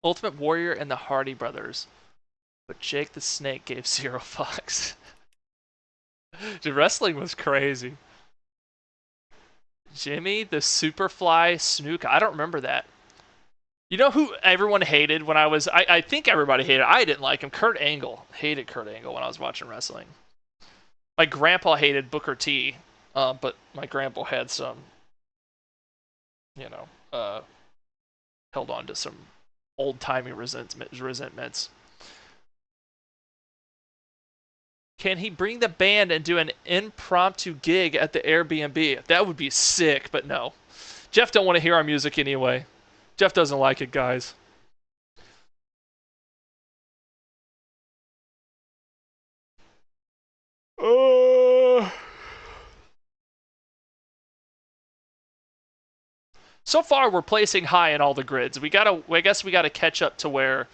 Ultimate Warrior and the Hardy Brothers. But Jake the Snake gave 0 fucks. Dude, wrestling was crazy. Jimmy the Superfly Snuka. I don't remember that. You know who everyone hated when I was... I think everybody hated. I didn't like him. Kurt Angle. Hated Kurt Angle when I was watching wrestling. My grandpa hated Booker T. But my grandpa had some... You know... held on to some old-timey resentments. Can he bring the band and do an impromptu gig at the Airbnb? That would be sick, but no. Jeff don't want to hear our music anyway. Jeff doesn't like it, guys. So far, we're placing high in all the grids. I guess we gotta catch up to where,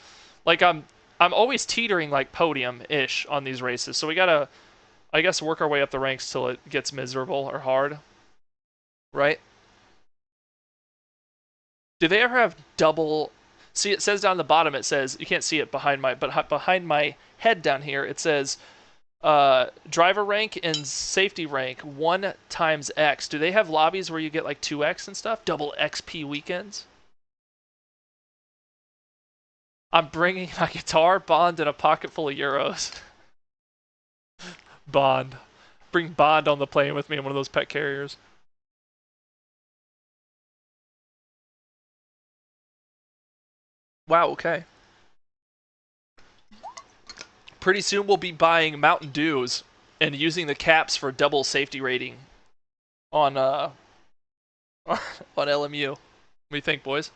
like, I'm always teetering like podium-ish on these races. So we gotta, I guess, work our way up the ranks till it gets miserable or hard. Right? Do they ever have double... See, it says down the bottom, it says... You can't see it behind my head down here, it says... driver rank and safety rank 1 times X. Do they have lobbies where you get like 2X and stuff? Double XP weekends? I'm bringing my guitar, Bond, and a pocket full of euros. Bond. Bring Bond on the plane with me in one of those pet carriers. Wow, okay. Pretty soon we'll be buying Mountain Dews and using the caps for double safety rating on on LMU. What do you think, boys?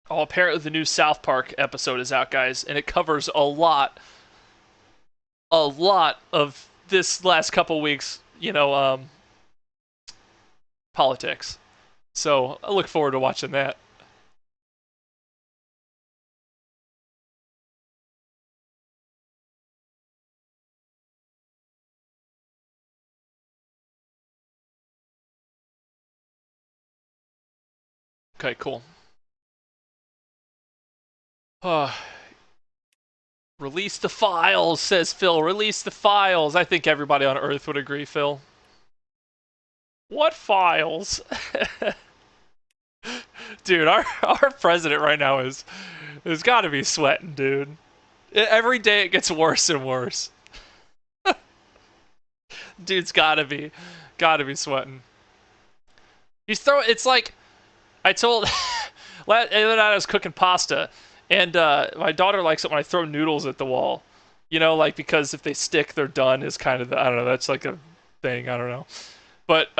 Oh, apparently the new South Park episode is out, guys, and it covers a lot of this last couple weeks, you know, politics. So I look forward to watching that. Okay, cool. Release the files, says Phil. Release the files. I think everybody on Earth would agree, Phil. What files? Dude, our president right now is got to be sweating, dude. Every day it gets worse and worse. Dude's got to be sweating. He's throwing. It's like I told the other night I was cooking pasta, and my daughter likes it when I throw noodles at the wall. You know, like, because if they stick, they're done. Is kind of I don't know. That's like a thing. I don't know. But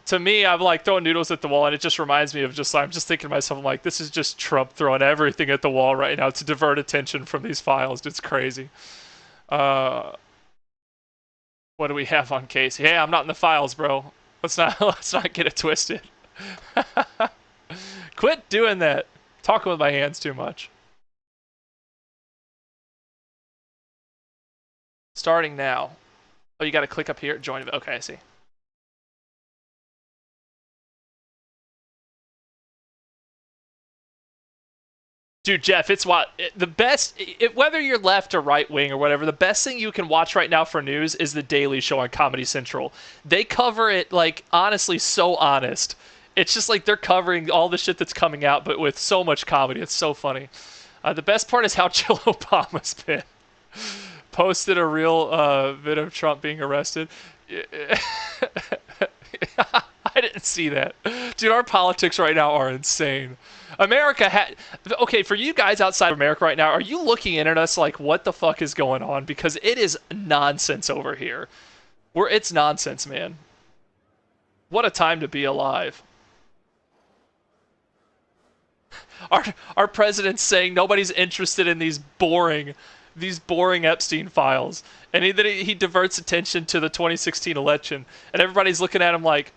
to me, I'm like throwing noodles at the wall, and it just reminds me of I'm just thinking to myself, I'm like, this is just Trump throwing everything at the wall right now to divert attention from these files. It's crazy. What do we have on Casey? Hey, I'm not in the files, bro. Let's not get it twisted. Quit doing that. Talking with my hands too much. Starting now. Oh, you got to click up here. Join. Okay, I see. Dude, Jeff, it's what the best. Whether you're left or right wing or whatever, the best thing you can watch right now for news is the Daily Show on Comedy Central. They cover it like honestly so honest. It's just like they're covering all the shit that's coming out, but with so much comedy. It's so funny. The best part is how chill Obama's been. Posted a real bit of Trump being arrested. I didn't see that. Dude, our politics right now are insane. America okay, for you guys outside of America right now, are you looking in at us like, what the fuck is going on? Because it is nonsense over here. It's nonsense, man. What a time to be alive. Our president's saying nobody's interested in these boring Epstein files. And he diverts attention to the 2016 election. And everybody's looking at him like,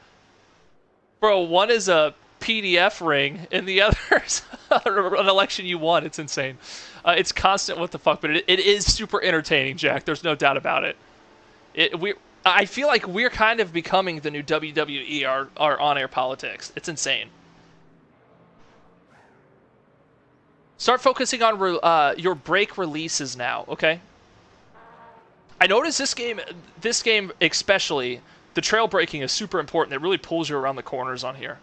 bro, one is a PDF ring, and the other's an election you won. It's insane. It's constant what the fuck, but it is super entertaining, Jack. There's no doubt about it. I feel like we're kind of becoming the new WWE, our on-air politics. It's insane. Start focusing on your break releases now, okay? I noticed this game especially, the trail braking is super important. It really pulls you around the corners on here.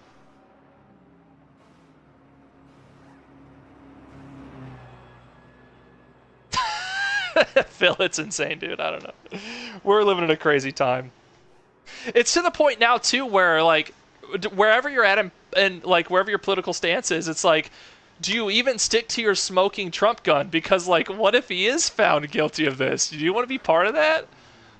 Phil, it's insane, dude. I don't know. We're living in a crazy time. It's to the point now, too, where, like, wherever you're at and like, wherever your political stance is, it's like, do you even stick to your smoking Trump gun? Because, like, what if he is found guilty of this? Do you want to be part of that?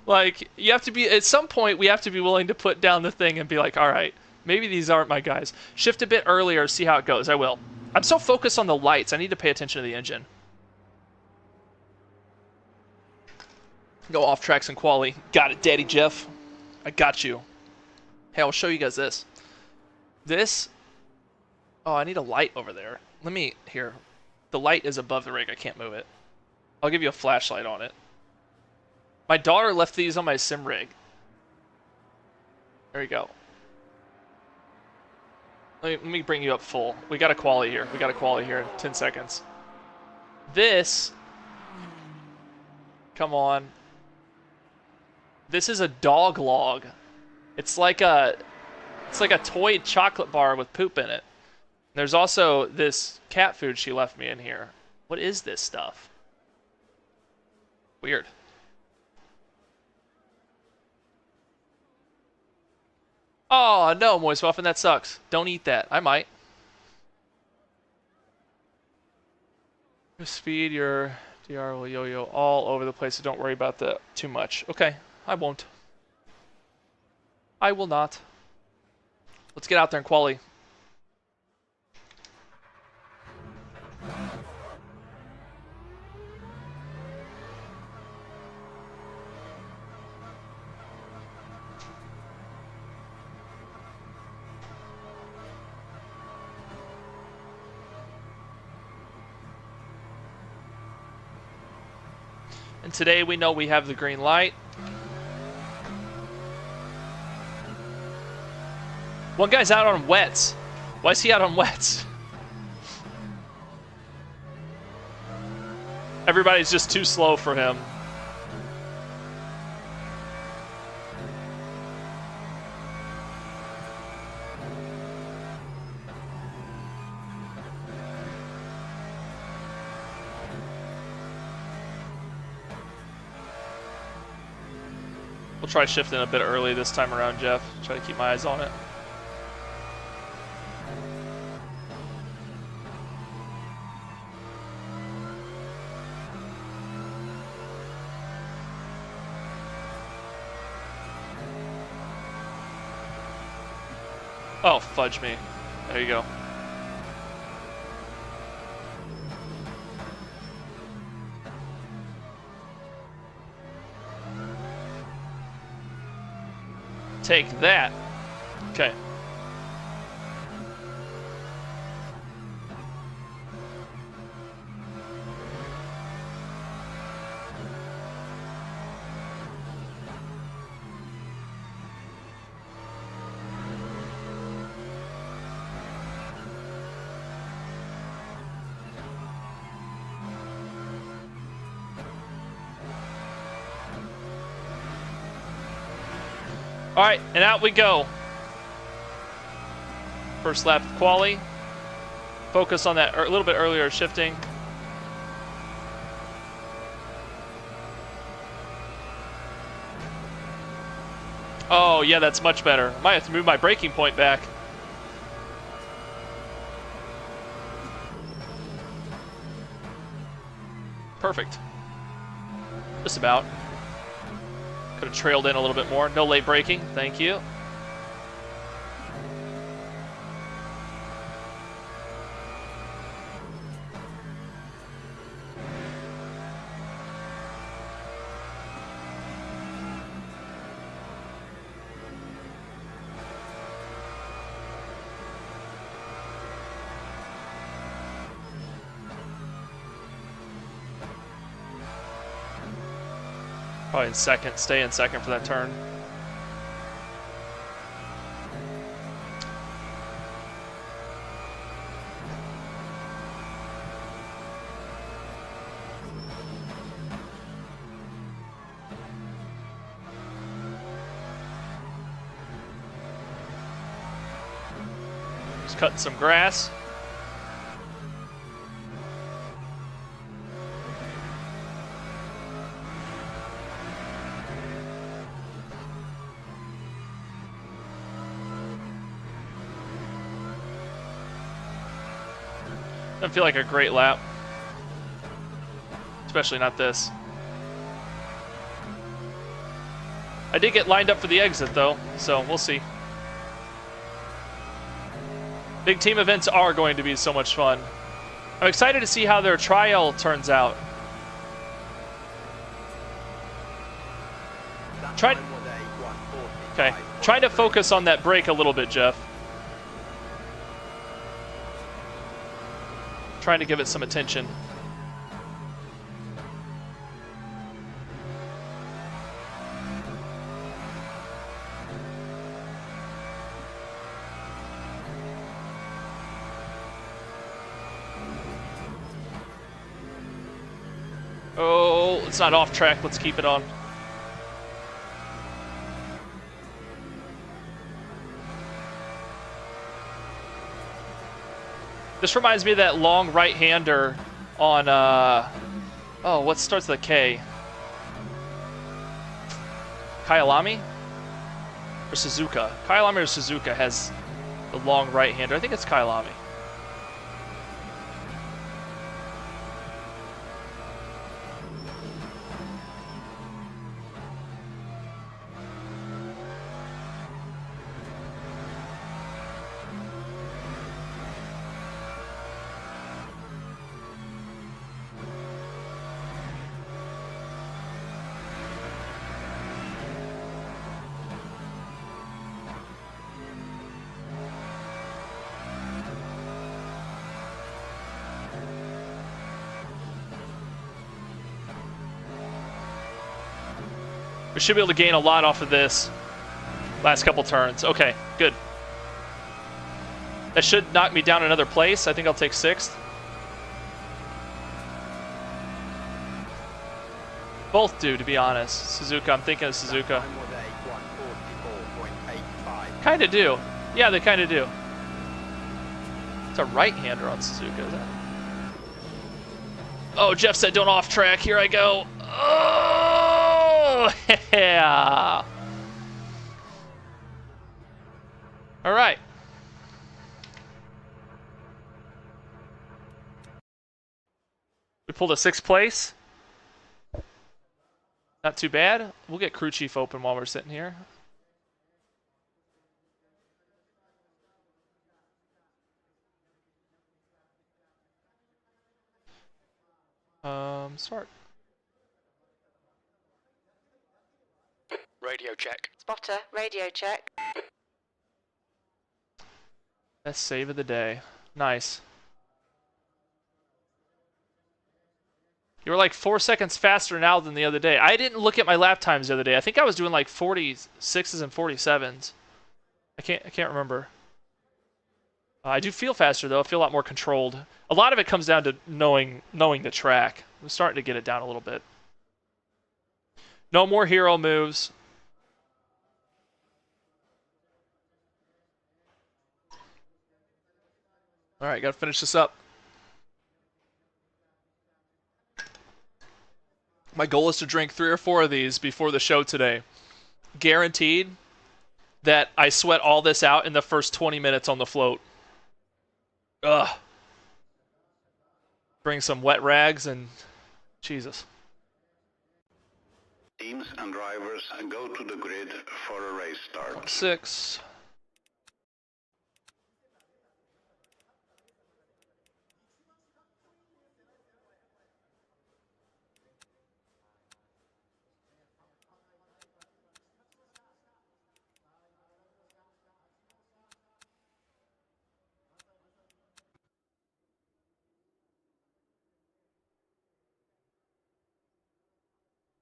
Like, you have to be, at some point, we have to be willing to put down the thing and be like, all right, maybe these aren't my guys. Shift a bit earlier, see how it goes. I will. I'm so focused on the lights, I need to pay attention to the engine. Go off tracks and quali. Got it, Daddy Jeff. I got you. Hey, I'll show you guys this. Oh, I need a light over there. Here. The light is above the rig. I can't move it. I'll give you a flashlight on it. My daughter left these on my sim rig. There you go. Let me bring you up full. We got a quali here. We got a quali here in 10 seconds. This. Come on. This is a dog log. It's like a toy chocolate bar with poop in it. There's also this cat food she left me in here. What is this stuff? Weird. Oh, no, Moist Muffin, that sucks. Don't eat that. I might. Speed, your DR will yo-yo all over the place, so don't worry about that too much. Okay, I won't. I will not. Let's get out there and quali. And today we know we have the green light. One guy's out on wets. Why is he out on wets? Everybody's just too slow for him. We'll try shifting a bit early this time around, Jeff. Try to keep my eyes on it. Oh, fudge me. There you go. Take that. Okay. All right, and out we go. First lap of quali. Focus on that a little bit earlier shifting. Oh, yeah, that's much better. Might have to move my braking point back. Perfect. Just about. Could have trailed in a little bit more. No late braking. Thank you. Probably in second. Stay in second for that turn. Just cutting some grass. Doesn't feel like a great lap. Especially not this. I did get lined up for the exit though, so we'll see. Big team events are going to be so much fun. I'm excited to see how their trial turns out. Okay, trying to focus on that brake a little bit, Jeff. Trying to give it some attention. Oh, it's not off track. Let's keep it on. This reminds me of that long right-hander on, oh, what starts with a K? Kyalami? Or Suzuka? Kyalami or Suzuka has the long right-hander. I think it's Kyalami. We should be able to gain a lot off of this last couple turns. Okay, good. That should knock me down another place. I think I'll take 6th. Both do, to be honest. Suzuka, I'm thinking of Suzuka. Kind of do. Yeah, they kind of do. It's a right-hander on Suzuka, isn't it? Oh, Jeff said don't off track. Here I go. Oh, yeah. All right. We pulled a 6th place. Not too bad. We'll get crew chief open while we're sitting here. Start. Radio check. Spotter, radio check. Best save of the day. Nice. You were like 4 seconds faster now than the other day. I didn't look at my lap times the other day. I think I was doing like 46s and 47s. I can't remember. I do feel faster though. I feel a lot more controlled. A lot of it comes down to knowing the track. I'm starting to get it down a little bit. No more hero moves. All right, gotta finish this up. My goal is to drink 3 or 4 of these before the show today. Guaranteed that I sweat all this out in the first 20 minutes on the float. Ugh. Bring some wet rags and Jesus. Teams and drivers go to the grid for a race start. 6.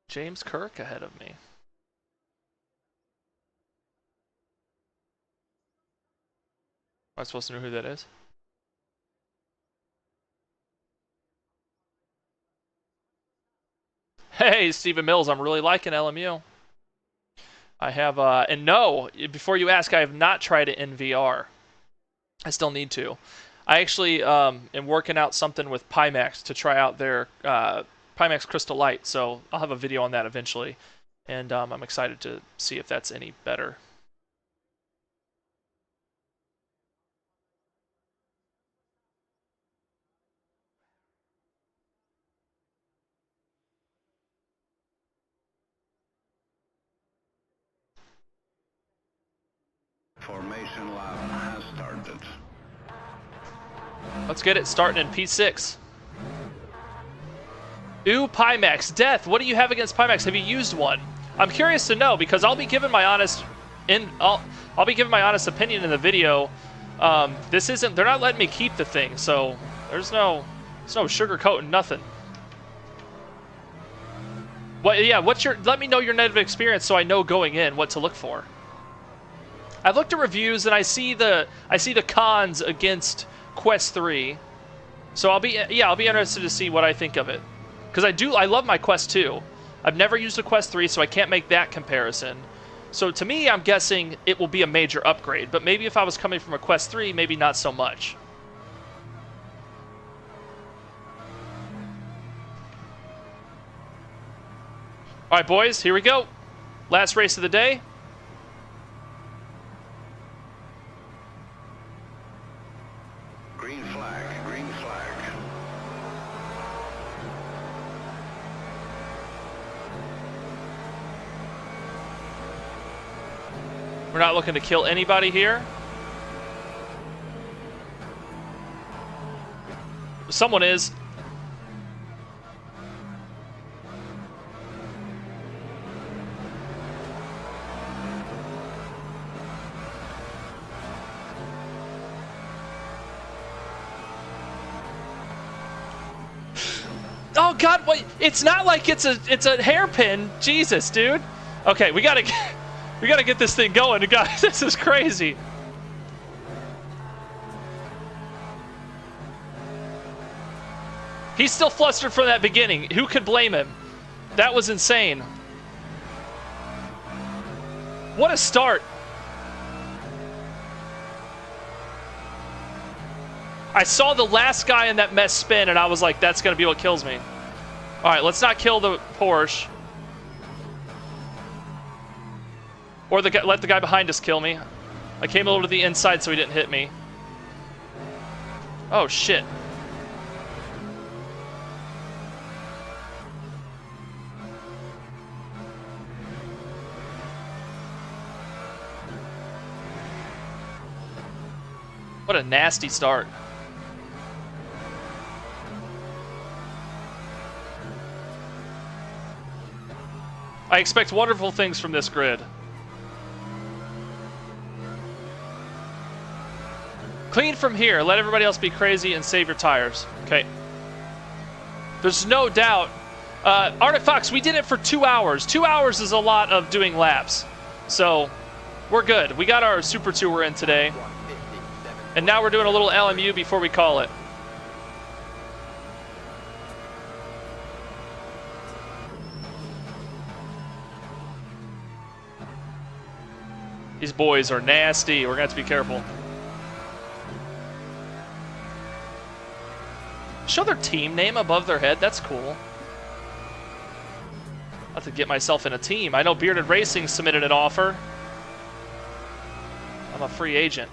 James Kirk ahead of me. Am I supposed to know who that is? Hey, Stephen Mills, I'm really liking LMU. I have, and no, before you ask, I have not tried it in VR. I still need to. I actually am working out something with Pimax to try out their Pimax Crystal Light, so I'll have a video on that eventually, and I'm excited to see if that's any better. Formation lab has started. Let's get it starting in P6. Ooh, Pimax. Death, what do you have against Pimax? Have you used one? I'm curious to know because I'll be giving my honest I'll be giving my honest opinion in the video. This isn't, they're not letting me keep the thing, so there's no sugarcoating nothing. What, yeah, let me know your negative experience so I know going in what to look for. I've looked at reviews and I see the cons against Quest 3. So I'll be interested to see what I think of it. Because I love my Quest 2. I've never used a Quest 3, so I can't make that comparison. So to me, I'm guessing it will be a major upgrade. But maybe if I was coming from a Quest 3, maybe not so much. Alright, boys, here we go. Last race of the day. Green flag, green flag. We're not looking to kill anybody here. Someone is. Oh God! Wait, it's not like it's a hairpin. Jesus, dude. Okay, we gotta get this thing going, guys. This is crazy. He's still flustered from that beginning. Who could blame him? That was insane. What a start. I saw the last guy in that mess spin, and I was like, that's going to be what kills me. All right, let's not kill the Porsche. Or let the guy behind us kill me. I came a little to the inside so he didn't hit me. Oh, shit. What a nasty start. I expect wonderful things from this grid. Clean from here. Let everybody else be crazy and save your tires. Okay. There's no doubt. Arctic Fox, we did it for 2 hours. 2 hours is a lot of doing laps. So, we're good. We got our Super Tour in today. And now we're doing a little LMU before we call it. These boys are nasty. We're going to have to be careful. show their team name above their head? That's cool. I'll have to get myself in a team. I know Bearded Racing submitted an offer. I'm a free agent.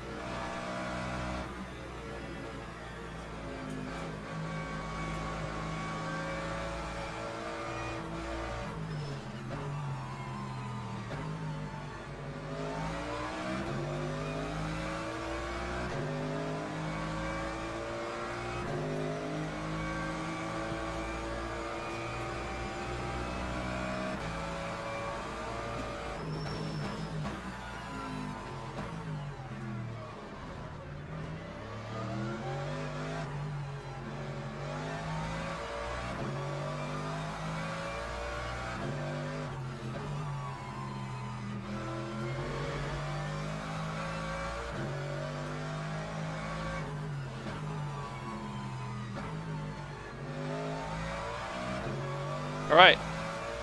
All right,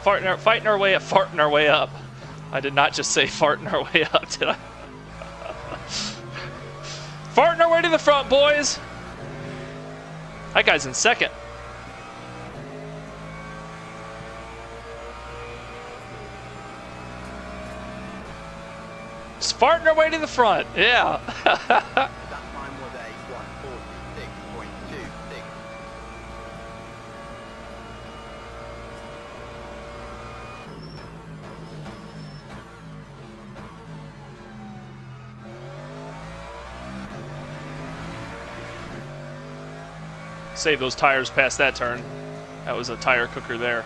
fighting our way up, farting our way up. I did not just say farting our way up, did I? Farting our way to the front, boys. That guy's in second. Just farting our way to the front, yeah. That time was a 146.26. Save those tires past that turn. That was a tire cooker there.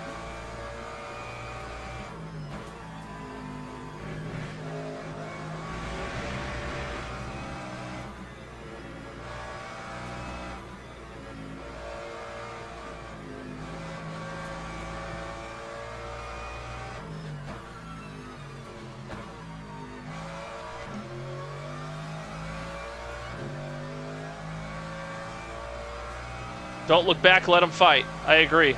Don't look back, let them fight. I agree.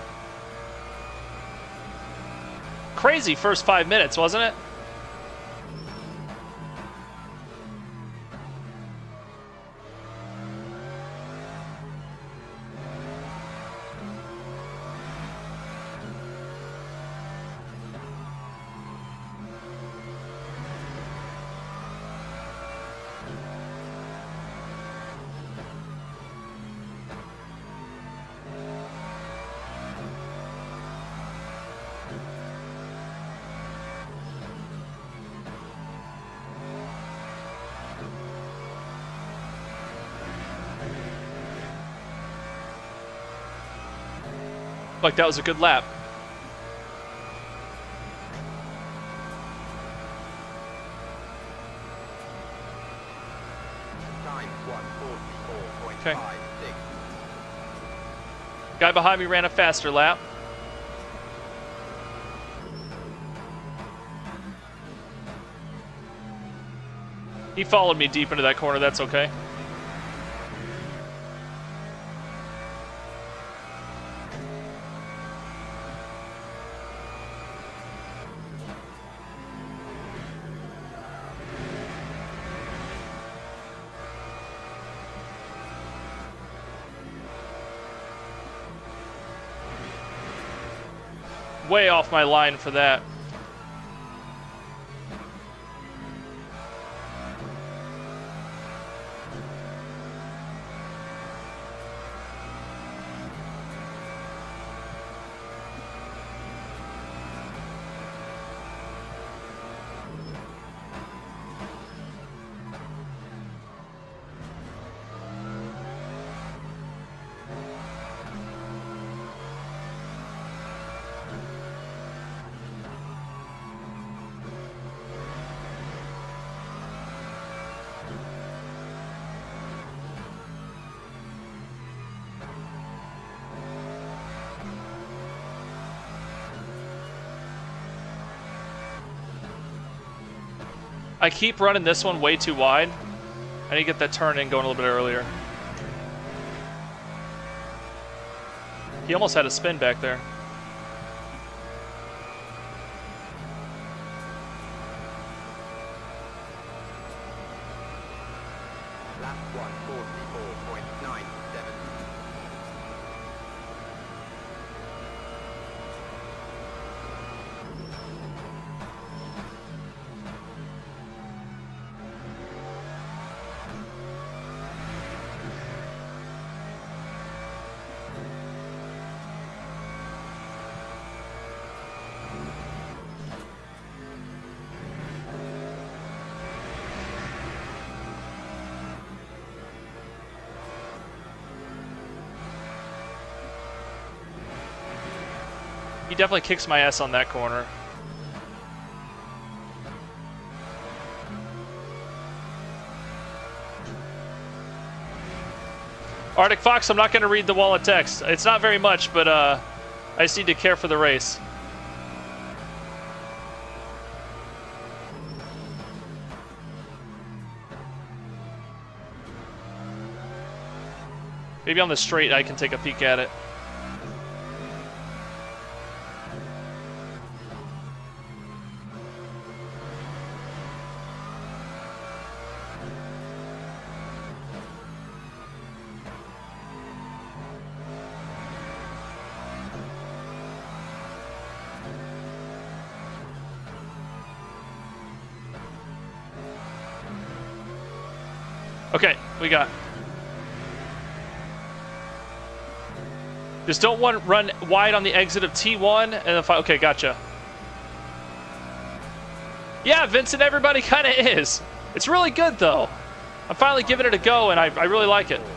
Crazy first 5 minutes, wasn't it? Like that was a good lap. Time 144.56. Okay. Guy behind me ran a faster lap. He followed me deep into that corner, that's okay. Way off my line for that. I keep running this one way too wide. I need to get that turn in going a little bit earlier. He almost had a spin back there. Lap 144.97. He definitely kicks my ass on that corner. Arctic Fox, I'm not going to read the wall of text. It's not very much, but I just need to care for the race. Maybe on the straight I can take a peek at it. Okay, we got. Just don't run wide on the exit of T1 and if okay, gotcha. Yeah, Vincent, everybody kind of is. It's really good though. I'm finally giving it a go and I really like it. 4.39.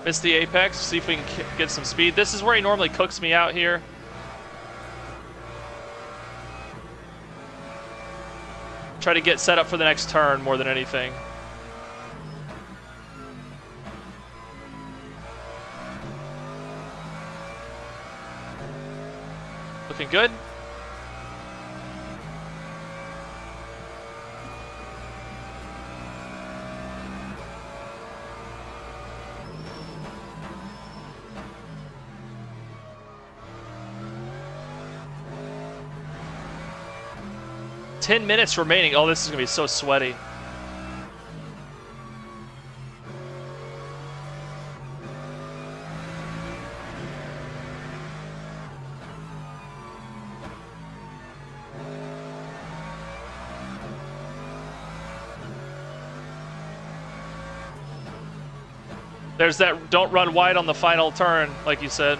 Miss the apex, see if we can get some speed. This is where he normally cooks me out here. Try to get set up for the next turn more than anything. Looking good. Ten minutes remaining. Oh, this is gonna be so sweaty. There's that don't run wide on the final turn, like you said.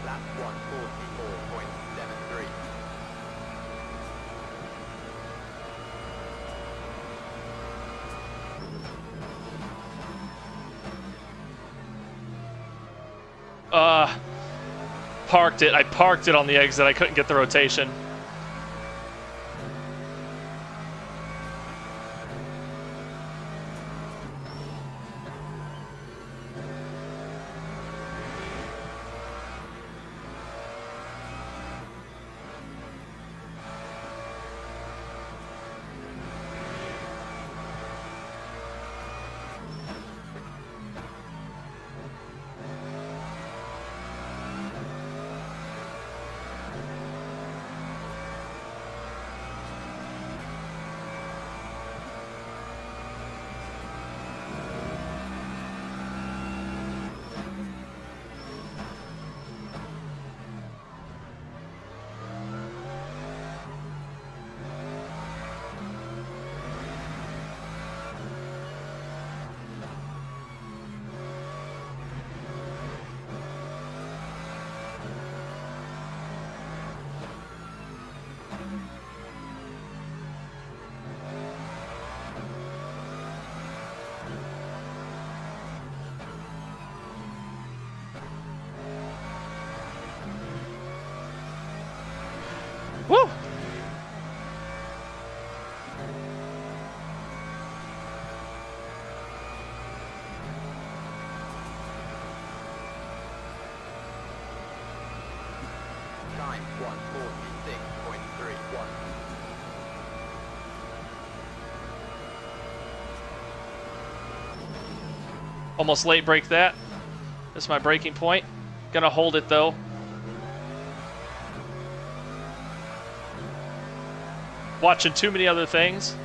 Lap 144.73. Parked it. I parked it on the exit. I couldn't get the rotation. Woo! Time 146.31. Almost late break that. This is my breaking point. Gonna hold it though. Watching too many other things.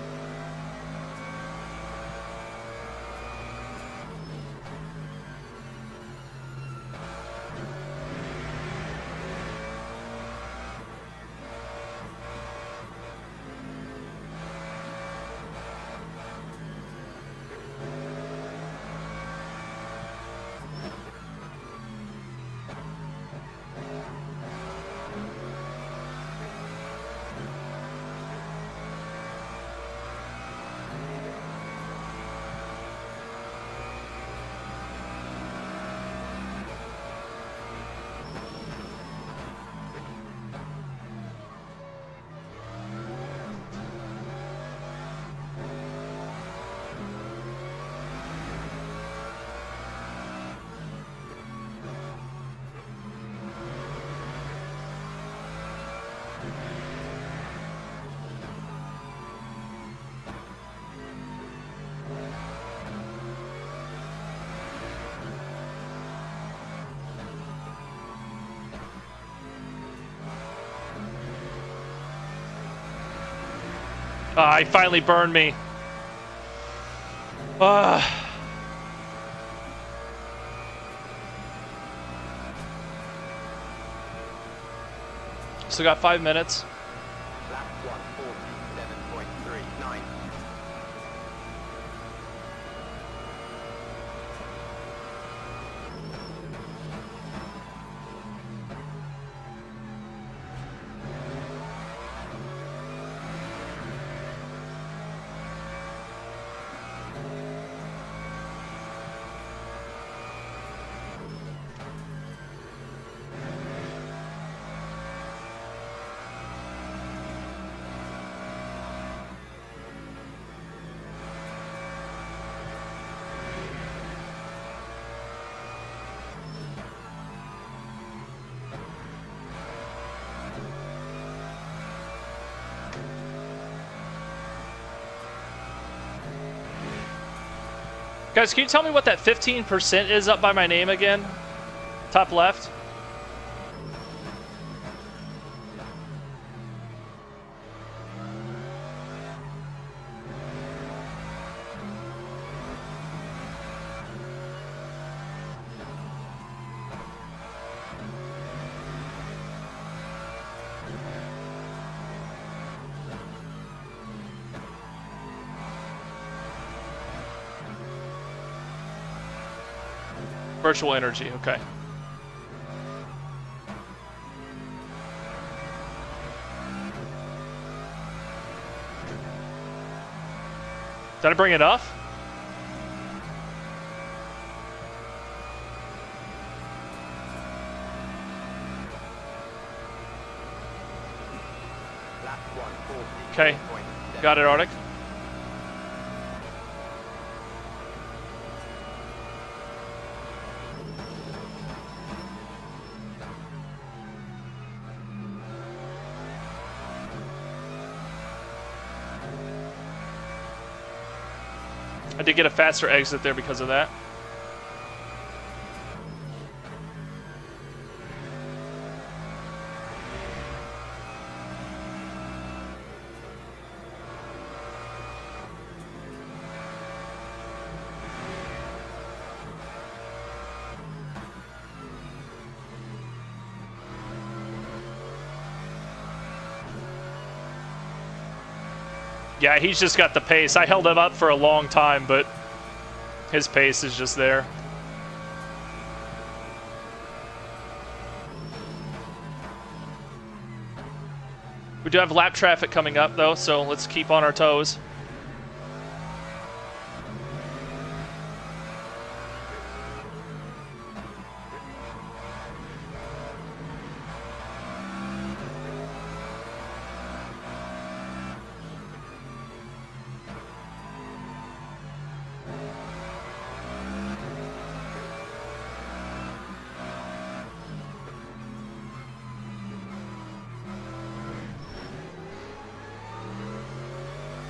Ah, he finally burned me. Ah. Still got 5 minutes. Lap 147.39. Guys, can you tell me what that 15% is up by my name again? Top left. Virtual energy, okay. Did I bring enough? Lap 140. Okay, got it, Arctic. I did get a faster exit there because of that. Yeah, he's just got the pace. I held him up for a long time, but his pace is just there. We do have lap traffic coming up, though, so let's keep on our toes.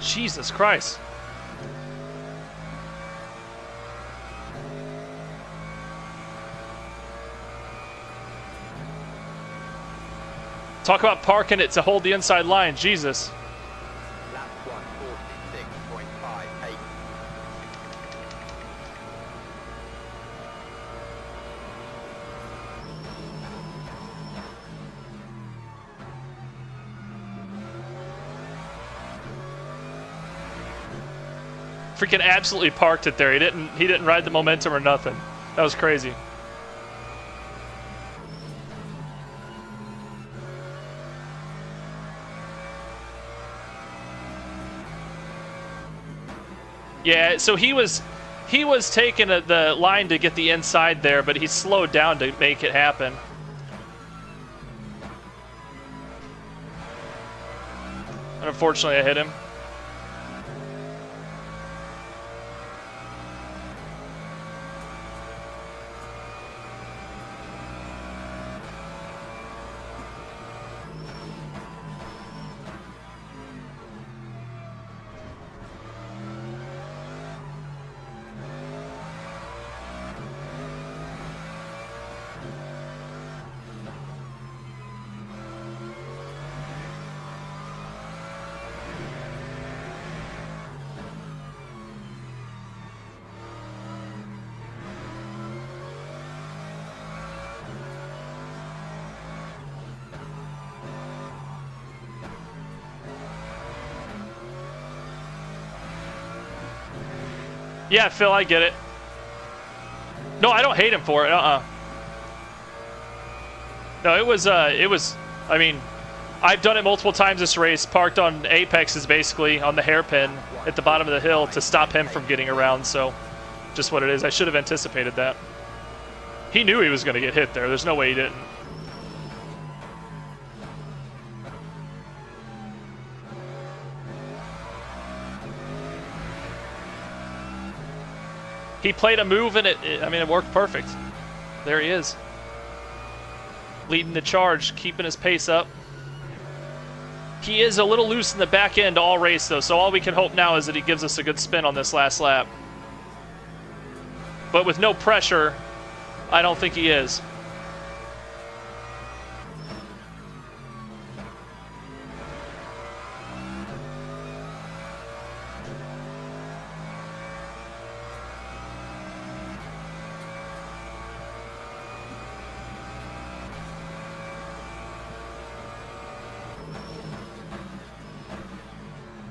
Jesus Christ. Talk about parking it to hold the inside line. Jesus. Lap 146.58. Freaking absolutely parked it there. He didn't ride the momentum or nothing. That was crazy. Yeah, so he was taking the line to get the inside there, but he slowed down to make it happen. And unfortunately, I hit him. Yeah, Phil, I get it. No, I don't hate him for it. No, it was, I mean, I've done it multiple times this race, parked on apexes basically, on the hairpin at the bottom of the hill to stop him from getting around, so just what it is. I should have anticipated that. He knew he was going to get hit there. There's no way he didn't. He played a move and I mean, it worked perfect. There he is. Leading the charge, keeping his pace up. He is a little loose in the back end all race, though, so all we can hope now is that he gives us a good spin on this last lap. But with no pressure, I don't think he is.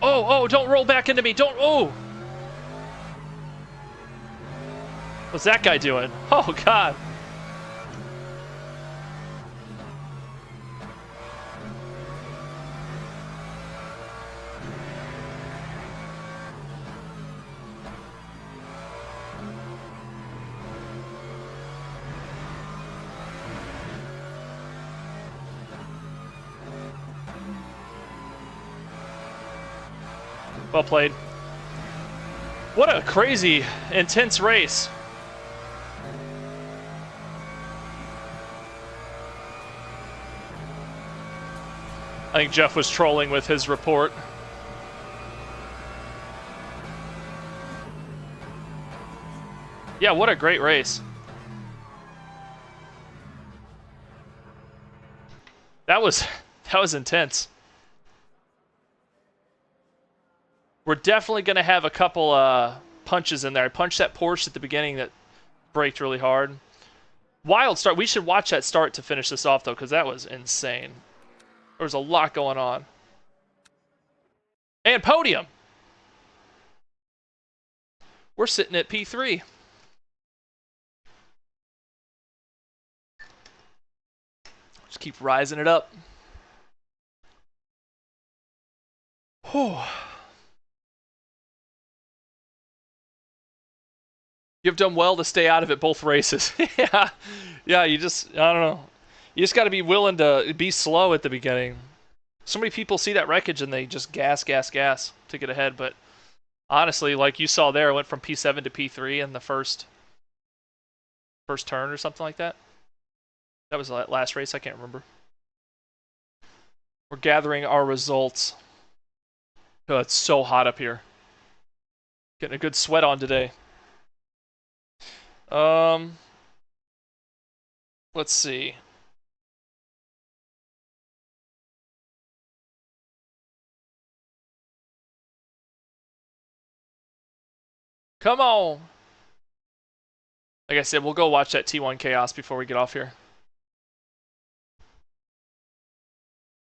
Oh, don't roll back into me. Don't. Oh. What's that guy doing? Oh, God. Well played. What a crazy, intense race. I think Jeff was trolling with his report. Yeah, what a great race. That was intense. We're definitely going to have a couple punches in there. I punched that Porsche at the beginning that braked really hard. Wild start. We should watch that start to finish this off, though, because that was insane. There was a lot going on. And podium. We're sitting at P3. Just keep rising it up. Whew. You've done well to stay out of it both races. Yeah, you just, I don't know. You just got to be willing to be slow at the beginning. So many people see that wreckage and they just gas to get ahead. But honestly, like you saw there, I went from P7 to P3 in the first turn or something like that. That was the last race, I can't remember. We're gathering our results. Oh, it's so hot up here. Getting a good sweat on today. Let's see. Come on. Like I said, we'll go watch that T1 Chaos before we get off here.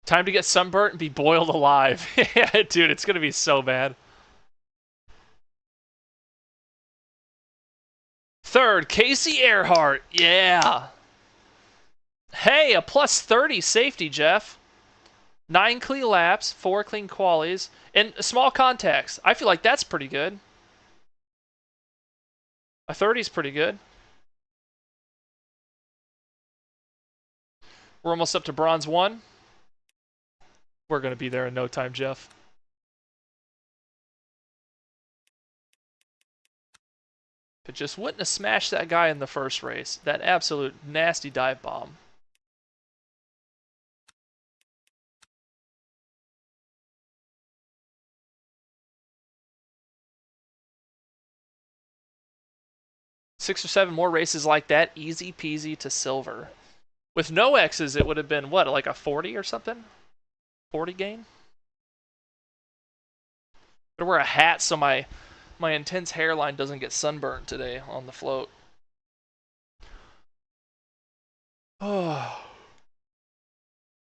Time to get sunburnt and be boiled alive. Yeah, dude, it's gonna be so bad. Third, Casey Earhart. Yeah. Hey, a plus 30 safety, Jeff. 9 clean laps, 4 clean qualies, and small contacts. I feel like that's pretty good. A 30 is pretty good. We're almost up to bronze 1. We're going to be there in no time, Jeff. But just wouldn't have smashed that guy in the first race. That absolute nasty dive bomb. Six or 7 more races like that, easy peasy to silver. With no X's, it would have been, what, like a 40 or something? 40 gain? Better wear a hat so my intense hairline doesn't get sunburned today on the float. Oh.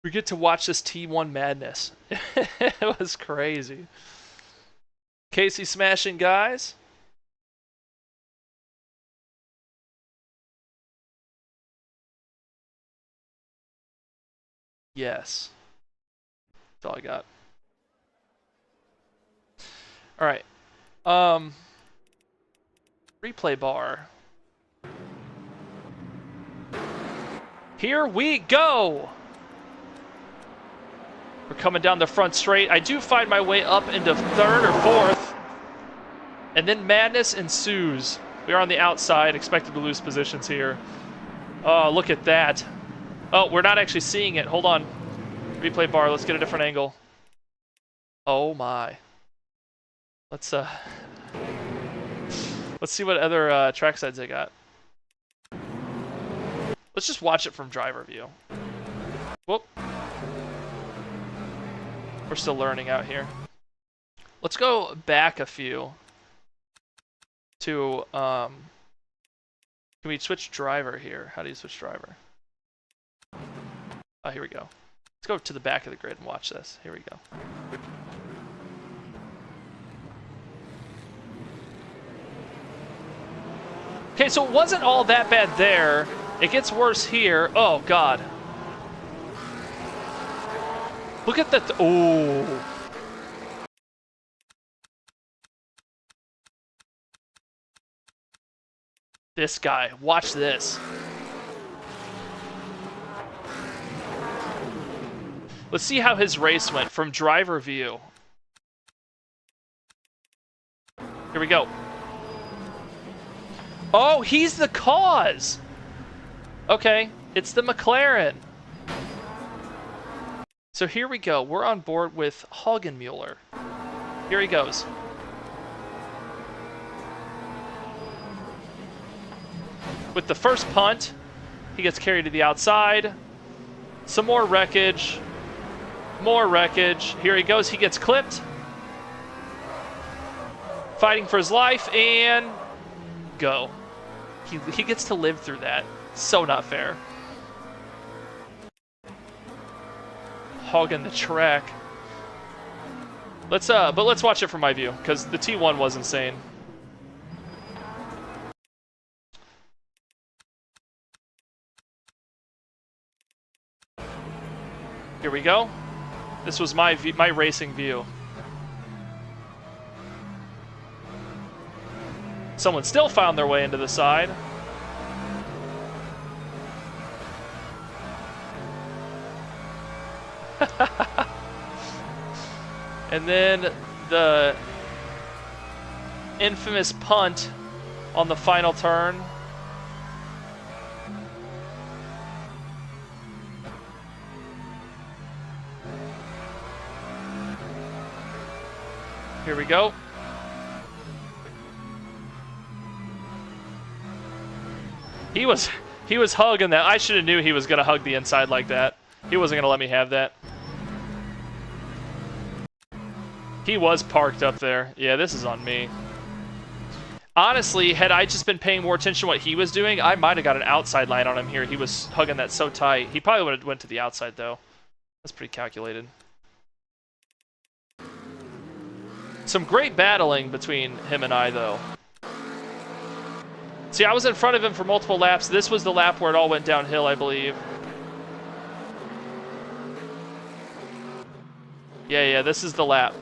We get to watch this T1 madness. It was crazy. Casey smashing guys. Yes. That's all I got. All right. Replay bar. Here we go. We're coming down the front straight. I do find my way up into third or fourth. And then madness ensues. We are on the outside, expected to lose positions here. Oh, look at that. Oh, we're not actually seeing it. Hold on. Replay bar, let's get a different angle. Oh my. Let's see what other track sides they got. Let's just watch it from driver view. Whoop. We're still learning out here. Let's go back a few to, can we switch driver here? How do you switch driver? Oh, here we go. Let's go to the back of the grid and watch this. Here we go. Okay, so it wasn't all that bad there. It gets worse here. Oh, God. Look at that. Oh. This guy. Watch this. Let's see how his race went from driver view. Here we go. Oh, he's the cause. Okay, it's the McLaren. So here we go. We're on board with Hagenmuller. Here he goes. With the first punt, he gets carried to the outside. Some more wreckage. More wreckage. Here he goes. He gets clipped. Fighting for his life, and go. He gets to live through that. So not fair. Hogging the track. Let's watch it from my view, because the T1 was insane. Here we go. This was my racing view. Someone still found their way into the side. And then the infamous punt on the final turn. Here we go. He was hugging that. I should have knew he was gonna hug the inside like that. He wasn't gonna let me have that. He was parked up there. Yeah, this is on me. Honestly, had I just been paying more attention to what he was doing, I might have got an outside line on him here. He was hugging that so tight. He probably would have went to the outside though. That's pretty calculated. Some great battling between him and I though. See, I was in front of him for multiple laps. This was the lap where it all went downhill, I believe. Yeah, this is the lap.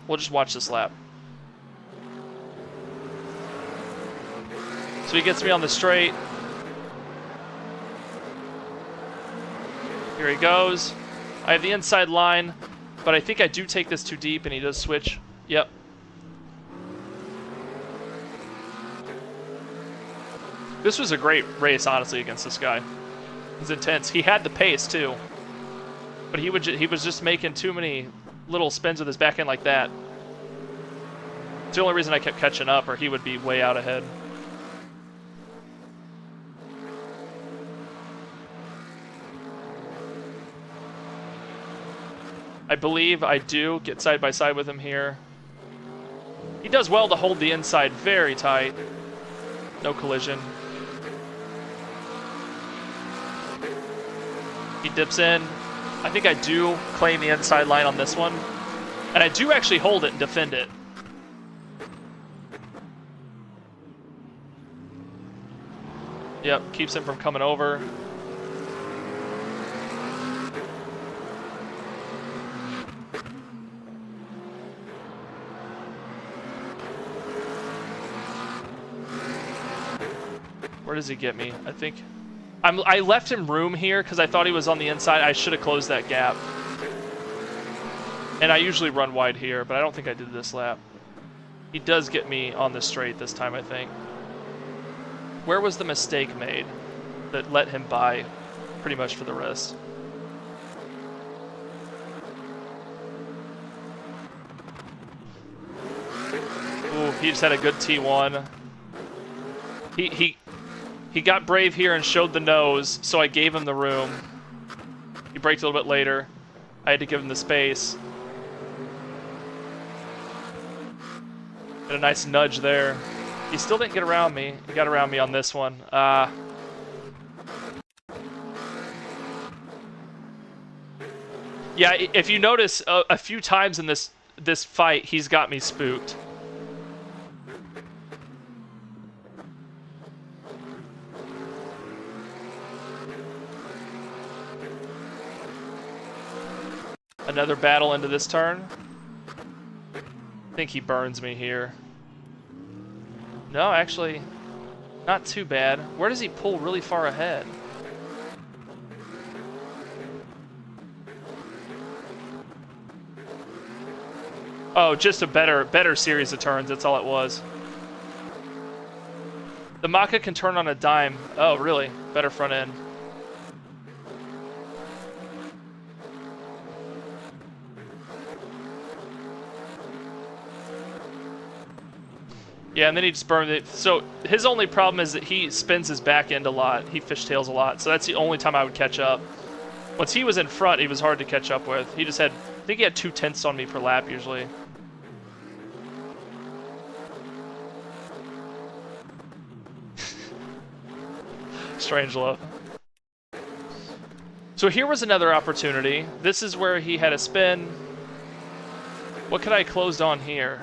We'll just watch this lap. So he gets me on the straight. Here he goes. I have the inside line, but I think I do take this too deep, and he does switch. Yep. This was a great race, honestly, against this guy. It was intense. He had the pace, too. But he was just making too many little spins with his back end like that. It's the only reason I kept catching up, or he would be way out ahead. I believe I do get side by side with him here. He does well to hold the inside very tight. No collision. He dips in. I think I do claim the inside line on this one. And I do actually hold it and defend it. Yep, keeps him from coming over. Where does he get me? I think I left him room here because I thought he was on the inside. I should have closed that gap. And I usually run wide here, but I don't think I did this lap. He does get me on the straight this time, I think. Where was the mistake made that let him by pretty much for the rest? Ooh, he just had a good T1. He got brave here and showed the nose, so I gave him the room. He braked a little bit later. I had to give him the space. Got a nice nudge there. He still didn't get around me. He got around me on this one. Yeah, if you notice, a few times in this fight, he's got me spooked. Another battle into this turn. I think he burns me here. No, actually, not too bad. Where does he pull really far ahead? Oh, just a better series of turns. That's all it was. The Maka can turn on a dime. Oh, really? Better front end. Yeah, and then he just burned it. So his only problem is that he spins his back end a lot. He fishtails a lot. So that's the only time I would catch up. Once he was in front, he was hard to catch up with. He just had, I think he had 2/10 on me per lap usually. Strange love. So here was another opportunity. This is where he had a spin. What could I have closed on here?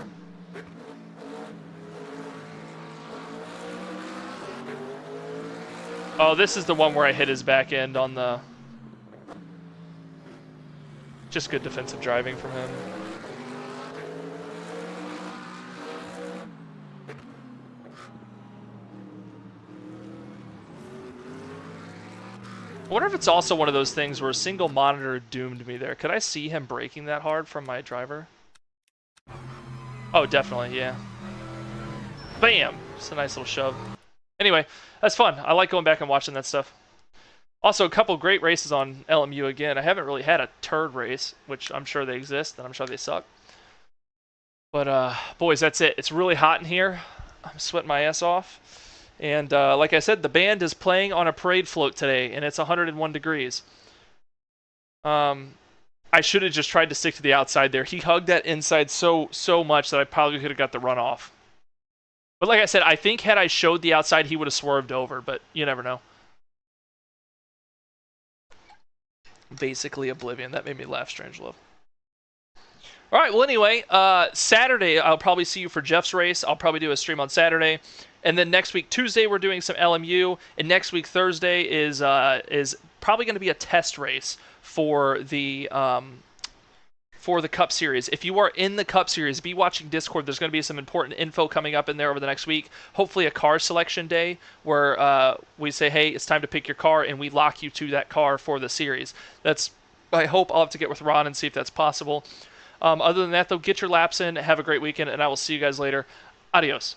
Oh, this is the one where I hit his back end on the... Just good defensive driving from him. I wonder if it's also one of those things where a single monitor doomed me there. Could I see him braking that hard from my driver? Oh, definitely, yeah. Bam! Just a nice little shove. Anyway, that's fun. I like going back and watching that stuff. Also, a couple great races on LMU again. I haven't really had a turd race, which I'm sure they exist, and I'm sure they suck. But, boys, that's it. It's really hot in here. I'm sweating my ass off. And, like I said, the band is playing on a parade float today, and it's 101 degrees. I should have just tried to stick to the outside there. He hugged that inside so much that I probably could have got the runoff. But like I said, I think had I showed the outside, he would have swerved over, but you never know. Basically Oblivion. That made me laugh, Strangelove. All right, well, anyway, Saturday, I'll probably see you for Jeff's race. I'll probably do a stream on Saturday. And then next week, Tuesday, we're doing some LMU. And next week, Thursday, is probably going to be a test race for the Cup Series. If you are in the Cup Series, be watching Discord. There's going to be some important info coming up in there over the next week. Hopefully a car selection day where we say, hey, it's time to pick your car, and we lock you to that car for the series. That's, I hope I'll have to get with Ron and see if that's possible. Other than that, though, get your laps in. Have a great weekend, and I will see you guys later. Adios.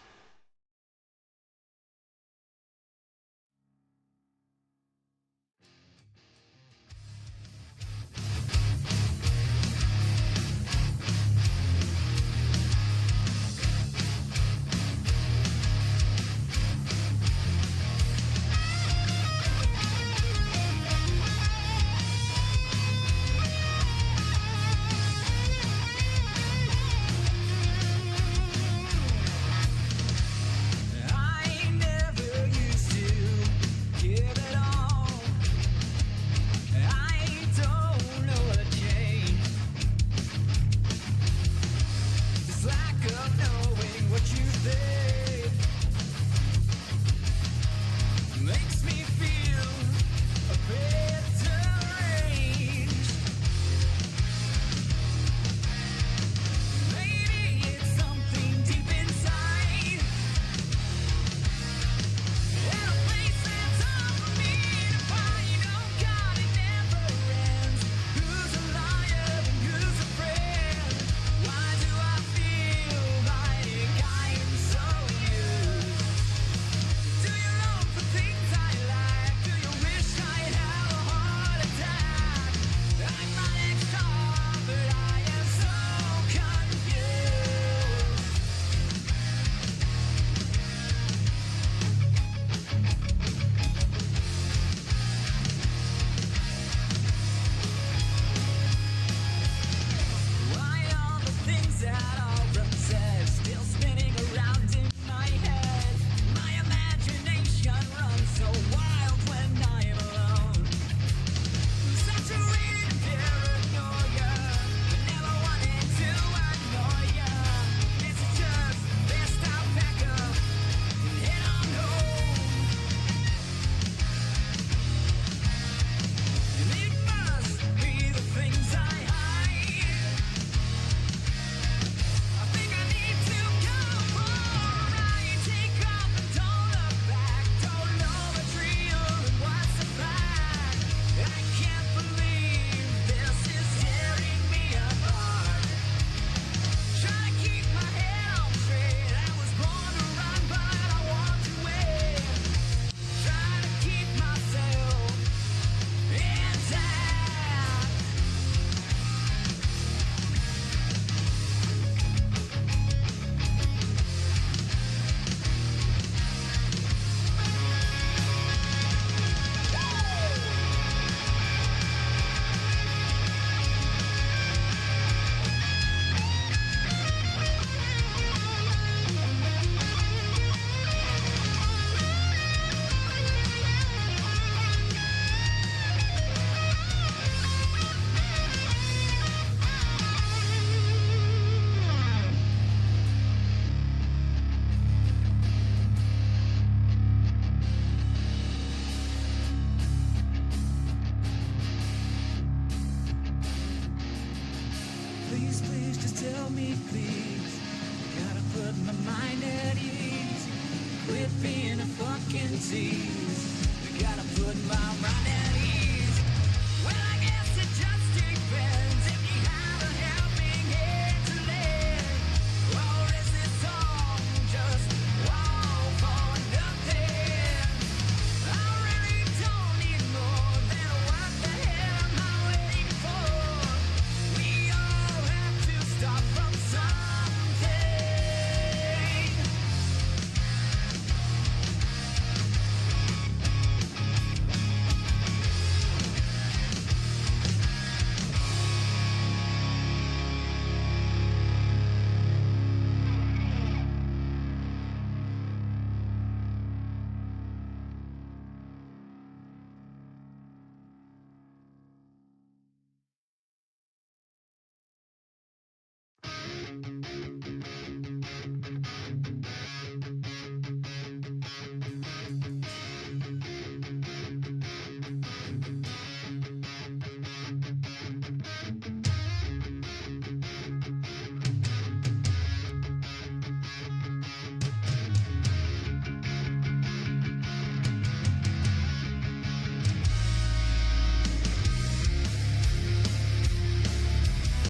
tell me please. Gotta put my mind at ease. Quit being a fucking tease.